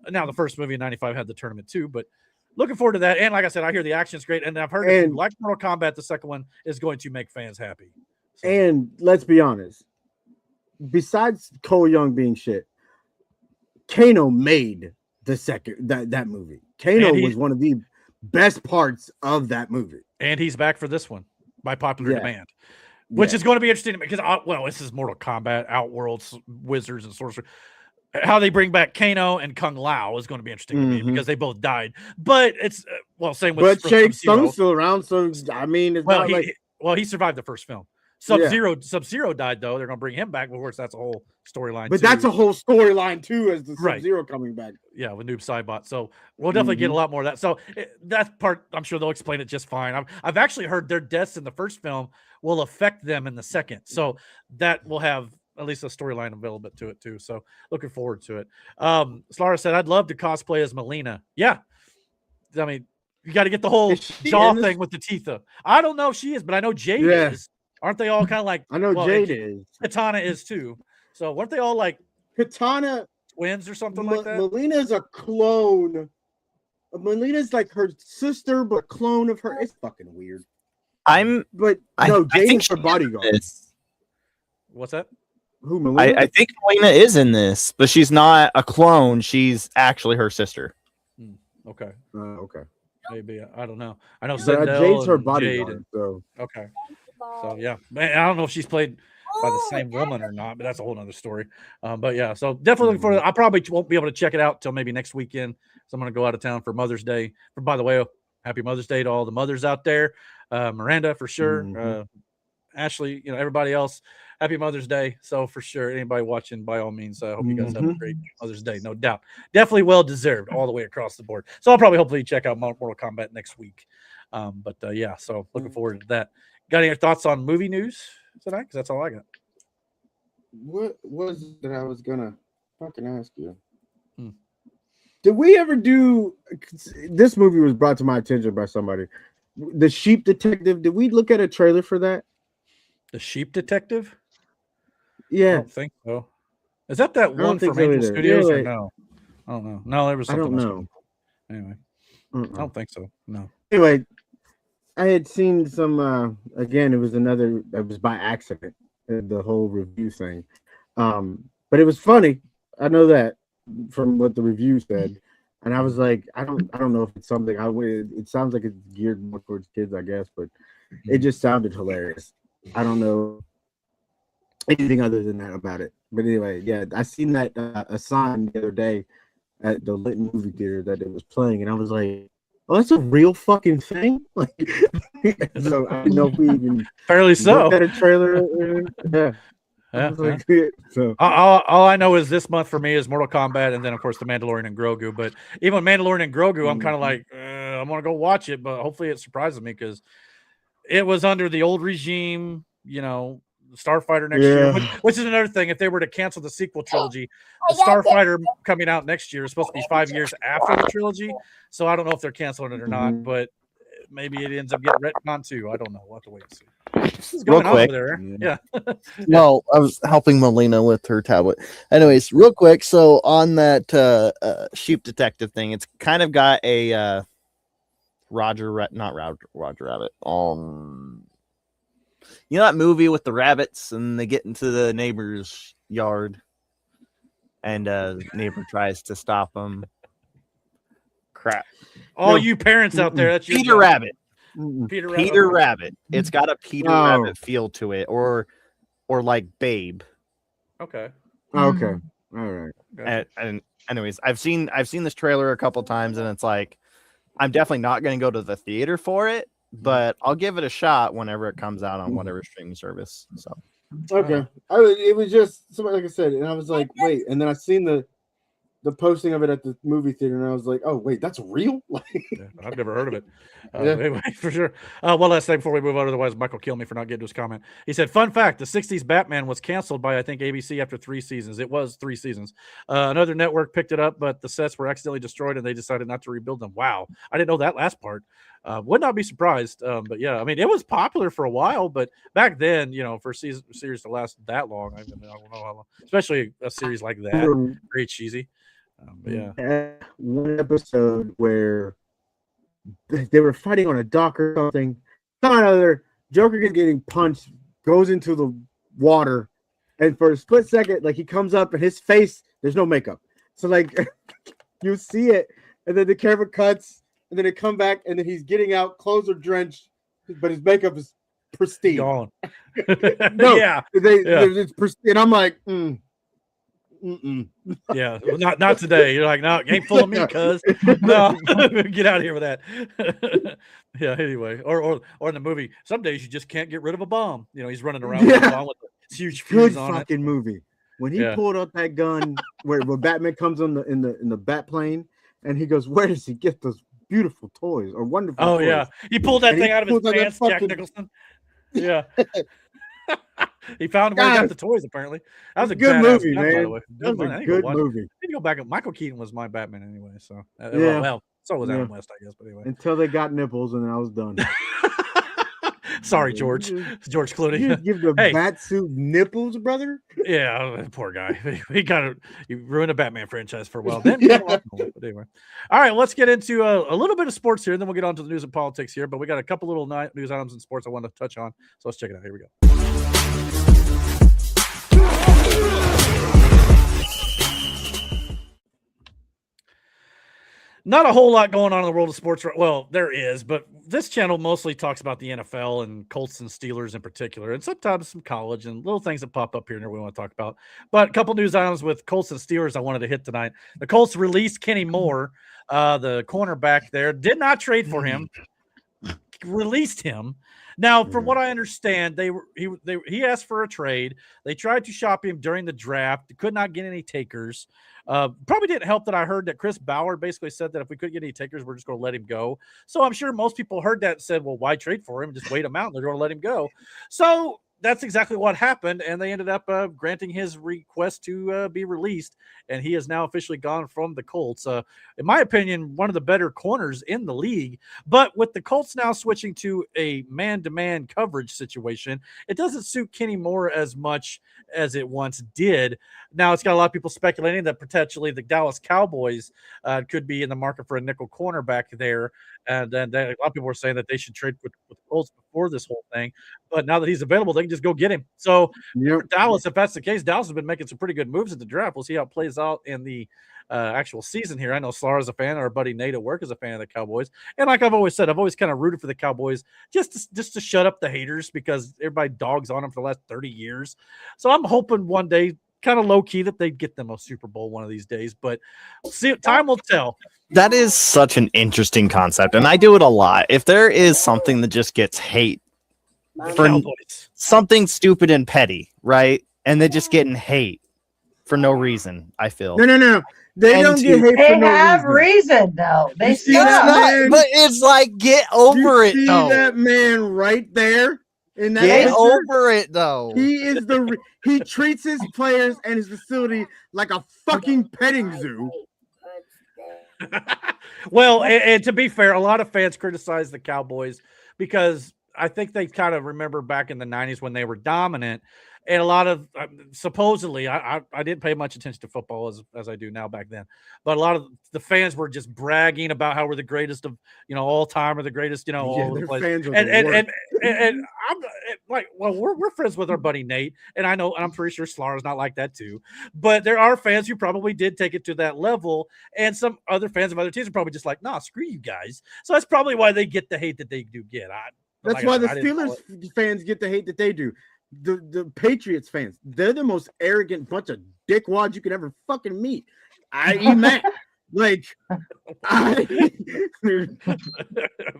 now the first movie in 95 had the tournament too, but looking forward to that. And like I said, I hear the action's great. And I've heard if you like Mortal Kombat, the second one is going to make fans happy. So. And let's be honest, besides Cole Young being shit, Kano made the second that movie. Kano was one of the best parts of that movie. And he's back for this one by popular demand. Which is going to be interesting because, this is Mortal Kombat, Outworlds, Wizards, and Sorcerers. How they bring back Kano and Kung Lao is going to be interesting to me because they both died. But it's, same with Shang Tsung's still around, so, I mean, it's not like... he survived the first film. Sub-Zero died, though. They're going to bring him back. Of course, that's a whole storyline, But that's a whole storyline, too, as the Sub-Zero coming back. Yeah, with Noob Saibot. So we'll definitely get a lot more of that. So that part, I'm sure they'll explain it just fine. I've actually heard their deaths in the first film will affect them in the second. So that will have at least a storyline available to it, too. So looking forward to it. Slara said, I'd love to cosplay as Melina. Yeah. I mean, you got to get the whole jaw thing with the teeth. I don't know if she is, but I know Jade is. Aren't they all kind of like? I know Jade is. Katana is too. So weren't they all like Katana twins or something like that? Melina's a clone. Melina's like her sister, but clone of her. It's fucking weird. Jade is her bodyguard. What's that? Who Melina? I think Melina is in this, but she's not a clone. She's actually her sister. Okay. Okay. Maybe I don't know. I know Jade's her bodyguard. So okay. So yeah, man, I don't know if she's played by the same woman or not, but that's a whole nother story. But yeah, so definitely looking forward to it. I probably won't be able to check it out till maybe next weekend. So I'm going to go out of town for Mother's Day. By the way, happy Mother's Day to all the mothers out there. Miranda for sure. Ashley, everybody else. Happy Mother's Day. So for sure, anybody watching, by all means, I hope you guys have a great Mother's Day. No doubt. Definitely well deserved all the way across the board. So I'll probably hopefully check out Mortal Kombat next week. But yeah, so looking forward to that. Got any thoughts on movie news tonight? Because that's all I got. What was it that I was gonna fucking ask you? Did we ever do? This movie was brought to my attention by somebody. The Sheep Detective. Did we look at a trailer for that? The Sheep Detective? Yeah, I don't think so. Is that one from Angel Studios? Or no, I don't know. No, there was something. I don't know. Anyway, I don't think so. No. Anyway. I had seen some again, it was by accident, the whole review thing. But it was funny. I know that from what the review said. And I was like, I don't know if it's something it sounds like it's geared more towards kids, I guess, but it just sounded hilarious. I don't know anything other than that about it. But anyway, yeah, I seen that a sign the other day at the Linton movie theater that it was playing, and I was like, oh, that's a real fucking thing. Like, so I don't know if we even fairly so looked at a trailer. Yeah. So all I know is this month for me is Mortal Kombat, and then of course the Mandalorian and Grogu. But even Mandalorian and Grogu, I'm kind of like, I'm gonna go watch it, but hopefully it surprises me because it was under the old regime, Starfighter next year, which is another thing. If they were to cancel the sequel trilogy, the Starfighter coming out next year is supposed to be 5 years after the trilogy. So I don't know if they're canceling it or not, but maybe it ends up getting retconned too. I don't know. We'll have to wait and see. This is going on over there. Yeah. No, I was helping Melina with her tablet. Anyways, real quick. So on that Sheep Detective thing, it's kind of got a Roger Rabbit. You know that movie with the rabbits and they get into the neighbor's yard and the neighbor tries to stop them? Crap. All you parents out there, that's Peter Rabbit. Peter Rabbit. It's got a Peter Rabbit feel to it, or like Babe. Okay. Okay. All right. And anyways, I've seen this trailer a couple times, and it's like, I'm definitely not going to go to the theater for it, but I'll give it a shot whenever it comes out on whatever streaming service. So okay, it was just somebody, like I said, and I was like, wait, and then I seen the the posting of it at the movie theater, and I was like, "Oh wait, that's real." Yeah, I've never heard of it. Anyway, for sure. One last thing before we move on. Otherwise, Michael kill me for not getting to his comment. He said, "Fun fact: the '60s Batman was canceled by I think ABC after 3 seasons. It was 3 seasons. Another network picked it up, but the sets were accidentally destroyed, and they decided not to rebuild them. Wow, I didn't know that last part. Would not be surprised. But yeah, I mean, it was popular for a while, but back then, for a series to last that long, I don't know how long, especially a series like that, very cheesy." But yeah, one episode where they were fighting on a dock or something. Another Joker is getting punched, goes into the water, and for a split second, like he comes up and his face, there's no makeup. So like you see it, and then the camera cuts, and then it come back, and then he's getting out, clothes are drenched, but his makeup is pristine. Gone. No, yeah, it's pristine. And I'm like, yeah, well, not today. You're like, no, you ain't fooling me, cuz. No, get out of here with that. Yeah, anyway. Or in the movie, some days you just can't get rid of a bomb. He's running around with a bomb with a huge fuse on it. Good fucking movie. When he pulled up that gun where Batman comes on in the bat plane, and he goes, "Where does he get those beautiful toys or wonderful toys?" Yeah. He pulled that thing out of his pants, Jack Nicholson. Yeah. He found where he got the toys, apparently. That was a good movie, man. By the way. That was a good movie. I need to go back. Michael Keaton was my Batman anyway, so yeah. Well, so was Adam West, I guess. But anyway, until they got nipples, and then I was done. Sorry, George Clooney. You give the bat suit nipples, brother. Yeah, poor guy. He ruined a Batman franchise for a while. Then, but anyway, all right. Let's get into a little bit of sports here, and then we'll get on to the news and politics here. But we got a couple little news items in sports I want to touch on, so let's check it out. Here we go. Not a whole lot going on in the world of sports. Well, there is, but this channel mostly talks about the NFL and Colts and Steelers in particular, and sometimes some college and little things that pop up here and there we want to talk about. But a couple news items with Colts and Steelers I wanted to hit tonight. The Colts released Kenny Moore, the cornerback there. Did not trade for him. Released him. Now, from what I understand, he asked for a trade. They tried to shop him during the draft. Could not get any takers. Probably didn't help that I heard that Chris Bauer basically said that if we couldn't get any takers, we're just going to let him go. So I'm sure most people heard that and said, well, why trade for him? Just wait him out. And they're going to let him go. So that's exactly what happened, and they ended up granting his request to be released, and he is now officially gone from the Colts. In my opinion, one of the better corners in the league, but with the Colts now switching to a man-to-man coverage situation, it doesn't suit Kenny Moore as much as it once did. Now, it's got a lot of people speculating that potentially the Dallas Cowboys could be in the market for a nickel cornerback there, and then a lot of people were saying that they should trade with the Colts before this whole thing, but now that he's available, they can just go get him. So for Dallas, if that's the case, Dallas has been making some pretty good moves at the draft. We'll see how it plays out in the actual season here. I know Slara's a fan. Our buddy Nate at work is a fan of the Cowboys, and like I've always said, I've always kind of rooted for the Cowboys just to shut up the haters because everybody dogs on them for the last 30 years. So I'm hoping one day, kind of low key, that they get them a Super Bowl one of these days. But see, time will tell. That is such an interesting concept, and I do it a lot. If there is something that just gets hate for something stupid and petty, right? And they're just getting hate for no reason, I feel. No. They don't get hate for no reason. They have reason, though. They see that man, but it's like, get over it, though. That man right there. In that get picture, over it, though. He treats his players and his facility like a fucking petting zoo. Well, and to be fair, a lot of fans criticize the Cowboys because I think they kind of remember back in the 90s when they were dominant. And a lot of supposedly, I didn't pay much attention to football as I do now back then, but a lot of the fans were just bragging about how we're the greatest of all time, or the greatest all over the place. Fans are and I'm like, well, we're friends with our buddy Nate, and I know, and I'm pretty sure Slara's not like that too. But there are fans who probably did take it to that level, and some other fans of other teams are probably just like, nah, screw you guys. So that's probably why they get the hate that they do get. That's why the Steelers fans get the hate that they do. The Patriots fans, they're the most arrogant bunch of dickwads you could ever fucking meet. I.e. Matt. Like, I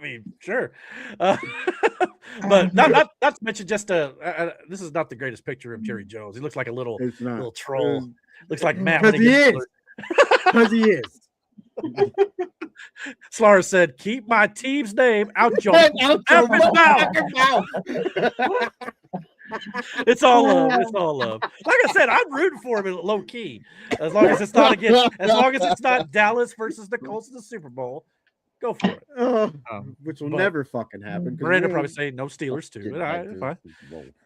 mean, sure. But not to mention just this is not the greatest picture of Jerry Jones. He looks like a little troll. Looks like Matt. Because he is. Because he is. Slara said, "Keep my team's name out your effing mouth." It's all love. It's all love. Like I said, I'm rooting for him low key. As long as it's not Dallas versus the Colts in the Super Bowl, go for it. Which will never fucking happen. Miranda probably say no Steelers too.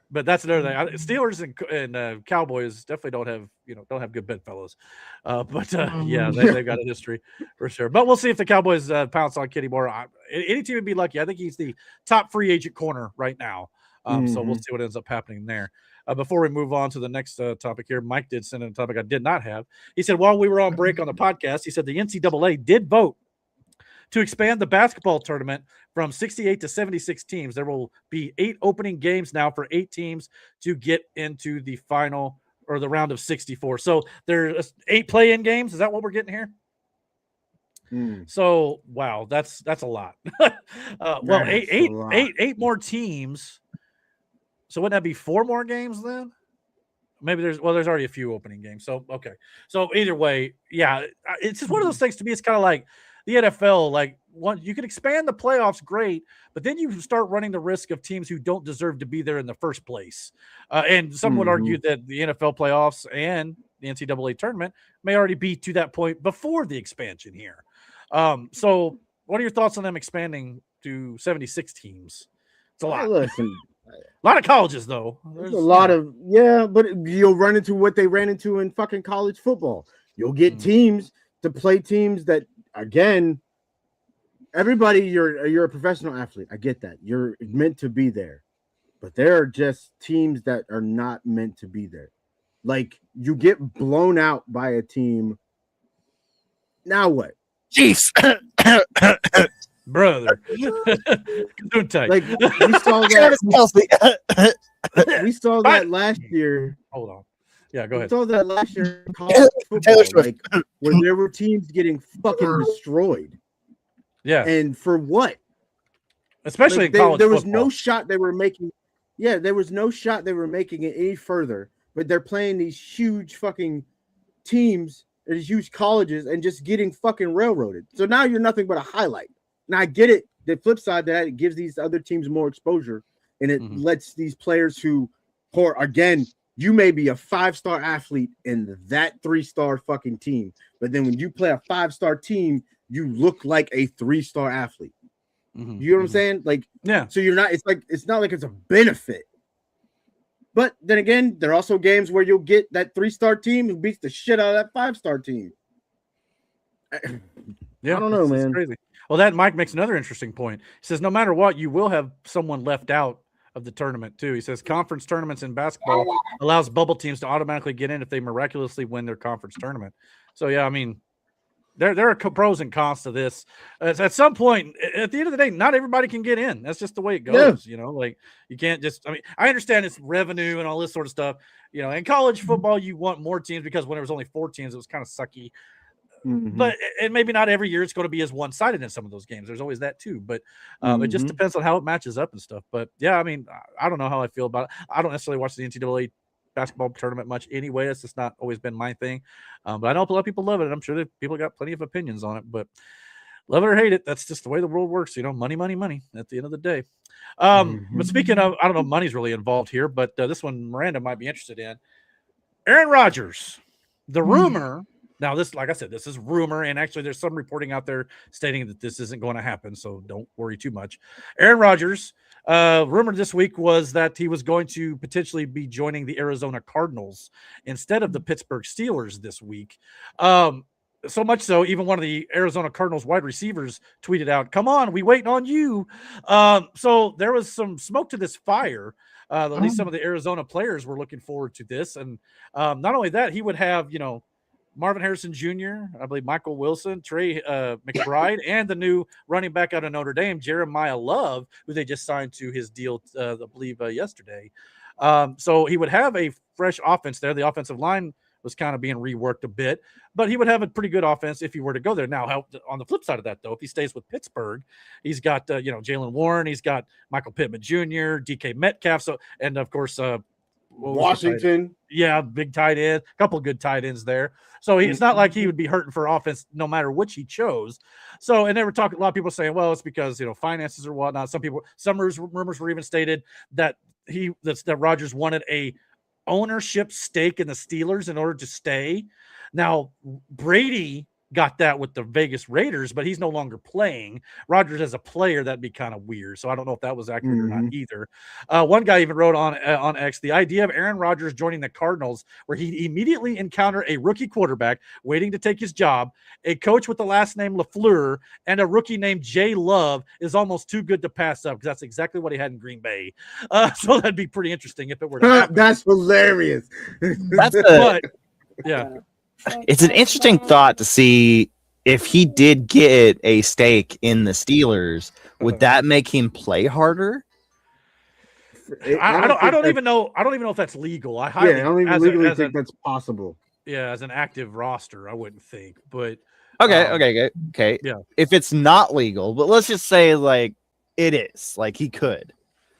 But that's another thing. Steelers and Cowboys definitely don't have good bedfellows. Yeah, they've got a history for sure. But we'll see if the Cowboys pounce on Kitty more. Any team would be lucky. I think he's the top free agent corner right now. So we'll see what ends up happening there. Before we move on to the next topic here, Mike did send in a topic I did not have. He said, while we were on break on the podcast, he said the NCAA did vote to expand the basketball tournament from 68 to 76 teams. There will be 8 opening games now for 8 teams to get into the final or the round of 64. So there's 8 play-in games. Is that what we're getting here? So, wow, that's a lot. Well, eight more teams. So wouldn't that be 4 more games then? Maybe there's already a few opening games. So, okay. So either way, yeah, it's just one of those things to me. It's kind of like the NFL, like you can expand the playoffs, great, but then you start running the risk of teams who don't deserve to be there in the first place. And some would argue that the NFL playoffs and the NCAA tournament may already be to that point before the expansion here. So what are your thoughts on them expanding to 76 teams? It's a lot. Listen, a lot of colleges, though. There's a lot of, but you'll run into what they ran into in fucking college football. You'll get teams to play teams that, again, everybody, you're a professional athlete. I get that. You're meant to be there. But there are just teams that are not meant to be there. Like, you get blown out by a team. Now what? Chiefs. Brother. Like, we saw that. We saw that last year. Hold on. Yeah, go ahead. We saw that last year in college football, like, where there were teams getting fucking destroyed. Yeah. And for what? Especially like, in college there was football. no shot they were making. Yeah, there was no shot they were making it any further. But they're playing these huge fucking teams, these huge colleges, and just getting fucking railroaded. So now you're nothing but a highlight. Now I get it. The flip side to that, it gives these other teams more exposure, and it lets these players who again, you may be a 5-star athlete in that 3-star fucking team, but then when you play a 5-star team, you look like a 3-star athlete. You know what I'm saying? Like, yeah. So you're not. It's not like it's a benefit. But then again, there are also games where you'll get that 3-star team who beats the shit out of that 5-star team. Yeah, I don't know, man. Crazy. Well, that Mike makes another interesting point. He says, no matter what, you will have someone left out of the tournament too. He says conference tournaments in basketball allows bubble teams to automatically get in if they miraculously win their conference tournament. So yeah, I mean, there are pros and cons to this. At some point, at the end of the day, not everybody can get in. That's just the way it goes. You know, like you can't just. I mean, I understand it's revenue and all this sort of stuff. You know, in college football, you want more teams because when there was only 4 teams, it was kind of sucky. But and maybe not every year it's going to be as one-sided in some of those games. There's always that too. But it just depends on how it matches up and stuff. But yeah, I mean, I don't know how I feel about it. I don't necessarily watch the NCAA basketball tournament much anyway. It's just not always been my thing. But I know a lot of people love it, and I'm sure that people got plenty of opinions on it. But love it or hate it, that's just the way the world works. You know, money at the end of the day. But speaking of, I don't know if money's really involved here, but this one Miranda might be interested in. Aaron Rodgers, the rumor. Now, this, like I said, this is rumor, and actually there's some reporting out there stating that this isn't going to happen, so don't worry too much. Aaron Rodgers, rumored this week was that he was going to potentially be joining the Arizona Cardinals instead of the Pittsburgh Steelers this week. So much so, even one of the Arizona Cardinals wide receivers tweeted out, "Come on, we waiting on you." So there was some smoke to this fire. At least some of the Arizona players were looking forward to this. And not only that, he would have, you know, Marvin Harrison Jr., I believe Michael Wilson, Trey McBride, and the new running back out of Notre Dame, Jeremiah Love, who they just signed to his deal, I believe, yesterday. So he would have a fresh offense there. The offensive line was kind of being reworked a bit, but he would have a pretty good offense if he were to go there. Now, on the flip side of that, though, if he stays with Pittsburgh, he's got, Jalen Warren, he's got Michael Pittman Jr., DK Metcalf, and of course, Washington. Yeah, big tight end, a couple good tight ends there. So it's not like he would be hurting for offense no matter which he chose. So, and they were talking, a lot of people saying, well, it's because, finances or whatnot. Some rumors were even stated that that Rodgers wanted a ownership stake in the Steelers in order to stay. Now, Brady got that with the Vegas Raiders, but he's no longer playing. Rodgers as a player, that'd be kind of weird. So I don't know if that was accurate or not either. One guy even wrote on X, the idea of Aaron Rodgers joining the Cardinals, where he'd immediately encounter a rookie quarterback waiting to take his job, a coach with the last name LaFleur, and a rookie named Jay Love is almost too good to pass up, because that's exactly what he had in Green Bay. So that'd be pretty interesting if it were to happen. That's hilarious. Yeah. It's an interesting thought to see if he did get a stake in the Steelers, would that make him play harder? I don't even know if that's legal. I don't even legally think that's possible. Yeah, as an active roster, I wouldn't think. But okay. Yeah. If it's not legal, but let's just say like it is, like he could.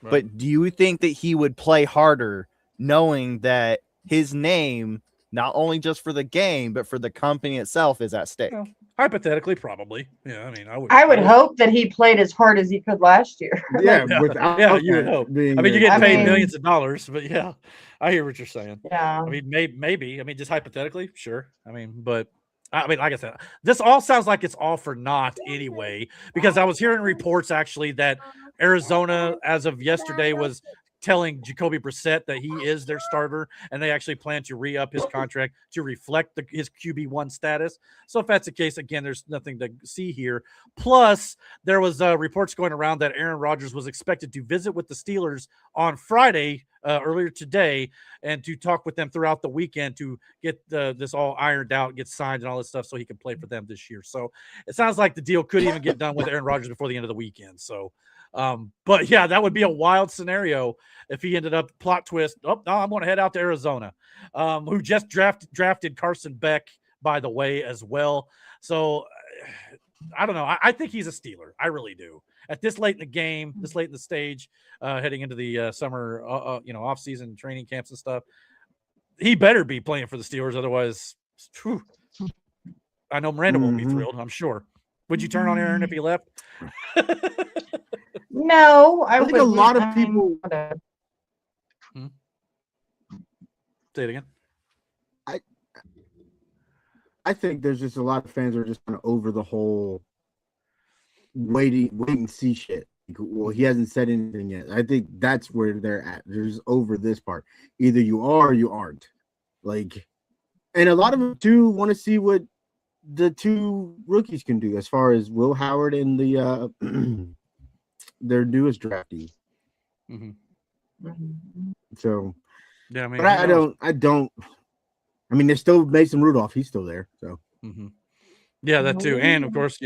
Right. But do you think that he would play harder knowing that his name, not only just for the game, but for the company itself, is at stake? Well, hypothetically, probably. Yeah, I mean, I would hope that he played as hard as he could last year. Yeah, you would hope. I mean, you're getting paid millions of dollars, but yeah, I hear what you're saying. Yeah. I mean, maybe. I mean, just hypothetically, sure. I mean, but I mean, like I said, this all sounds like it's all for naught anyway, because I was hearing reports actually that Arizona, as of yesterday, was telling Jacoby Brissett that he is their starter, and they actually plan to re-up his contract to reflect his QB1 status. So if that's the case, again, there's nothing to see here. Plus, there was reports going around that Aaron Rodgers was expected to visit with the Steelers on Friday, earlier today, and to talk with them throughout the weekend to get this all ironed out, get signed and all this stuff so he can play for them this year. So it sounds like the deal could even get done with Aaron Rodgers before the end of the weekend. So but yeah, that would be a wild scenario if he ended up plot twist. Oh, no, I'm going to head out to Arizona, who just drafted Carson Beck, by the way, as well. So I don't know. I think he's a Steeler. I really do. At this late in the game, this late in the stage, heading into the summer, off-season training camps and stuff, he better be playing for the Steelers. Otherwise, I know Miranda won't be thrilled, I'm sure. Would you turn on Aaron if he left? No, I think a lot of people. Say it again. I think there's just a lot of fans who are just kind of over the whole wait and see shit. Well, he hasn't said anything yet. I think that's where they're at. They're just over this part. Either you are or you aren't. Like, and a lot of them too want to see what the two rookies can do as far as Will Howard and the their newest draftee. So yeah, I mean, but I don't. I mean, there's still Mason Rudolph. He's still there. So. Yeah, that too. And of course,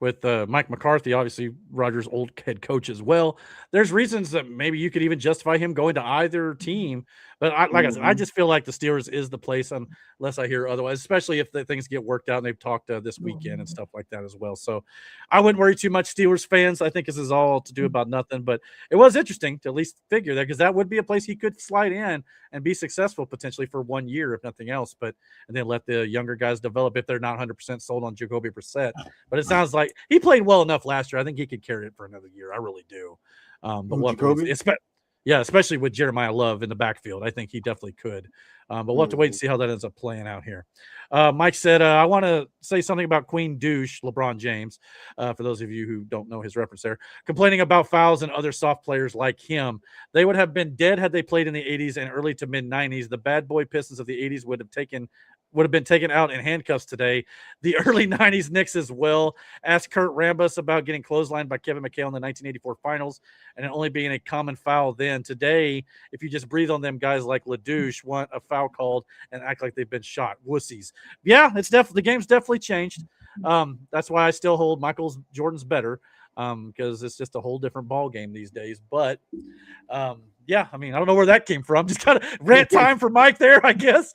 with Mike McCarthy, obviously Rodgers' old head coach as well. There's reasons that maybe you could even justify him going to either team. But like I said, I just feel like the Steelers is the place unless I hear otherwise, especially if the things get worked out and they've talked this weekend and stuff like that as well. So I wouldn't worry too much, Steelers fans. I think this is all to do about nothing, but it was interesting to at least figure that, because that would be a place he could slide in and be successful potentially for 1 year, if nothing else, and then let the younger guys develop if they're not 100% sold on Jacoby Brissett. But it sounds like he played well enough last year. I think he could carry it for another year. I really do. Yeah, especially with Jeremiah Love in the backfield. I think he definitely could. But we'll have to wait and see how that ends up playing out here. Mike said, I want to say something about Queen Douche, LeBron James, for those of you who don't know his reference there, complaining about fouls and other soft players like him. They would have been dead had they played in the 80s and early to mid-90s. The bad boy Pistons of the 80s would have been taken out in handcuffs today. The early 90s Knicks as well. Ask Kurt Rambis about getting clotheslined by Kevin McHale in the 1984 finals and it only being a common foul then. Today, if you just breathe on them guys like LaDouche, want a foul called and act like they've been shot. Wussies. Yeah, the game's definitely changed. That's why I still hold Michael Jordan's better, because it's just a whole different ball game these days. But yeah, I mean, I don't know where that came from. Just kind of rant time for Mike there, I guess.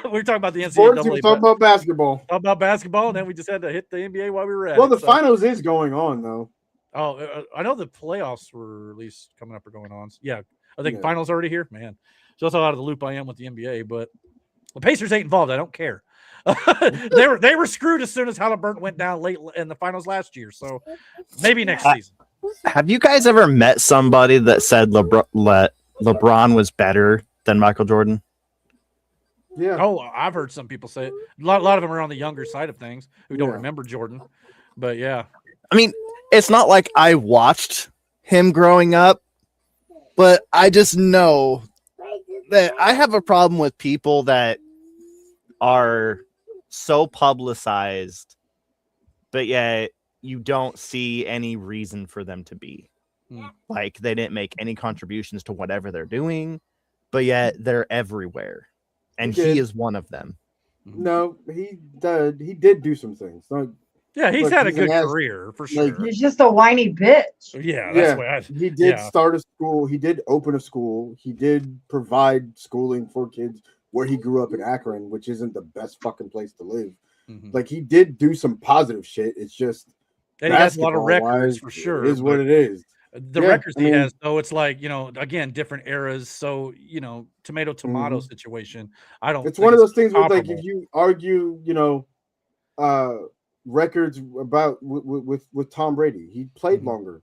We were talking about the NCAA. We're talking about basketball. Talking about basketball, and then we just had to hit the NBA while we were at it. Well, the finals is going on, though. Oh, I know the playoffs were at least coming up or going on. Yeah. I think finals already here, man. Shows how out of the loop I am with the NBA, but the Pacers ain't involved. I don't care. they were screwed as soon as Halliburton went down late in the finals last year. So maybe next season. Have you guys ever met somebody that said LeBron was better than Michael Jordan? Yeah. Oh, I've heard some people say it. A lot of them are on the younger side of things who don't remember Jordan. But yeah. I mean, it's not like I watched him growing up, but I just know that I have a problem with people that are so publicized, but yet you don't see any reason for them to be. Like they didn't make any contributions to whatever they're doing, but yet they're everywhere. And he is one of them. No, he did do some things. Yeah, he's had a good career for sure. He's just a whiny bitch. Yeah, that's what he did start a school. He did open a school. He did provide schooling for kids where he grew up in Akron, which isn't the best fucking place to live. Like he did do some positive shit. It's just and he has a lot of records for sure. It is what it is. The records he has, though, it's like, again, different eras. So, tomato situation. I don't. It's one of those things where, like, if you argue, records about with Tom Brady, he played longer.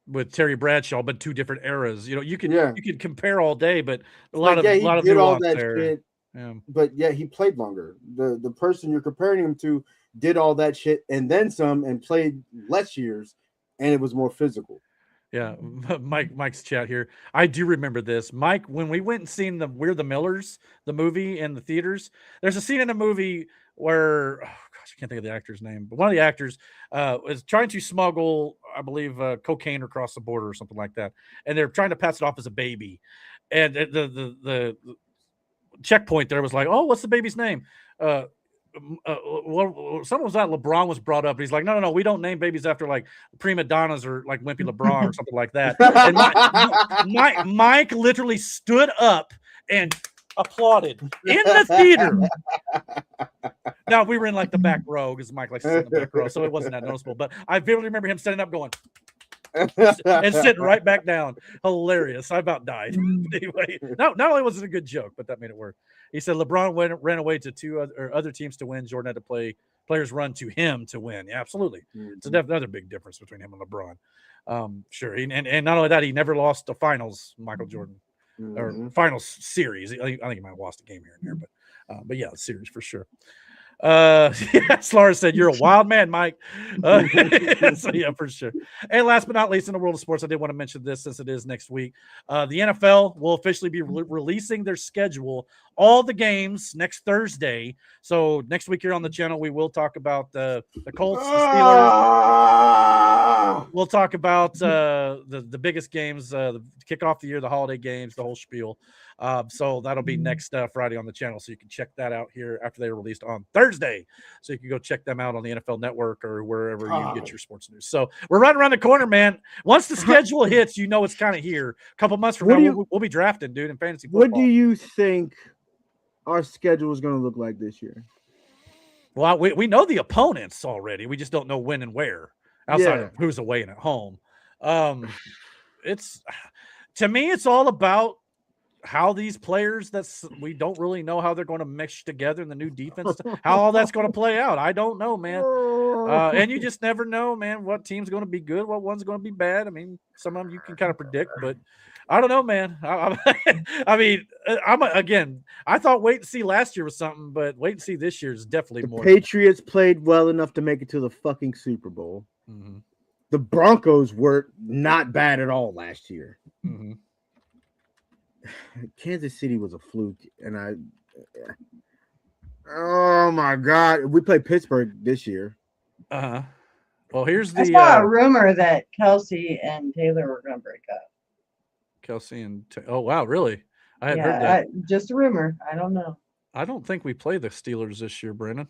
With Terry Bradshaw, but two different eras. You could compare all day, but a lot of did all that there. shit. Yeah. But he played longer. The person you're comparing him to did all that shit and then some, and played less years, and it was more physical. Yeah, Mike's chat here. I do remember this, Mike. When we went and seen We're the Millers, the movie in the theaters, there's a scene in the movie where, I can't think of the actor's name, but one of the actors is trying to smuggle, I believe, cocaine across the border or something like that, and they're trying to pass it off as a baby, and the checkpoint there was like, "Oh, what's the baby's name?" Someone was that LeBron was brought up. And he's like, no, we don't name babies after like prima donnas or like Wimpy LeBron or something like that. And Mike literally stood up and applauded in the theater. Now we were in like the back row because Mike likes to sit in the back row, so it wasn't that noticeable. But I vividly remember him standing up, going, and sitting right back down. Hilarious. I about died. Anyway, not only was it a good joke, but that made it work. He said LeBron ran away to two other teams to win. Jordan had to players run to him to win. Yeah, absolutely. It's another big difference between him and LeBron. Sure. And not only that, he never lost the finals, Michael Jordan, or finals series. I think he might have lost a game here and there, but yeah, series for sure. Yes, Laura said you're a wild man, Mike. So yeah, for sure. And last but not least, in the world of sports, I did want to mention this since it is next week. The NFL will officially be releasing their schedule, all the games next Thursday. So next week here on the channel, we will talk about the Colts, the Steelers. We'll talk about the biggest games, the kick off the year, the holiday games, the whole spiel. So that'll be next Friday on the channel. So you can check that out here after they're released on Thursday. So you can go check them out on the NFL Network or wherever you get your sports news. So we're right around the corner, man. Once the schedule hits, it's kind of here. A couple months from now, we'll be drafting, dude, in fantasy football. What do you think our schedule is going to look like this year? Well, we know the opponents already. We just don't know when and where, outside of who's away and at home. To me, it's all about how these players we don't really know how they're going to mesh together in the new defense, how all that's going to play out. I don't know, man. And you just never know, man, what team's going to be good, what one's going to be bad. I mean, some of them you can kind of predict, but I don't know, man. I thought wait and see last year was something, but wait and see this year is definitely more. Patriots played well enough to make it to the fucking Super Bowl. Mm-hmm. The Broncos were not bad at all last year. Mm-hmm. Kansas City was a fluke, and oh my god, we played Pittsburgh this year. Well, here's I saw a rumor that Kelsey and Taylor were going to break up. Kelsey and oh wow, really? I hadn't heard that. Just a rumor. I don't know. I don't think we play the Steelers this year, Brandon.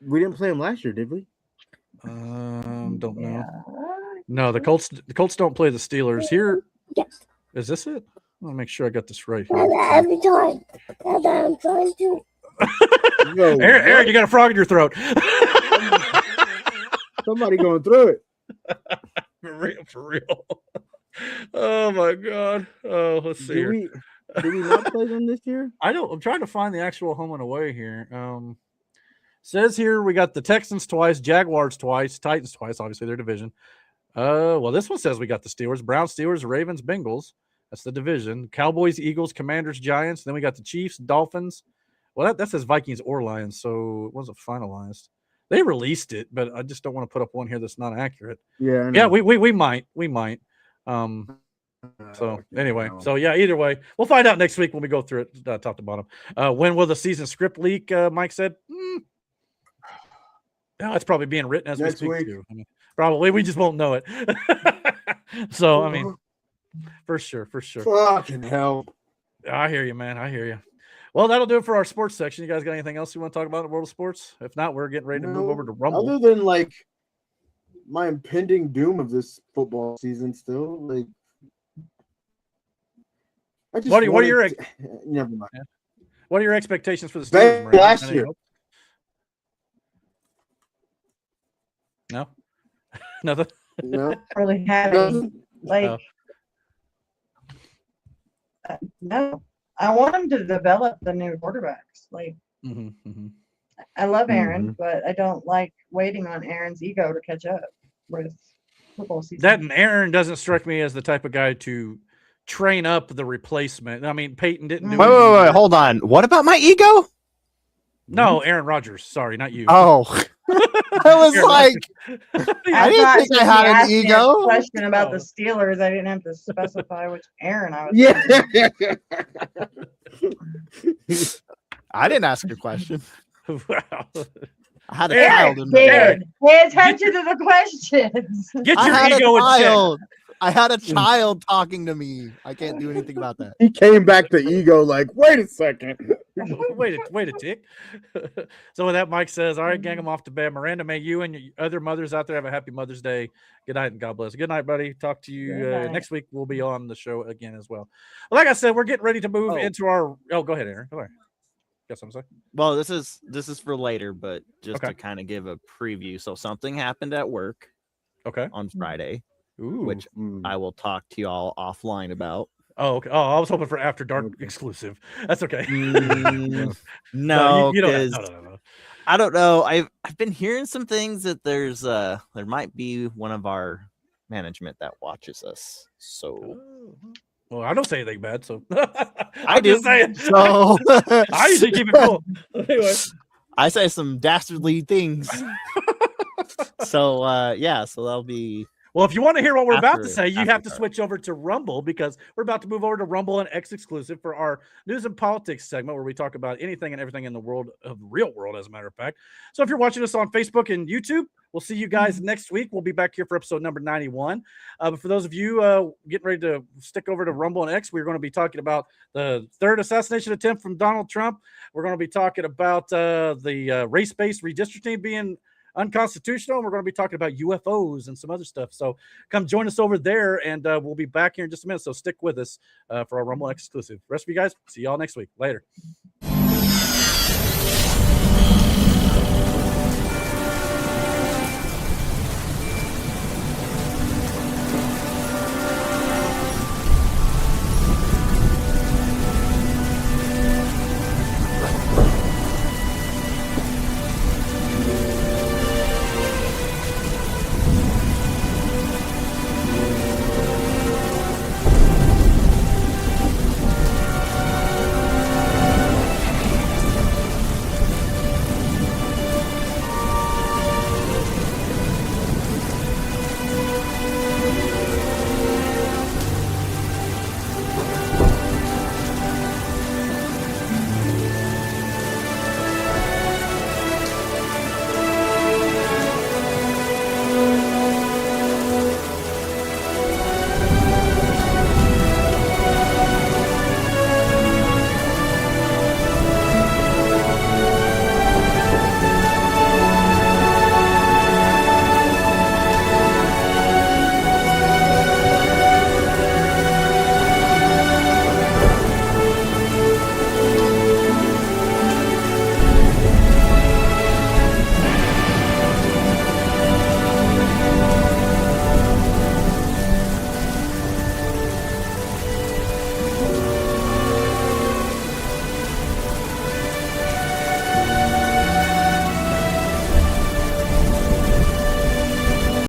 We didn't play them last year, did we? Don't know. No, the Colts don't play the Steelers here. Yes. Is this it? I'll make sure I got this right here. Every time I'm trying to. Aaron, you got a frog in your throat. Somebody going through it. For real. Oh my God. Oh, let's see. Do we not play them this year? I'm trying to find the actual home and away here. Says here we got the Texans twice, Jaguars twice, Titans twice, obviously their division. Well, this one says we got the Steelers, Browns, Steelers, Ravens, Bengals. That's the division. Cowboys, Eagles, Commanders, Giants. Then we got the Chiefs, Dolphins. Well, that says Vikings or Lions, so it wasn't finalized. They released it, but I just don't want to put up one here that's not accurate. Yeah, we might. So anyway, so yeah, either way, we'll find out next week when we go through it top to bottom. When will the season script leak? Mike said. No, it's probably being written as next we speak week. too. I mean, probably we just won't know it. So I mean, for sure. Fucking hell! I hear you, man. I hear you. Well, that'll do it for our sports section. You guys got anything else you want to talk about in the world of sports? If not, we're getting ready to move over to Rumble. Other than like my impending doom of this football season, still like. What are your never mind. What are your expectations for the Steelers? Last year. No, nothing. No, really heavy. Like, no, I want them to develop the new quarterbacks. Like, I love Aaron, but I don't like waiting on Aaron's ego to catch up with football season. That and Aaron doesn't strike me as the type of guy to train up the replacement. I mean, Peyton didn't do it. Wait, hold on. What about my ego? No, Aaron Rodgers. Sorry, not you. Oh, I was like, I didn't think I had an ego. Question about the Steelers. I didn't have to specify which Aaron I was. Yeah. I didn't ask your question. Wow. I had a child in my Pay attention to the questions. Get your ego in check. I had a child talking to me. I can't do anything about that. He came back to ego like, wait a second. Wait a tick. So with that, Mike says, all right, gang, I'm off to bed. Miranda, may you and your other mothers out there have a happy Mother's Day. Good night and God bless. Good night, buddy. Talk to you next week. We'll be on the show again as well. Like I said, we're getting ready to move into our. Oh, go ahead, Aaron. Go ahead. Got something to say? Well, this is for later, but just to kind of give a preview. So something happened at work. Okay. On Friday. Ooh. Which I will talk to y'all offline about. Oh, okay. Oh, I was hoping for after dark exclusive. That's okay. No, you don't. No. I don't know. I've been hearing some things that there might be one of our management that watches us. So, well, I don't say anything bad. So I do. Saying. So I usually keep it cool. Anyway, I say some dastardly things. So yeah, so that'll be. Well, if you want to hear what we're about to say, you have to switch over to Rumble because we're about to move over to Rumble and X exclusive for our news and politics segment where we talk about anything and everything in the world of the real world, as a matter of fact. So if you're watching us on Facebook and YouTube, we'll see you guys next week. We'll be back here for episode number 91. But for those of you getting ready to stick over to Rumble and X, we're going to be talking about the third assassination attempt from Donald Trump. We're going to be talking about the race-based redistricting being unconstitutional. We're going to be talking about UFOs and some other stuff. So come join us over there, and we'll be back here in just a minute. So stick with us for our Rumble exclusive. The rest of you guys, see y'all next week. Later.